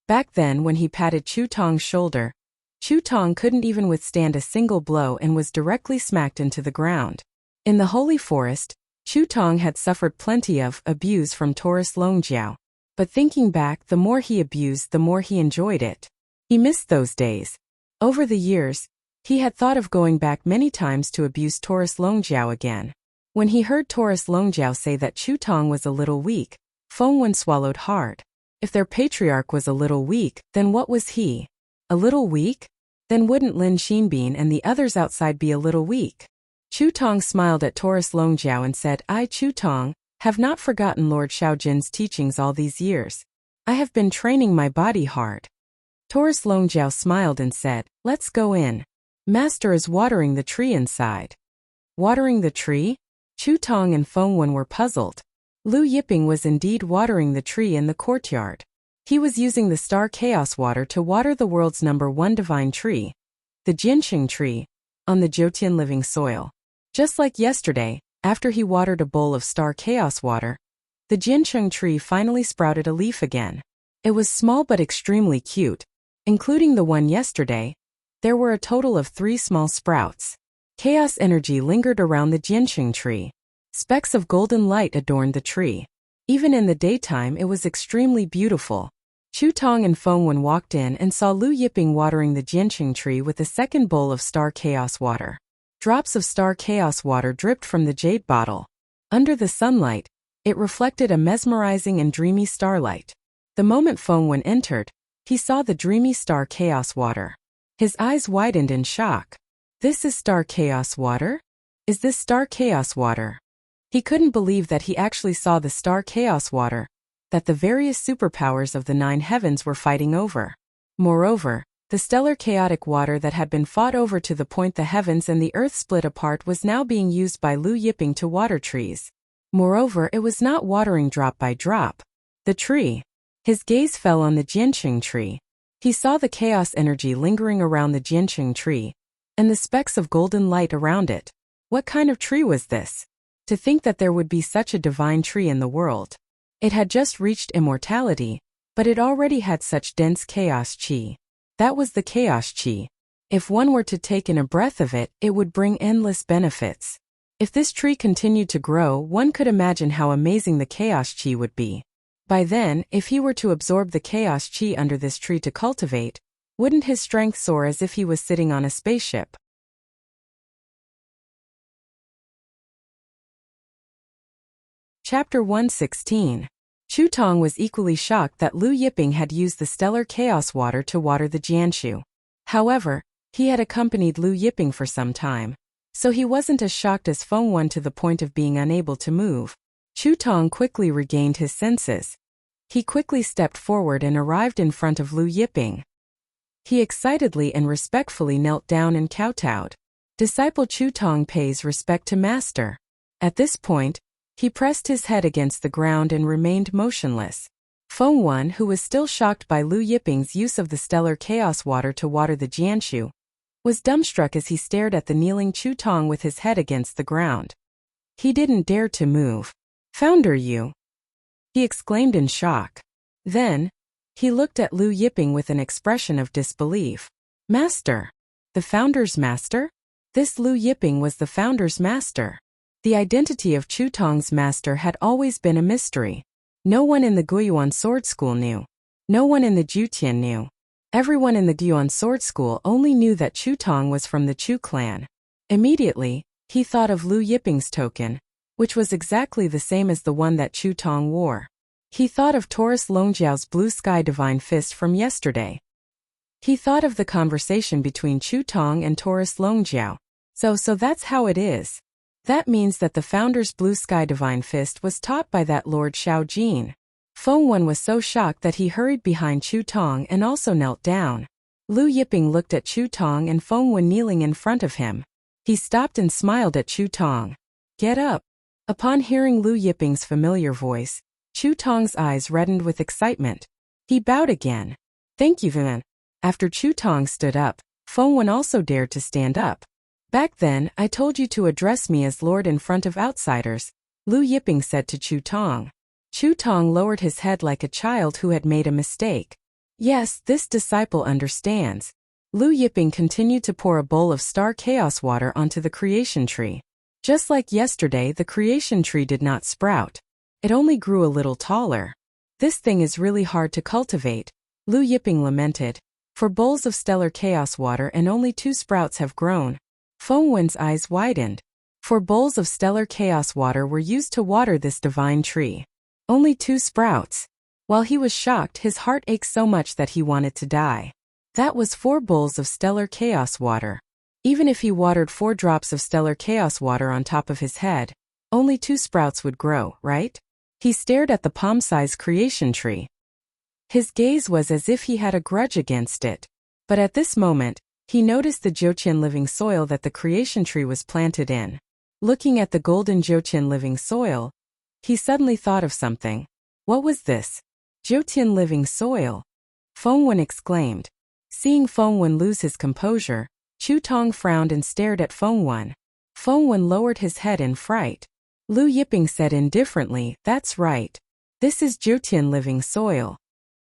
Back then when he patted Chu Tong's shoulder, Chu Tong couldn't even withstand a single blow and was directly smacked into the ground. In the holy forest, Chu Tong had suffered plenty of abuse from Taurus Longjiao. But thinking back, the more he abused, the more he enjoyed it. He missed those days. Over the years, he had thought of going back many times to abuse Taurus Longjiao again. When he heard Taurus Longjiao say that Chu Tong was a little weak, Feng Wen swallowed hard. If their patriarch was a little weak, then what was he? A little weak? Then wouldn't Lin Xinbin and the others outside be a little weak? Chu Tong smiled at Taurus Longjiao and said, "I, Chu Tong, have not forgotten Lord Xiaojin's teachings all these years. I have been training my body hard." Taurus Longjiao smiled and said, "Let's go in. Master is watering the tree inside." Watering the tree? Chu Tong and Feng Wen were puzzled. Lu Yiping was indeed watering the tree in the courtyard. He was using the star chaos water to water the world's #1 divine tree, the Jinqing tree, on the Jotian living soil. Just like yesterday, after he watered a bowl of star chaos water, the Jinqing tree finally sprouted a leaf again. It was small but extremely cute. Including the one yesterday, there were a total of 3 small sprouts. Chaos energy lingered around the Jinqing tree. Specks of golden light adorned the tree. Even in the daytime it was extremely beautiful. Chu Tong and Feng Wen walked in and saw Lu Yiping watering the Jinqing tree with a second bowl of star chaos water. Drops of star chaos water dripped from the jade bottle. Under the sunlight, it reflected a mesmerizing and dreamy starlight. The moment Feng Wen entered, he saw the dreamy star chaos water. His eyes widened in shock. "This is star chaos water? Is this star chaos water?" He couldn't believe that he actually saw the star chaos water that the various superpowers of the 9 heavens were fighting over. Moreover, the stellar chaotic water that had been fought over to the point the heavens and the earth split apart was now being used by Lu Yiping to water trees. Moreover, it was not watering drop by drop. The tree. His gaze fell on the Jinqing tree. He saw the chaos energy lingering around the Jinqing tree, and the specks of golden light around it. What kind of tree was this? To think that there would be such a divine tree in the world. It had just reached immortality, but it already had such dense chaos chi. That was the chaos chi. If one were to take in a breath of it, it would bring endless benefits. If this tree continued to grow, one could imagine how amazing the chaos chi would be. By then, if he were to absorb the chaos chi under this tree to cultivate, wouldn't his strength soar as if he was sitting on a spaceship? Chapter 116. Chu Tong was equally shocked that Lu Yiping had used the stellar chaos water to water the Jianshu. However, he had accompanied Lu Yiping for some time, so he wasn't as shocked as Feng Wen to the point of being unable to move. Chu Tong quickly regained his senses. He quickly stepped forward and arrived in front of Lu Yiping. He excitedly and respectfully knelt down and kowtowed. Disciple Chu Tong pays respect to master. At this point, he pressed his head against the ground and remained motionless. Feng Wen, who was still shocked by Lu Yiping's use of the stellar chaos water to water the Jianshu, was dumbstruck as he stared at the kneeling Chu Tong with his head against the ground. He didn't dare to move. "Founder you!" he exclaimed in shock. Then, he looked at Lu Yiping with an expression of disbelief. "Master? The founder's master?" This Lu Yiping was the founder's master. The identity of Chu Tong's master had always been a mystery. No one in the Guiyuan Sword School knew. No one in the Jutian knew. Everyone in the Guiyuan Sword School only knew that Chu Tong was from the Chu clan. Immediately, he thought of Lu Yiping's token, which was exactly the same as the one that Chu Tong wore. He thought of Taurus Longjiao's blue sky divine fist from yesterday. He thought of the conversation between Chu Tong and Taurus Longjiao. So that's how it is. That means that the founder's blue sky divine fist was taught by that Lord Shaojin. Feng Wen was so shocked that he hurried behind Chu Tong and also knelt down. Lu Yiping looked at Chu Tong and Feng Wen kneeling in front of him. He stopped and smiled at Chu Tong. "Get up." Upon hearing Lu Yiping's familiar voice, Chu Tong's eyes reddened with excitement. He bowed again. "Thank you, Wen." After Chu Tong stood up, Feng Wen also dared to stand up. "Back then, I told you to address me as Lord in front of outsiders," Lu Yiping said to Chu Tong. Chu Tong lowered his head like a child who had made a mistake. "Yes, this disciple understands." Lu Yiping continued to pour a bowl of star chaos water onto the creation tree. Just like yesterday, the creation tree did not sprout. It only grew a little taller. "This thing is really hard to cultivate," Lu Yiping lamented. "For bowls of stellar chaos water and only 2 sprouts have grown." Feng Wen's eyes widened. 4 bowls of stellar chaos water were used to water this divine tree. Only 2 sprouts. While he was shocked, his heart ached so much that he wanted to die. That was 4 bowls of stellar chaos water. Even if he watered 4 drops of stellar chaos water on top of his head, only 2 sprouts would grow, right? He stared at the palm-sized creation tree. His gaze was as if he had a grudge against it. But at this moment, he noticed the Joqian living soil that the creation tree was planted in. Looking at the golden Joqian living soil, he suddenly thought of something. What was this? Joqian living soil? Feng Wen exclaimed. Seeing Feng Wen lose his composure, Chu Tong frowned and stared at Feng Wen. Feng Wen lowered his head in fright. Lu Yiping said indifferently, "That's right. This is Joqian living soil."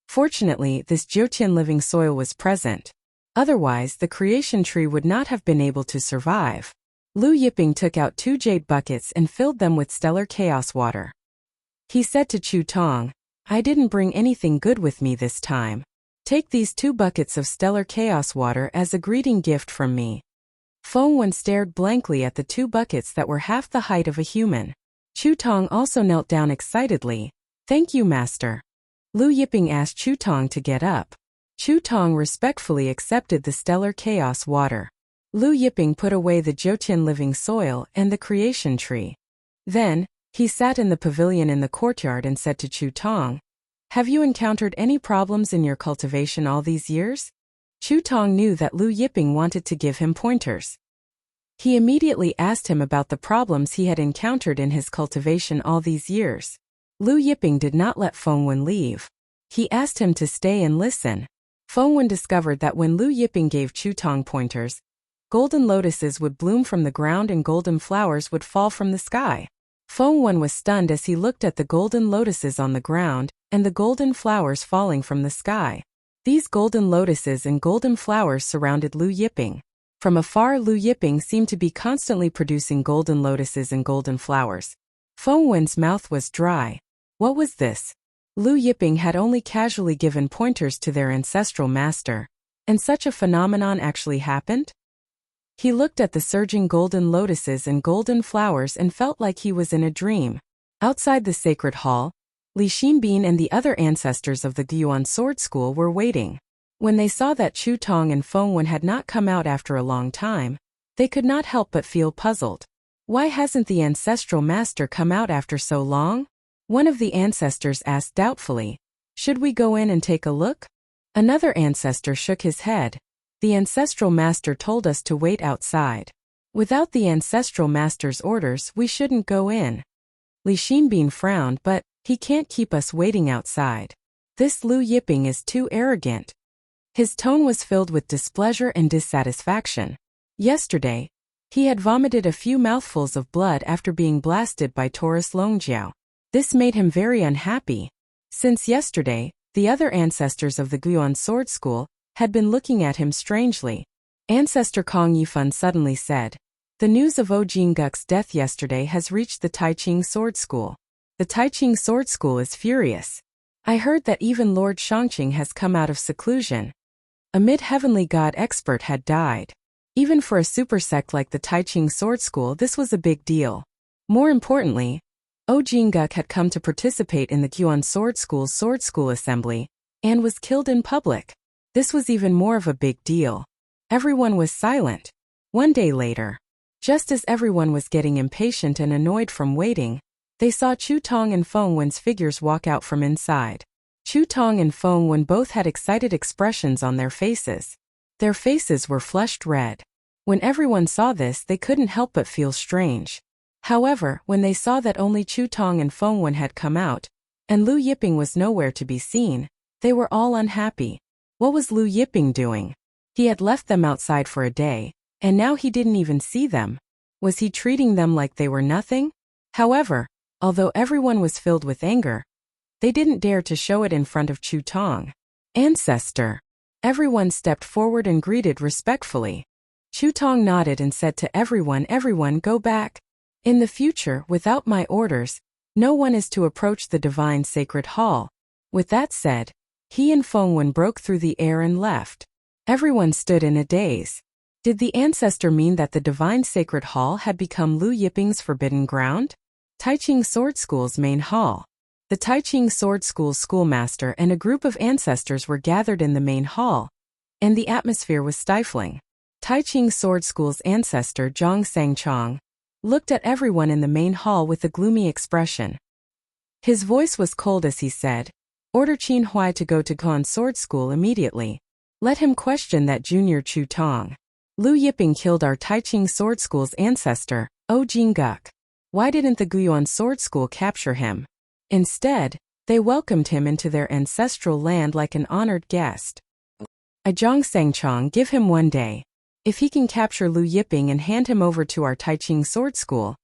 Fortunately, this Joqian living soil was present. Otherwise, the creation tree would not have been able to survive. Lu Yiping took out 2 jade buckets and filled them with stellar chaos water. He said to Chu Tong, "I didn't bring anything good with me this time. Take these 2 buckets of stellar chaos water as a greeting gift from me." Feng Wen stared blankly at the 2 buckets that were half the height of a human. Chu Tong also knelt down excitedly. "Thank you, Master." Lu Yiping asked Chu Tong to get up. Chu Tong respectfully accepted the stellar chaos water. Lu Yiping put away the Joqian living soil and the creation tree. Then, he sat in the pavilion in the courtyard and said to Chu Tong, "Have you encountered any problems in your cultivation all these years?" Chu Tong knew that Lu Yiping wanted to give him pointers. He immediately asked him about the problems he had encountered in his cultivation all these years. Lu Yiping did not let Feng Wen leave. He asked him to stay and listen. Feng Wen discovered that when Lu Yiping gave Chu Tong pointers, golden lotuses would bloom from the ground and golden flowers would fall from the sky. Feng Wen was stunned as he looked at the golden lotuses on the ground and the golden flowers falling from the sky. These golden lotuses and golden flowers surrounded Lu Yiping. From afar, Lu Yiping seemed to be constantly producing golden lotuses and golden flowers. Feng Wen's mouth was dry. What was this? Lu Yiping had only casually given pointers to their ancestral master, and such a phenomenon actually happened? He looked at the surging golden lotuses and golden flowers and felt like he was in a dream. Outside the sacred hall, Li Xinbin and the other ancestors of the Guiyuan Sword School were waiting. When they saw that Chu Tong and Feng Wen had not come out after a long time, they could not help but feel puzzled. Why hasn't the ancestral master come out after so long? One of the ancestors asked doubtfully, "Should we go in and take a look?" Another ancestor shook his head. "The ancestral master told us to wait outside." Without the ancestral master's orders, we shouldn't go in. Li Xinbin frowned, but he can't keep us waiting outside. This Lu Yiping is too arrogant. His tone was filled with displeasure and dissatisfaction. Yesterday, he had vomited a few mouthfuls of blood after being blasted by Taurus Longjiao. This made him very unhappy. Since yesterday, the other ancestors of the Guan Sword School had been looking at him strangely. Ancestor Kong Yifan suddenly said, "The news of O Jinguk's death yesterday has reached the Taiching Sword School. The Taiching Sword School is furious. I heard that even Lord Shangqing has come out of seclusion. A mid-heavenly god expert had died. Even for a super sect like the Taiching Sword School, this was a big deal. More importantly, O Jinguk had come to participate in the Guan Sword School assembly and was killed in public. This was even more of a big deal." Everyone was silent. One day later, just as everyone was getting impatient and annoyed from waiting, they saw Chu Tong and Feng Wen's figures walk out from inside. Chu Tong and Feng Wen both had excited expressions on their faces. Their faces were flushed red. When everyone saw this, they couldn't help but feel strange. However, when they saw that only Chu Tong and Feng Wen had come out, and Lu Yiping was nowhere to be seen, they were all unhappy. What was Lu Yiping doing? He had left them outside for a day, and now he didn't even see them. Was he treating them like they were nothing? However, although everyone was filled with anger, they didn't dare to show it in front of Chu Tong. "Ancestor." Everyone stepped forward and greeted respectfully. Chu Tong nodded and said to everyone, "Everyone go back. In the future, without my orders, no one is to approach the divine sacred hall." With that said, he and Feng Wen broke through the air and left. Everyone stood in a daze. Did the ancestor mean that the divine sacred hall had become Lu Yiping's forbidden ground? Taiching Sword School's main hall. The Taiching Sword School's schoolmaster and a group of ancestors were gathered in the main hall, and the atmosphere was stifling. Taiching Sword School's ancestor Zhang Sangchong looked at everyone in the main hall with a gloomy expression. His voice was cold as he said, "Order Qin Huai to go to Guan Sword School immediately. Let him question that junior Chu Tong. Lu Yiping killed our Taiching Sword School's ancestor, O Jinguk. Why didn't the Guan Sword School capture him? Instead, they welcomed him into their ancestral land like an honored guest. Zhang Sangchong, give him 1 day. If he can capture Lu Yiping and hand him over to our Taiching Sword School,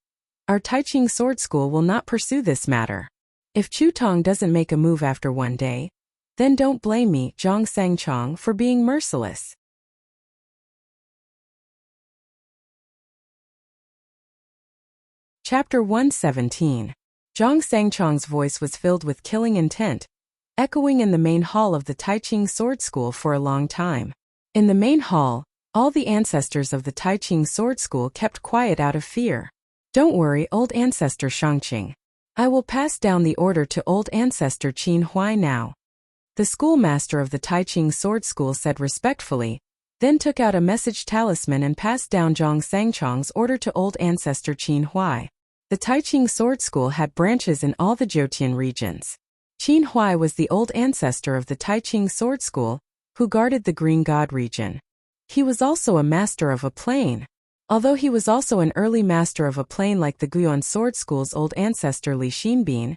our Taiching Sword School will not pursue this matter. If Chu Tong doesn't make a move after 1 day, then don't blame me, Zhang Sangchong, for being merciless." Chapter 117. Zhang Sangchong's voice was filled with killing intent, echoing in the main hall of the Taiching Sword School for a long time. In the main hall, all the ancestors of the Taiching Sword School kept quiet out of fear. "Don't worry, old ancestor Shangqing. I will pass down the order to old ancestor Qin Huai now," the schoolmaster of the Taiching Sword School said respectfully, then took out a message talisman and passed down Zhang Sangchong's order to old ancestor Qin Huai. The Taiching Sword School had branches in all the Zhoutian regions. Qin Huai was the old ancestor of the Taiching Sword School, who guarded the Green God region. He was also a master of a plane. Although he was also an early master of a plane like the Guan Sword School's old ancestor Li Xinbin,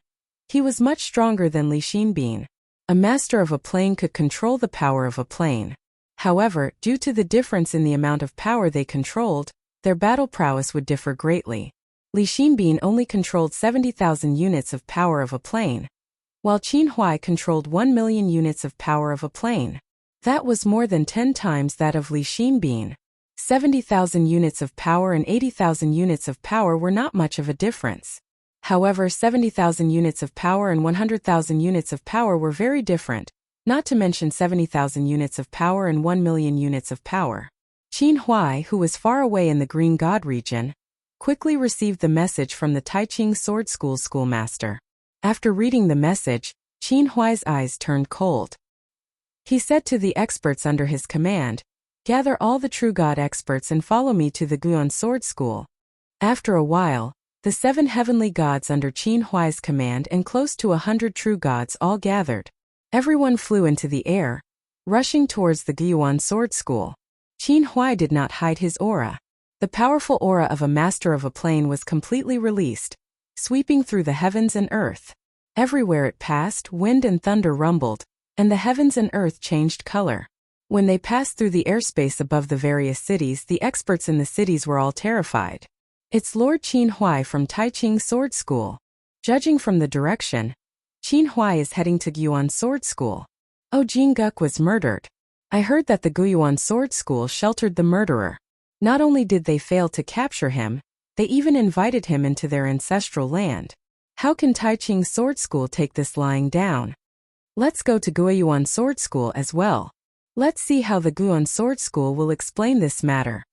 he was much stronger than Li Xinbin. A master of a plane could control the power of a plane. However, due to the difference in the amount of power they controlled, their battle prowess would differ greatly. Li Xinbin only controlled 70,000 units of power of a plane, while Qin Huai controlled 1 million units of power of a plane. That was more than 10 times that of Li Xinbin. 70,000 units of power and 80,000 units of power were not much of a difference. However, 70,000 units of power and 100,000 units of power were very different, not to mention 70,000 units of power and 1 million units of power. Qin Huai, who was far away in the Green God region, quickly received the message from the Taiching Sword School schoolmaster. After reading the message, Qin Huai's eyes turned cold. He said to the experts under his command, "Gather all the true God experts and follow me to the Guan Sword School." After a while, the 7 heavenly gods under Qin Huai's command and close to 100 true gods all gathered. Everyone flew into the air, rushing towards the Guan Sword School. Qin Huai did not hide his aura. The powerful aura of a master of a plane was completely released, sweeping through the heavens and earth. Everywhere it passed, wind and thunder rumbled, and the heavens and earth changed color. When they passed through the airspace above the various cities, the experts in the cities were all terrified. It's Lord Qin Huai from Taiqing Sword School. Judging from the direction, Qin Huai is heading to Guiyuan Sword School. Oh, Jin Guk was murdered. I heard that the Guiyuan Sword School sheltered the murderer. Not only did they fail to capture him, they even invited him into their ancestral land. How can Taiqing Sword School take this lying down? Let's go to Guiyuan Sword School as well. Let's see how the Guiyuan Sword School will explain this matter.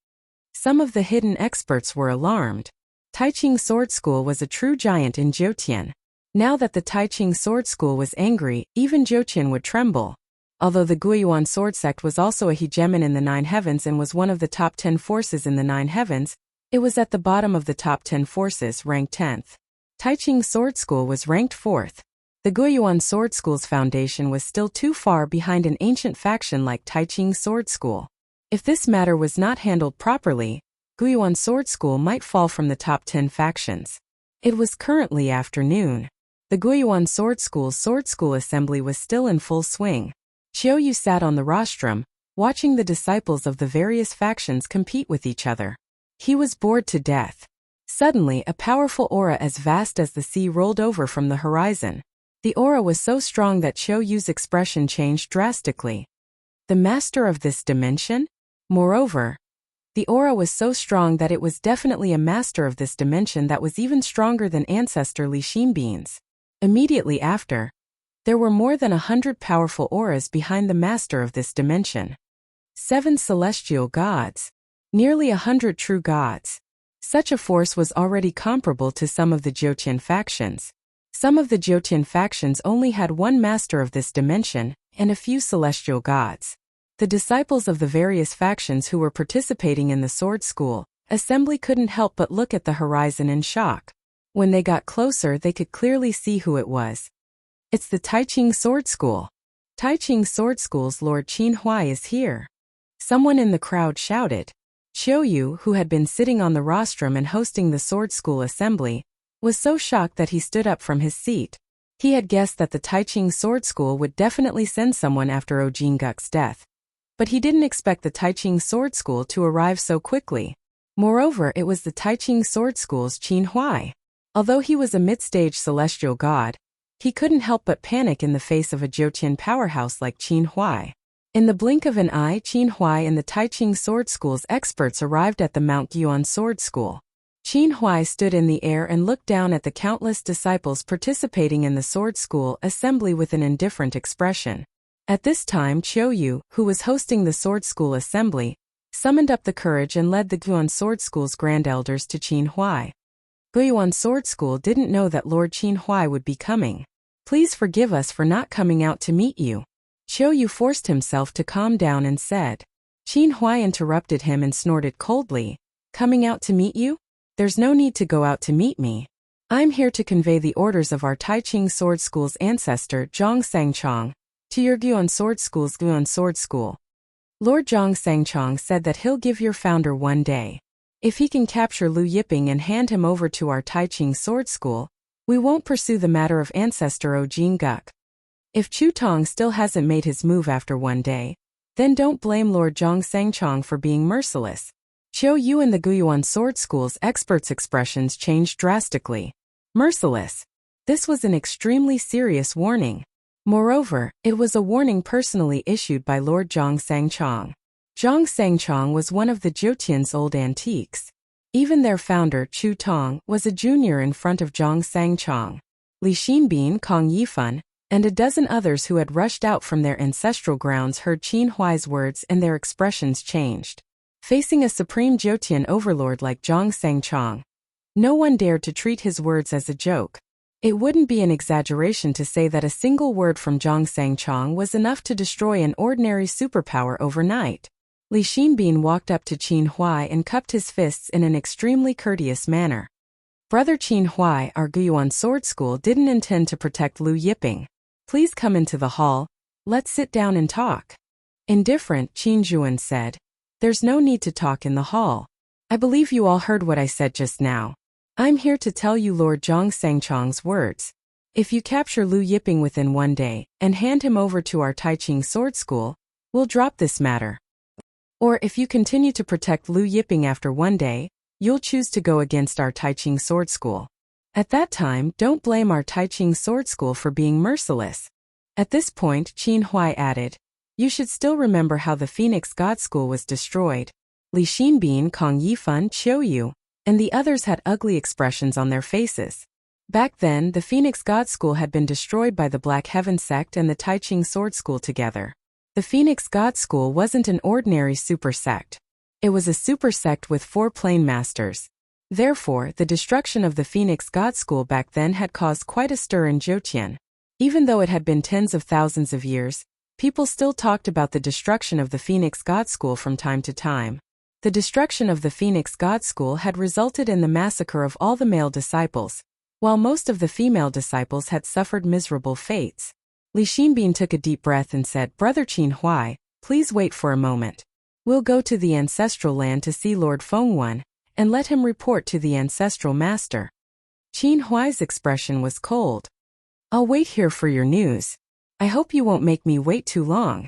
Some of the hidden experts were alarmed. Taiqing Sword School was a true giant in Jiutian. Now that the Taiqing Sword School was angry, even Jiutian would tremble. Although the Guiyuan Sword Sect was also a hegemon in the Nine Heavens and was one of the top 10 forces in the Nine Heavens, it was at the bottom of the top 10 forces, ranked 10th. Taiqing Sword School was ranked 4th. The Guiyuan Sword School's foundation was still too far behind an ancient faction like Taiqing Sword School. If this matter was not handled properly, Guiyuan Sword School might fall from the top 10 factions. It was currently afternoon. The Guiyuan Sword School assembly was still in full swing. Qiuyu sat on the rostrum, watching the disciples of the various factions compete with each other. He was bored to death. Suddenly, a powerful aura as vast as the sea rolled over from the horizon. The aura was so strong that Qiuyu's expression changed drastically. The master of this dimension? Moreover, the aura was so strong that it was definitely a master of this dimension that was even stronger than ancestor Li Xinbin's. Immediately after, there were more than 100 powerful auras behind the master of this dimension. 7 celestial gods. Nearly 100 true gods. Such a force was already comparable to some of the Jiutian factions. Some of the Jiutian factions only had one master of this dimension, and a few celestial gods. The disciples of the various factions who were participating in the sword school assembly couldn't help but look at the horizon in shock. When they got closer, they could clearly see who it was. It's the Taiqing Sword School. Taiqing Sword School's Lord Qin Huai is here. Someone in the crowd shouted. Qiuyu, who had been sitting on the rostrum and hosting the sword school assembly, was so shocked that he stood up from his seat. He had guessed that the Taiqing Sword School would definitely send someone after Jin Guk's death. But he didn't expect the Taiqing Sword School to arrive so quickly. Moreover, it was the Taiqing Sword School's Qin Huai. Although he was a mid-stage celestial god, he couldn't help but panic in the face of a Jiutian powerhouse like Qin Huai. In the blink of an eye, Qin Huai and the Taiqing Sword School's experts arrived at the Mount Guiyuan Sword School. Qin Huai stood in the air and looked down at the countless disciples participating in the sword school assembly with an indifferent expression. At this time, Qiuyu, who was hosting the sword school assembly, summoned up the courage and led the Guiyuan Sword School's grand elders to Qin Huai. Guiyuan Sword School didn't know that Lord Qin Huai would be coming. Please forgive us for not coming out to meet you. Qiuyu forced himself to calm down and said. Qin Huai interrupted him and snorted coldly. Coming out to meet you? There's no need to go out to meet me. I'm here to convey the orders of our Taiqing Sword School's ancestor Zhang Sangchong to your Guiyuan Sword School's Guiyuan Sword School. Lord Zhang Sangchong said that he'll give your founder one day. If he can capture Lu Yiping and hand him over to our Taiqing Sword School, we won't pursue the matter of ancestor Jin Guk. If Chu Tong still hasn't made his move after one day, then don't blame Lord Zhang Sangchong for being merciless. Qiuyu and the Guiyuan Sword School's experts' expressions changed drastically. Merciless. This was an extremely serious warning. Moreover, it was a warning personally issued by Lord Zhang Sangchong. Zhang Sangchong was one of the Jiutian's old antiques. Even their founder, Chu Tong, was a junior in front of Zhang Sangchong. Li Xinbin, Kong Yifan, and a dozen others who had rushed out from their ancestral grounds heard Qin Huai's words and their expressions changed. Facing a supreme Jiutian overlord like Zhang Sangchong, no one dared to treat his words as a joke. It wouldn't be an exaggeration to say that a single word from Zhang Sangchong was enough to destroy an ordinary superpower overnight. Li Xinbin walked up to Qin Huai and cupped his fists in an extremely courteous manner. Brother Qin Huai, our Guiyuan Sword School didn't intend to protect Lu Yiping. Please come into the hall. Let's sit down and talk. Indifferent, Qin Zhuan said. There's no need to talk in the hall. I believe you all heard what I said just now. I'm here to tell you Lord Zhang Sangchong's words. If you capture Lu Yiping within 1 day and hand him over to our Taiching sword school, we'll drop this matter. Or if you continue to protect Lu Yiping after 1 day, you'll choose to go against our Taiching sword school. At that time, don't blame our Taiching sword school for being merciless. At this point, Qin Huai added, you should still remember how the Phoenix God School was destroyed. Li Xinbin, Kong Yifan, Qiu Yu, and the others had ugly expressions on their faces. Back then, the Phoenix God School had been destroyed by the Black Heaven sect and the Taiching sword school together. The Phoenix God School wasn't an ordinary super sect. It was a super sect with 4 plane masters. Therefore, the destruction of the Phoenix God School back then had caused quite a stir in Zhoutian. Even though it had been tens of thousands of years, people still talked about the destruction of the Phoenix God School from time to time. The destruction of the Phoenix God School had resulted in the massacre of all the male disciples, while most of the female disciples had suffered miserable fates. Li Xinbin took a deep breath and said, Brother Qin Huai, please wait for a moment. We'll go to the ancestral land to see Lord Fengwan, and let him report to the ancestral master. Qin Huai's expression was cold. I'll wait here for your news. I hope you won't make me wait too long.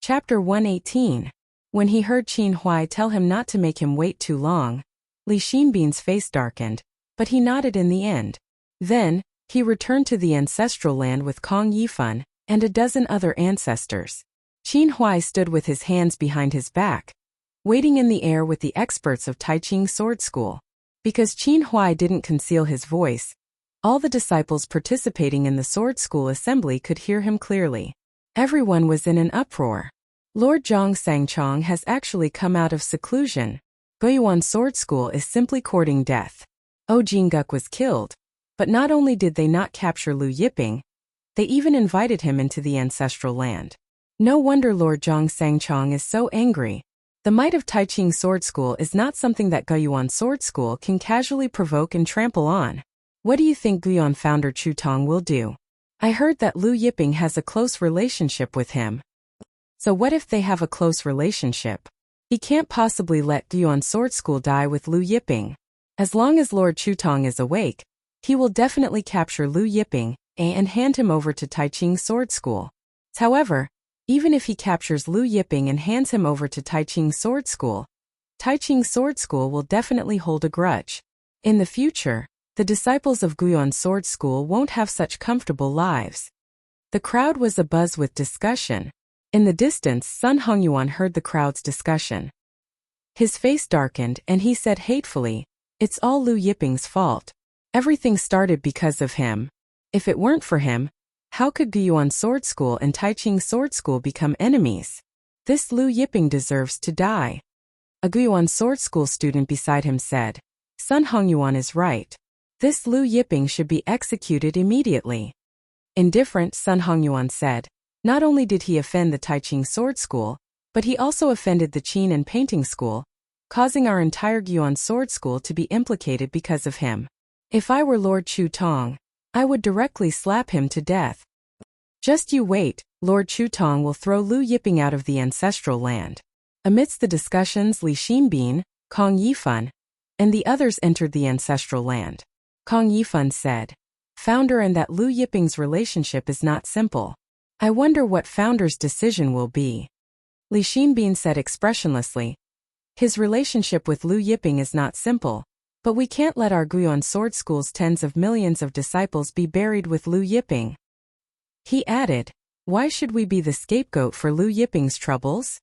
Chapter 118. When he heard Qin Huai tell him not to make him wait too long, Li Xinbin's face darkened, but he nodded in the end. Then, he returned to the ancestral land with Kong Yifan and a dozen other ancestors. Qin Huai stood with his hands behind his back, waiting in the air with the experts of Taiching sword school. Because Qin Huai didn't conceal his voice, all the disciples participating in the sword school assembly could hear him clearly. Everyone was in an uproar. Lord Zhang Sangchong has actually come out of seclusion. Guiyuan Sword School is simply courting death. Jingguk was killed. But not only did they not capture Lu Yiping, they even invited him into the ancestral land. No wonder Lord Zhang Sangchong is so angry. The might of Taiching Sword School is not something that Guiyuan Sword School can casually provoke and trample on. What do you think Guiyuan founder Chu Tong will do? I heard that Lu Yiping has a close relationship with him. So what if they have a close relationship? He can't possibly let Guiyuan Sword School die with Lu Yiping. As long as Lord Chu Tong is awake, he will definitely capture Lu Yiping and hand him over to Taiching Sword School. However, even if he captures Lu Yiping and hands him over to Taiching Sword School will definitely hold a grudge. In the future, the disciples of Guiyuan Sword School won't have such comfortable lives. The crowd was abuzz with discussion. In the distance, Sun Hongyuan heard the crowd's discussion. His face darkened and he said hatefully, "It's all Lu Yiping's fault. Everything started because of him. If it weren't for him, how could Guiyuan Sword School and Taiching Sword School become enemies? This Lu Yiping deserves to die." A Guiyuan Sword School student beside him said, "Sun Hongyuan is right. This Lu Yiping should be executed immediately." Indifferent, Sun Hongyuan said, "Not only did he offend the Taiching Sword School, but he also offended the Qin and Painting School, causing our entire Guiyuan Sword School to be implicated because of him. If I were Lord Chu Tong, I would directly slap him to death. Just you wait, Lord Chu Tong will throw Lu Yiping out of the ancestral land." Amidst the discussions, Li Xinbin, Kong Yifan, and the others entered the ancestral land. Kong Yifan said, "Founder, and that Lu Yiping's relationship is not simple. I wonder what Founder's decision will be." Li Xinbin said expressionlessly, "His relationship with Lu Yiping is not simple, but we can't let our Guiyuan Sword School's tens of millions of disciples be buried with Lu Yiping." He added, "Why should we be the scapegoat for Lu Yiping's troubles?"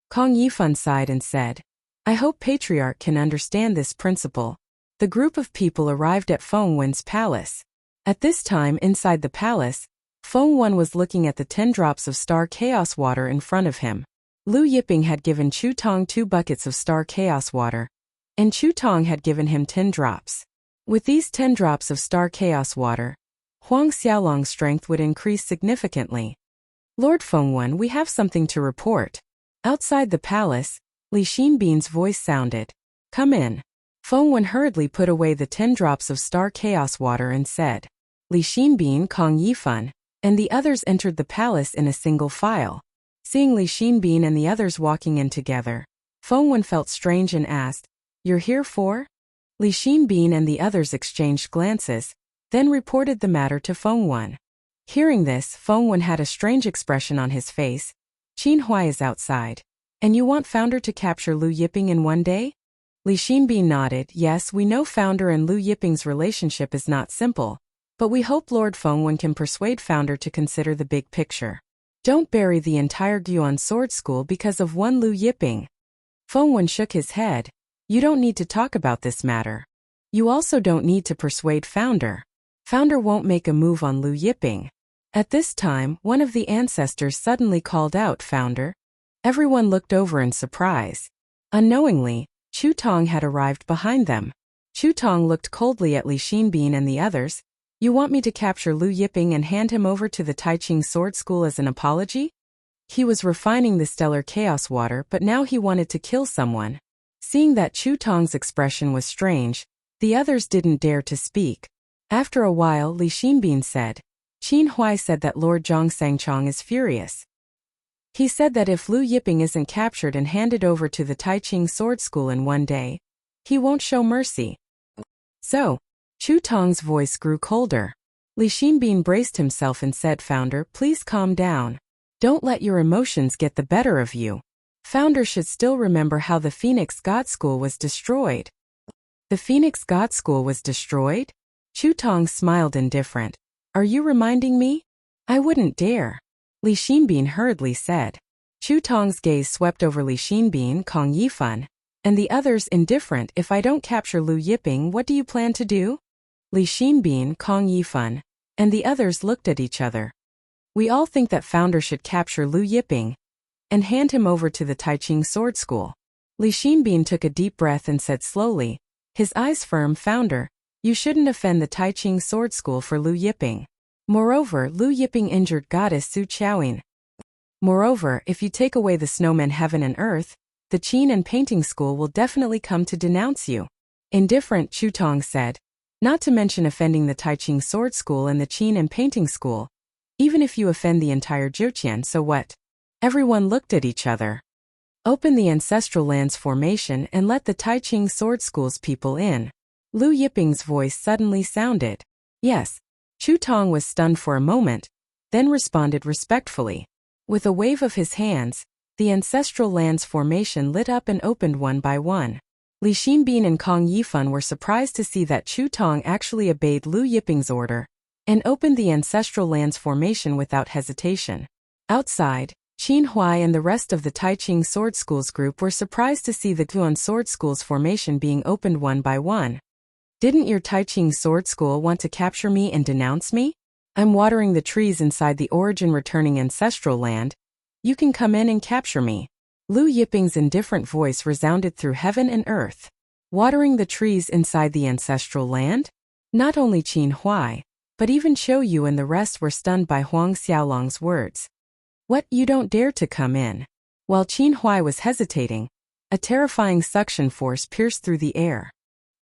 Kong Yifan sighed and said, "I hope Patriarch can understand this principle." The group of people arrived at Feng Wen's palace. At this time, inside the palace, Feng Wen was looking at the 10 drops of star chaos water in front of him. Lu Yiping had given Chu Tong 2 buckets of star chaos water, and Chu Tong had given him 10 drops. With these 10 drops of star chaos water, Huang Xiaolong's strength would increase significantly. "Lord Feng Wen, we have something to report." Outside the palace, Li Xinbin's voice sounded, "Come in." Feng Wen hurriedly put away the 10 drops of star chaos water and said, "Li Xinbin, Kong Yifan, and the others entered the palace in a single file. Seeing Li Xinbin and the others walking in together, Feng Wen felt strange and asked, "You're here for?" Li Xinbin and the others exchanged glances, then reported the matter to Feng Wen. Hearing this, Feng Wen had a strange expression on his face. "Qin Huai is outside. And you want Founder to capture Lu Yiping in one day?" Li Xinbin nodded. "Yes, we know Founder and Lu Yiping's relationship is not simple, but we hope Lord Feng Wen can persuade Founder to consider the big picture. Don't bury the entire Guan sword school because of one Lu Yiping." Feng Wen shook his head. "You don't need to talk about this matter. You also don't need to persuade Founder. Founder won't make a move on Lu Yiping." At this time, one of the ancestors suddenly called out, "Founder." Everyone looked over in surprise. Unknowingly, Chu Tong had arrived behind them. Chu Tong looked coldly at Li Xinbin and the others. "You want me to capture Lu Yiping and hand him over to the Taiqing Sword School as an apology?" He was refining the stellar chaos water, but now he wanted to kill someone. Seeing that Chu Tong's expression was strange, the others didn't dare to speak. After a while, Li Xinbin said, "Qin Huai said that Lord Zhang Sangchong is furious. He said that if Lu Yiping isn't captured and handed over to the Taiqing Sword School in one day, he won't show mercy." So, Chu Tong's voice grew colder. Li Xinbin braced himself and said, "Founder, please calm down. Don't let your emotions get the better of you. Founder should still remember how the Phoenix God School was destroyed." "The Phoenix God School was destroyed?" Chu Tong smiled indifferent. "Are you reminding me? I wouldn't dare." Li Xinbin hurriedly said. Chu Tong's gaze swept over Li Xinbin, Kong Yifan, and the others indifferent. "If I don't capture Lu Yiping, what do you plan to do?" Li Xinbin, Kong Yifan, and the others looked at each other. "We all think that Founder should capture Lu Yiping and hand him over to the Taiqing Sword School." Li Xinbin took a deep breath and said slowly, his eyes firm, "Founder, you shouldn't offend the Taiqing Sword School for Lu Yiping. Moreover, Lu Yiping injured goddess Su Qiaoyin. Moreover, if you take away the snowmen heaven and earth, the Qin and painting school will definitely come to denounce you." Indifferent, Chu Tong said. "Not to mention offending the Taiqing Sword School and the Qin and painting school. Even if you offend the entire Zhuqian, so what?" Everyone looked at each other. "Open the Ancestral Lands formation and let the Taiqing Sword School's people in." Lu Yiping's voice suddenly sounded. "Yes." Chu Tong was stunned for a moment, then responded respectfully. With a wave of his hands, the Ancestral Lands formation lit up and opened one by one. Li Xinbin and Kong Yifan were surprised to see that Chu Tong actually obeyed Lu Yiping's order and opened the Ancestral Lands formation without hesitation. Outside, Qin Huai and the rest of the Taiqing Sword School's group were surprised to see the Guan Sword School's formation being opened one by one. "Didn't your Taiqing Sword School want to capture me and denounce me? I'm watering the trees inside the origin returning ancestral land. You can come in and capture me." Lu Yiping's indifferent voice resounded through heaven and earth. "Watering the trees inside the ancestral land?" Not only Qin Huai, but even Qiu Yu and the rest were stunned by Huang Xiaolong's words. "What, you don't dare to come in?" While Qin Huai was hesitating, a terrifying suction force pierced through the air.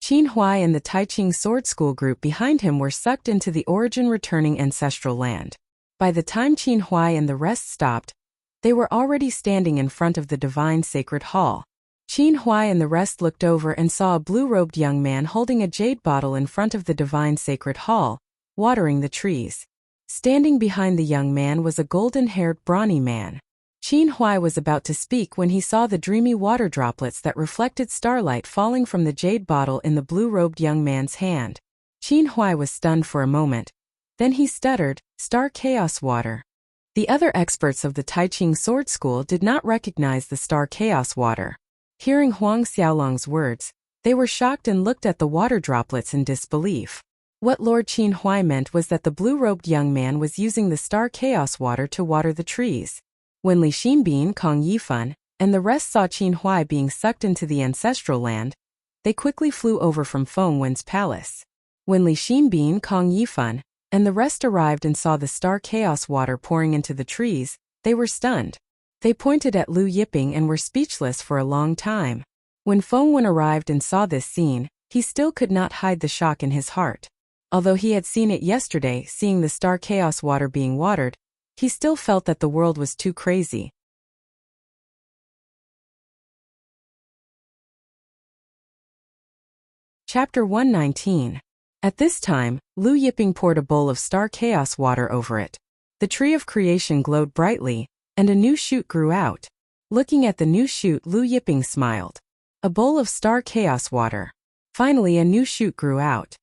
Qin Huai and the Taiqing Sword School group behind him were sucked into the origin returning ancestral land. By the time Qin Huai and the rest stopped, they were already standing in front of the divine sacred hall. Qin Huai and the rest looked over and saw a blue-robed young man holding a jade bottle in front of the divine sacred hall, watering the trees. Standing behind the young man was a golden-haired brawny man. Qin Huai was about to speak when he saw the dreamy water droplets that reflected starlight falling from the jade bottle in the blue-robed young man's hand. Qin Huai was stunned for a moment. Then he stuttered, "Star Chaos Water." The other experts of the Taiqing Sword School did not recognize the Star Chaos Water. Hearing Huang Xiaolong's words, they were shocked and looked at the water droplets in disbelief. What Lord Qin Huai meant was that the blue-robed young man was using the Star Chaos Water to water the trees. When Li Xinbin, Kong Yifan, and the rest saw Qin Huai being sucked into the ancestral land, they quickly flew over from Feng Wen's palace. When Li Xinbin, Kong Yifan, and the rest arrived and saw the Star Chaos Water pouring into the trees, they were stunned. They pointed at Lu Yiping and were speechless for a long time. When Feng Wen arrived and saw this scene, he still could not hide the shock in his heart. Although he had seen it yesterday, seeing the star chaos water being watered, he still felt that the world was too crazy. Chapter 119. At this time, Lu Yiping poured a bowl of star chaos water over it. The tree of creation glowed brightly, and a new shoot grew out. Looking at the new shoot, Lu Yiping smiled. A bowl of star chaos water. Finally, a new shoot grew out.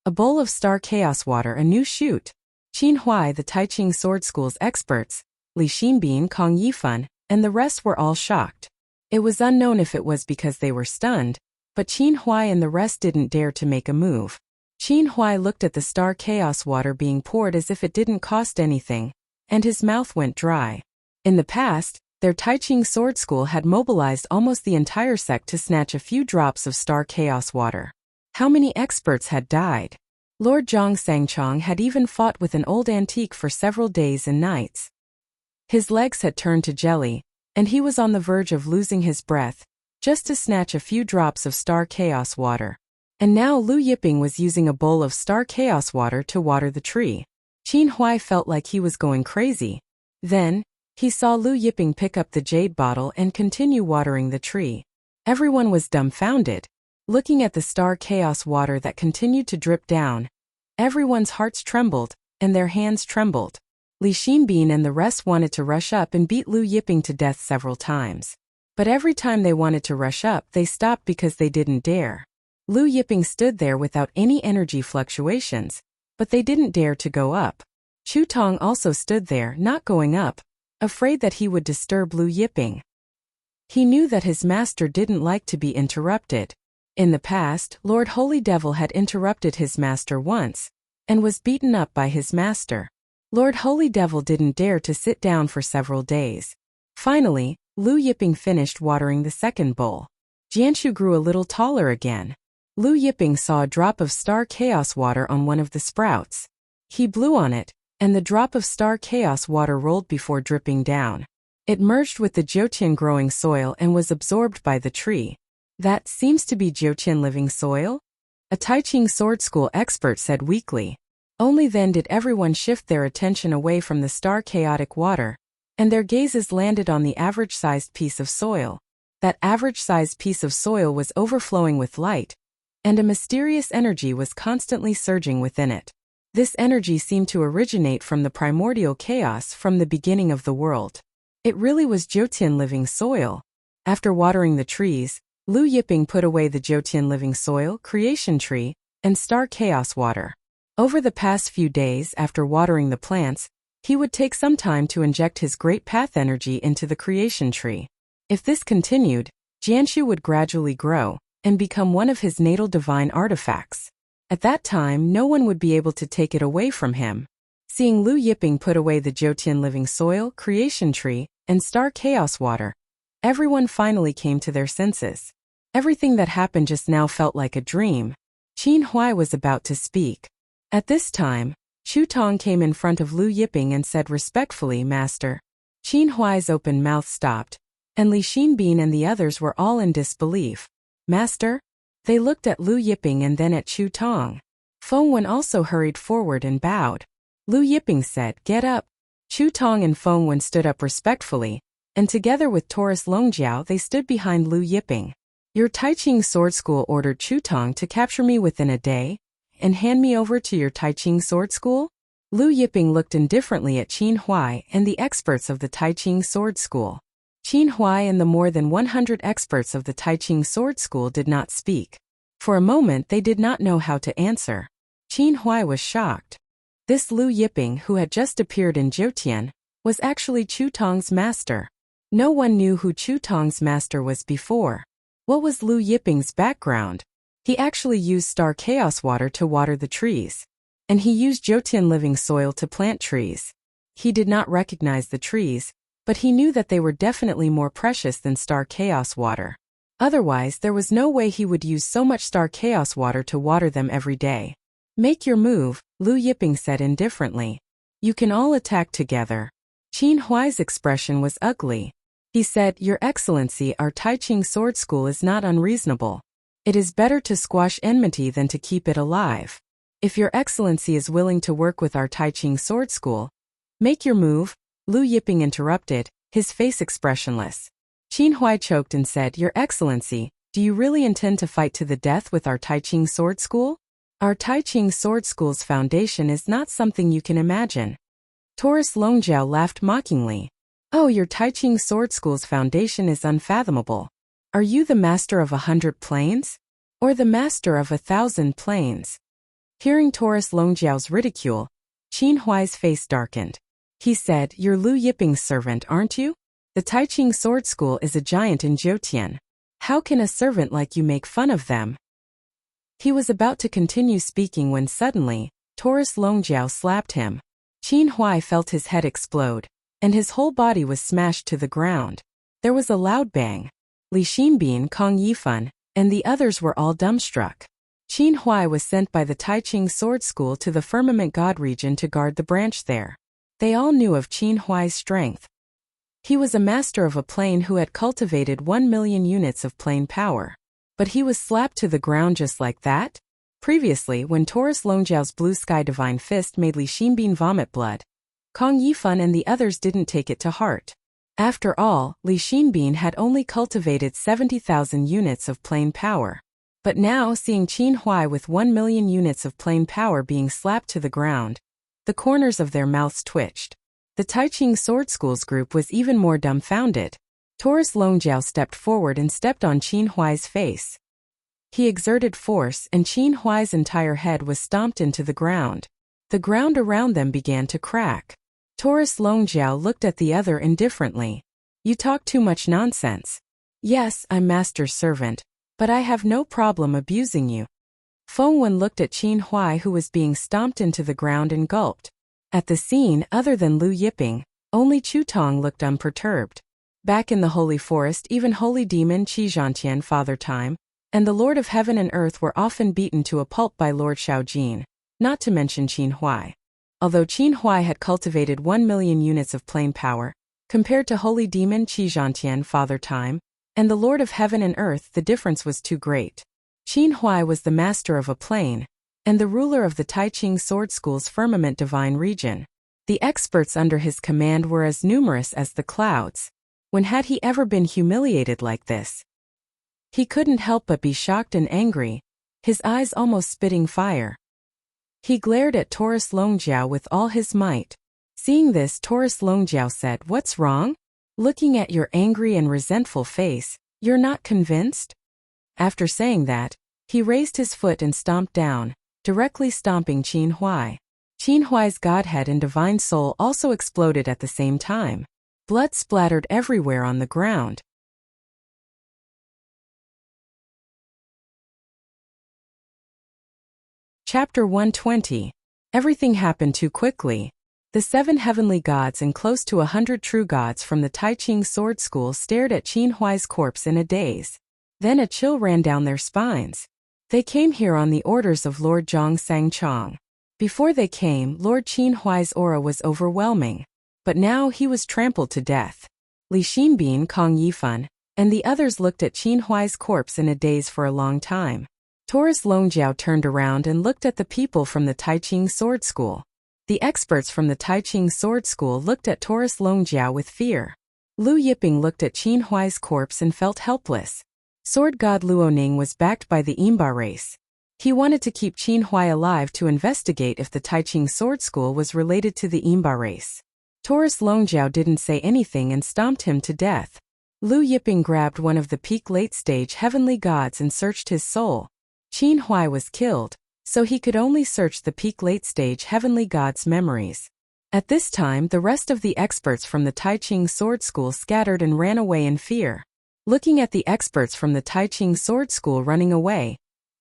A bowl of star chaos water, a new shoot. Qin Huai, the Taiching Sword School's experts, Li Xinbin, Kong Yifan, and the rest were all shocked. It was unknown if it was because they were stunned, but Qin Huai and the rest didn't dare to make a move. Qin Huai looked at the star chaos water being poured as if it didn't cost anything, and his mouth went dry. In the past, their Taiching Sword School had mobilized almost the entire sect to snatch a few drops of star chaos water. How many experts had died? Lord Zhang Sangchong had even fought with an old antique for several days and nights. His legs had turned to jelly, and he was on the verge of losing his breath, just to snatch a few drops of star chaos water. And now Lu Yiping was using a bowl of star chaos water to water the tree. Qin Huai felt like he was going crazy. Then, he saw Lu Yiping pick up the jade bottle and continue watering the tree. Everyone was dumbfounded, looking at the star chaos water that continued to drip down. Everyone's hearts trembled, and their hands trembled. Li Xinbin and the rest wanted to rush up and beat Lu Yiping to death several times. But every time they wanted to rush up, they stopped because they didn't dare. Lu Yiping stood there without any energy fluctuations, but they didn't dare to go up. Chu Tong also stood there, not going up, afraid that he would disturb Lu Yiping. He knew that his master didn't like to be interrupted. In the past, Lord Holy Devil had interrupted his master once, and was beaten up by his master. Lord Holy Devil didn't dare to sit down for several days. Finally, Lu Yiping finished watering the second bowl. Jianshu grew a little taller again. Lu Yiping saw a drop of star chaos water on one of the sprouts. He blew on it, and the drop of star chaos water rolled before dripping down. It merged with the Jiutian growing soil and was absorbed by the tree. That seems to be Jiutian living soil? A Taiching Sword School expert said weakly. Only then did everyone shift their attention away from the star chaotic water, and their gazes landed on the average-sized piece of soil. That average-sized piece of soil was overflowing with light, and a mysterious energy was constantly surging within it. This energy seemed to originate from the primordial chaos from the beginning of the world. It really was Jiutian living soil. After watering the trees, Lu Yiping put away the Jiutian living soil, creation tree, and star chaos water. Over the past few days after watering the plants, he would take some time to inject his great path energy into the creation tree. If this continued, Jianshu would gradually grow and become one of his natal divine artifacts. At that time, no one would be able to take it away from him. Seeing Lu Yiping put away the Jiutian living soil, creation tree, and star chaos water, everyone finally came to their senses. Everything that happened just now felt like a dream. Qin Huai was about to speak. At this time, Chu Tong came in front of Lu Yiping and said respectfully, "Master." Qin Huai's open mouth stopped, and Li Xinbin and the others were all in disbelief. "Master?" They looked at Lu Yiping and then at Chu Tong. Feng Wen also hurried forward and bowed. Lu Yiping said, "Get up." Chu Tong and Feng Wen stood up respectfully, and together with Taurus Longjiao they stood behind Lu Yiping. "Your Taiching Sword School ordered Chu Tong to capture me within a day, and hand me over to your Taiching Sword School?" Lu Yiping looked indifferently at Qin Huai and the experts of the Taiching Sword School. Qin Huai and the more than 100 experts of the Taiching Sword School did not speak. For a moment they did not know how to answer. Qin Huai was shocked. This Lu Yiping, who had just appeared in Jiutian, was actually Chu Tong's master. No one knew who Chu Tong's master was before. What was Lu Yiping's background? He actually used star chaos water to water the trees. And he used Jiutian living soil to plant trees. He did not recognize the trees, but he knew that they were definitely more precious than star chaos water. Otherwise, there was no way he would use so much star chaos water to water them every day. "Make your move," Lu Yiping said indifferently. "You can all attack together." Qin Huai's expression was ugly. He said, "Your Excellency, our Taiching Sword School is not unreasonable. It is better to squash enmity than to keep it alive. If Your Excellency is willing to work with our Taiching Sword School, make your move, Lu Yiping interrupted, his face expressionless. Qin Huai choked and said, Your Excellency, do you really intend to fight to the death with our Taiching Sword School? Our Taiching Sword School's foundation is not something you can imagine. Taurus Longjiao laughed mockingly. Oh, your Taiching Sword School's foundation is unfathomable. Are you the master of 100 planes? Or the master of 1,000 planes? Hearing Taurus Longjiao's ridicule, Qin Huai's face darkened. He said, You're Lu Yiping's servant, aren't you? The Taiching Sword School is a giant in Jiutian. How can a servant like you make fun of them? He was about to continue speaking when suddenly, Taurus Longjiao slapped him. Qin Huai felt his head explode, and his whole body was smashed to the ground. There was a loud bang. Li Xinbin, Kong Yifan, and the others were all dumbstruck. Qin Huai was sent by the Taiching Sword School to the Firmament God region to guard the branch there. They all knew of Qin Huai's strength. He was a master of a plane who had cultivated 1 million units of plane power. But he was slapped to the ground just like that? Previously, when Taurus Longjiao's blue sky divine fist made Li Xinbin vomit blood, Kong Yifan and the others didn't take it to heart. After all, Li Xinbin had only cultivated 70,000 units of plane power. But now, seeing Qin Huai with 1 million units of plane power being slapped to the ground, the corners of their mouths twitched. The Taiching Sword School's group was even more dumbfounded. Taurus Longjiao stepped forward and stepped on Qin Huai's face. He exerted force and Qin Huai's entire head was stomped into the ground. The ground around them began to crack. Taurus Longjiao looked at the other indifferently. You talk too much nonsense. Yes, I'm master's servant, but I have no problem abusing you. Feng Wen looked at Qin Huai who was being stomped into the ground and gulped. At the scene, other than Lu Yiping, only Chu Tong looked unperturbed. Back in the Holy Forest, even Holy Demon Qi Zhantian Father Time, and the Lord of Heaven and Earth were often beaten to a pulp by Lord Shaojin, not to mention Qin Huai. Although Qin Huai had cultivated 1 million units of plane power, compared to Holy Demon Qi Zhantian Father Time, and the Lord of Heaven and Earth, the difference was too great. Qin Huai was the master of a plane, and the ruler of the Taiching Sword School's Firmament Divine region. The experts under his command were as numerous as the clouds. When had he ever been humiliated like this? He couldn't help but be shocked and angry, his eyes almost spitting fire. He glared at Taurus Longjiao with all his might. Seeing this, Taurus Longjiao said, What's wrong? Looking at your angry and resentful face, you're not convinced? After saying that, he raised his foot and stomped down, directly stomping Qin Huai. Qin Huai's godhead and divine soul also exploded at the same time. Blood splattered everywhere on the ground. Chapter 120. Everything happened too quickly. The 7 heavenly gods and close to 100 true gods from the Taiching Sword School stared at Qin Huai's corpse in a daze. Then a chill ran down their spines. They came here on the orders of Lord Zhang Sangchong. Before they came, Lord Qin Huai's aura was overwhelming. But now he was trampled to death. Li Xinbin, Kong Yifan, and the others looked at Qin Huai's corpse in a daze for a long time. Taurus Longjiao turned around and looked at the people from the Taiching Sword School. The experts from the Taiching Sword School looked at Taurus Longjiao with fear. Lu Yiping looked at Qin Huai's corpse and felt helpless. Sword God Luoning was backed by the Imba race. He wanted to keep Qin Huai alive to investigate if the Taiching Sword School was related to the Imba race. Taurus Longjiao didn't say anything and stomped him to death. Lu Yiping grabbed one of the peak late-stage heavenly gods and searched his soul. Qin Huai was killed, so he could only search the peak late-stage heavenly god's memories. At this time, the rest of the experts from the Taiching Sword School scattered and ran away in fear. Looking at the experts from the Taiching Sword School running away,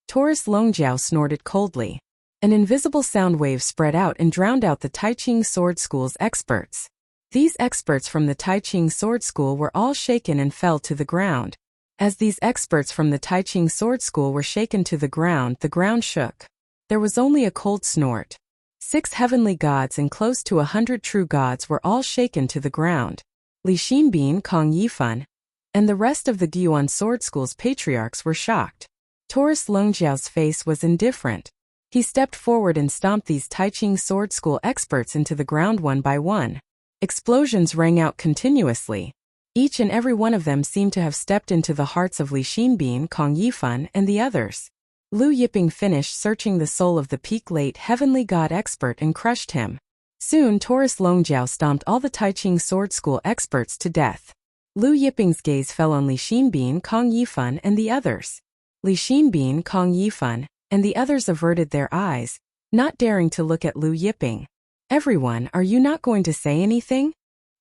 Taurus Longjiao snorted coldly. An invisible sound wave spread out and drowned out the Taiching Sword School's experts. These experts from the Taiching Sword School were all shaken and fell to the ground. As these experts from the Taiching Sword School were shaken to the ground shook. There was only a cold snort. 6 heavenly gods and close to 100 true gods were all shaken to the ground. Li Xinbin, Kong Yifan, and the rest of the Guiyuan Sword School's patriarchs were shocked. Taurus Longjiao's face was indifferent. He stepped forward and stomped these Taiching sword school experts into the ground one by one. Explosions rang out continuously. Each and every one of them seemed to have stepped into the hearts of Li Xinbin, Kong Yifan, and the others. Lu Yiping finished searching the soul of the peak late heavenly god expert and crushed him. Soon Taurus Longjiao stomped all the Taiching sword school experts to death. Lu Yiping's gaze fell on Li Xinbin, Kong Yifan, and the others. Li Xinbin, Kong Yifan, and the others averted their eyes, not daring to look at Lu Yiping. "Everyone, are you not going to say anything?"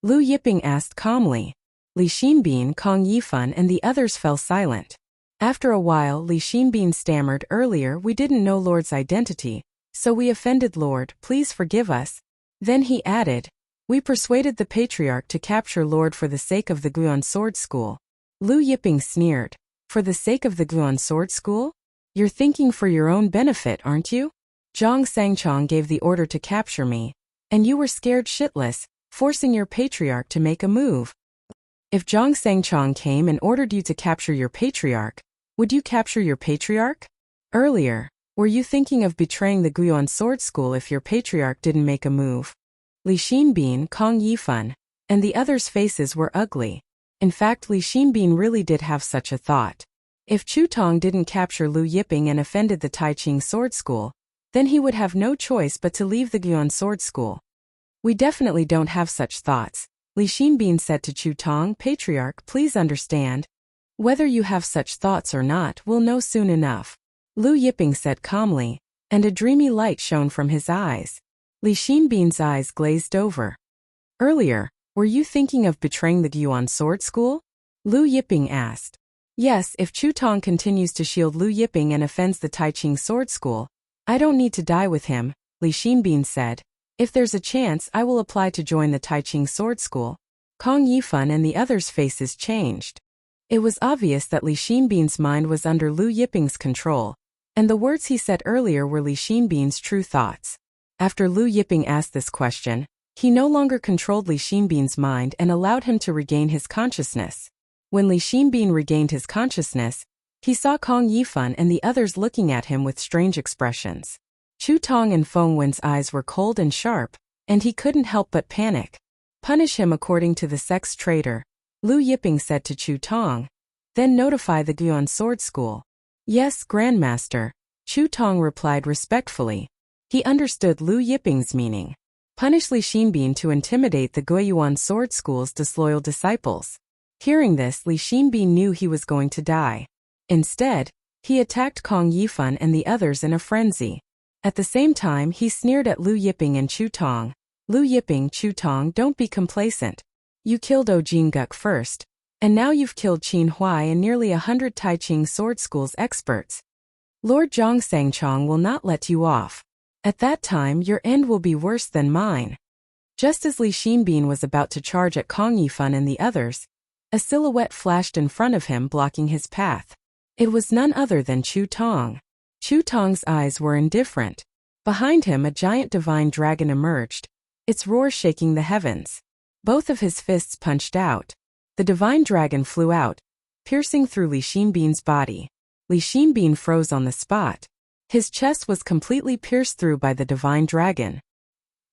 Lu Yiping asked calmly. Li Xinbin, Kong Yifan, and the others fell silent. After a while, Li Xinbin stammered, "Earlier we didn't know Lord's identity, so we offended Lord, please forgive us." Then he added, "We persuaded the patriarch to capture Lord for the sake of the Guan Sword School." Lu Yiping sneered, "For the sake of the Guan Sword School? You're thinking for your own benefit, aren't you? Zhang Sangchong gave the order to capture me, and you were scared shitless, forcing your patriarch to make a move. If Zhang Sangchong came and ordered you to capture your patriarch, would you capture your patriarch? Earlier, were you thinking of betraying the Guan Sword School if your patriarch didn't make a move?" Li Xinbin, Kong Yifan, and the others' faces were ugly. In fact, Li Xinbin really did have such a thought. If Chu Tong didn't capture Lu Yiping and offended the Taiching Sword School, then he would have no choice but to leave the Guan Sword School. "We definitely don't have such thoughts," Li Xinbin said to Chu Tong. "Patriarch, please understand. Whether you have such thoughts or not, we'll know soon enough." Lu Yiping said calmly, and a dreamy light shone from his eyes. Li Xinbin's eyes glazed over. "Earlier, were you thinking of betraying the Guan Sword School?" Lu Yiping asked. "Yes, if Chu Tong continues to shield Lu Yiping and offends the Taiching Sword School, I don't need to die with him," Li Xinbin said. "If there's a chance, I will apply to join the Taiching Sword School." Kong Yifan and the others' faces changed. It was obvious that Li Xinbin's mind was under Lu Yiping's control, and the words he said earlier were Li Xinbin's true thoughts. After Lu Yiping asked this question, he no longer controlled Li Xinbin's mind and allowed him to regain his consciousness. When Li Xinbin regained his consciousness, he saw Kong Yifan and the others looking at him with strange expressions. Chu Tong and Feng Wen's eyes were cold and sharp, and he couldn't help but panic. "Punish him according to the sex traitor," Lu Yiping said to Chu Tong. "Then notify the Guan Sword School." "Yes, Grandmaster," Chu Tong replied respectfully. He understood Lu Yiping's meaning. Punish Li Xinbin to intimidate the Guiyuan Sword School's disloyal disciples. Hearing this, Li Xinbin knew he was going to die. Instead, he attacked Kong Yifan and the others in a frenzy. At the same time, he sneered at Lu Yiping and Chu Tong. "Lu Yiping, Chu Tong, don't be complacent. You killed O Jinguk first, and now you've killed Qin Huai and nearly 100 Taiching Sword School's experts. Lord Zhang Sangchong will not let you off. At that time, your end will be worse than mine." Just as Li Xinbin was about to charge at Kong Yifan and the others, a silhouette flashed in front of him, blocking his path. It was none other than Chu Tong. Chu Tong's eyes were indifferent. Behind him, a giant divine dragon emerged, its roar shaking the heavens. Both of his fists punched out. The divine dragon flew out, piercing through Li Xinbin's body. Li Xinbin froze on the spot. His chest was completely pierced through by the divine dragon.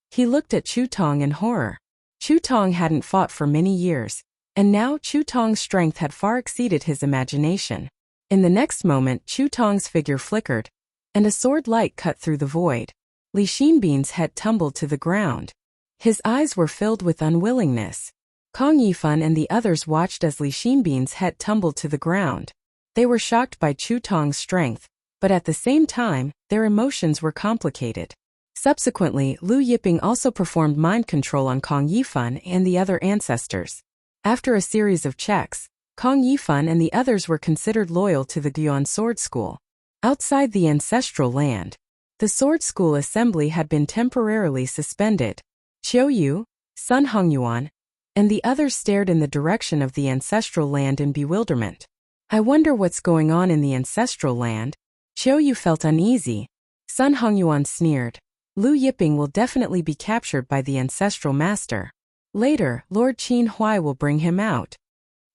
He looked at Chu Tong in horror. Chu Tong hadn't fought for many years, and now Chu Tong's strength had far exceeded his imagination. In the next moment, Chu Tong's figure flickered, and a sword light cut through the void. Li Xinbin's head tumbled to the ground. His eyes were filled with unwillingness. Kong Yifan and the others watched as Li Xinbin's head tumbled to the ground. They were shocked by Chu Tong's strength, but at the same time, their emotions were complicated. Subsequently, Lu Yiping also performed mind control on Kong Yifan and the other ancestors. After a series of checks, Kong Yifan and the others were considered loyal to the Guan Sword School. Outside the ancestral land, the Sword School assembly had been temporarily suspended. Qiu Yu, Sun Hongyuan, and the others stared in the direction of the ancestral land in bewilderment. "I wonder what's going on in the ancestral land." Qiu Yu felt uneasy. Sun Hongyuan sneered. "Lu Yiping will definitely be captured by the ancestral master. Later, Lord Qin Huai will bring him out."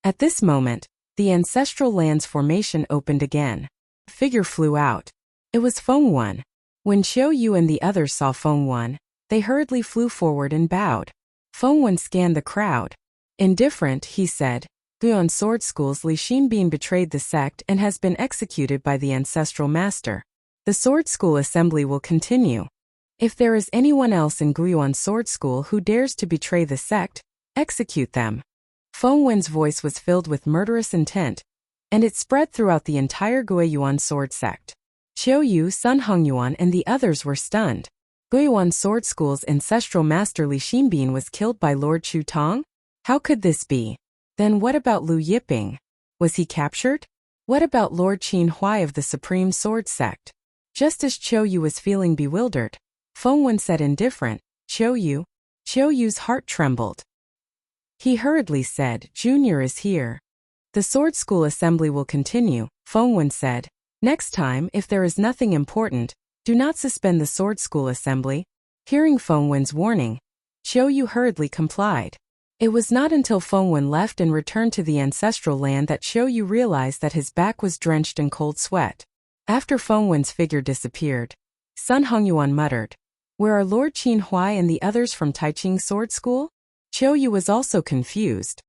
At this moment, the ancestral land's formation opened again. A figure flew out. It was Feng Wen. When Qiu Yu and the others saw Feng Wen, they hurriedly flew forward and bowed. Feng Wen scanned the crowd. Indifferent, he said, Guiyuan Sword School's Li Xinbin betrayed the sect and has been executed by the ancestral master. The Sword School assembly will continue. If there is anyone else in Guiyuan Sword School who dares to betray the sect, execute them. Feng Wen's voice was filled with murderous intent, and it spread throughout the entire Guiyuan sword sect. Qiu Yu, Sun Hongyuan, and the others were stunned. Guiyuan Sword School's ancestral master Li Xinbin was killed by Lord Chu Tong? How could this be? Then what about Lu Yiping? Was he captured? What about Lord Qin Huai of the Supreme Sword Sect? Just as Qiu Yu was feeling bewildered, Feng Wen said indifferent, Qiu Yu. Qiu Yu's heart trembled. He hurriedly said, Junior is here. The Sword School assembly will continue, Feng Wen said. Next time, if there is nothing important, do not suspend the Sword School assembly. Hearing Feng Wen's warning, Qiu Yu hurriedly complied. It was not until Feng Wen left and returned to the ancestral land that Qiu Yu realized that his back was drenched in cold sweat. After Feng Wen's figure disappeared, Sun Hongyuan muttered, Where are Lord Qin Huai and the others from Taiching Sword School? Qiu Yu was also confused.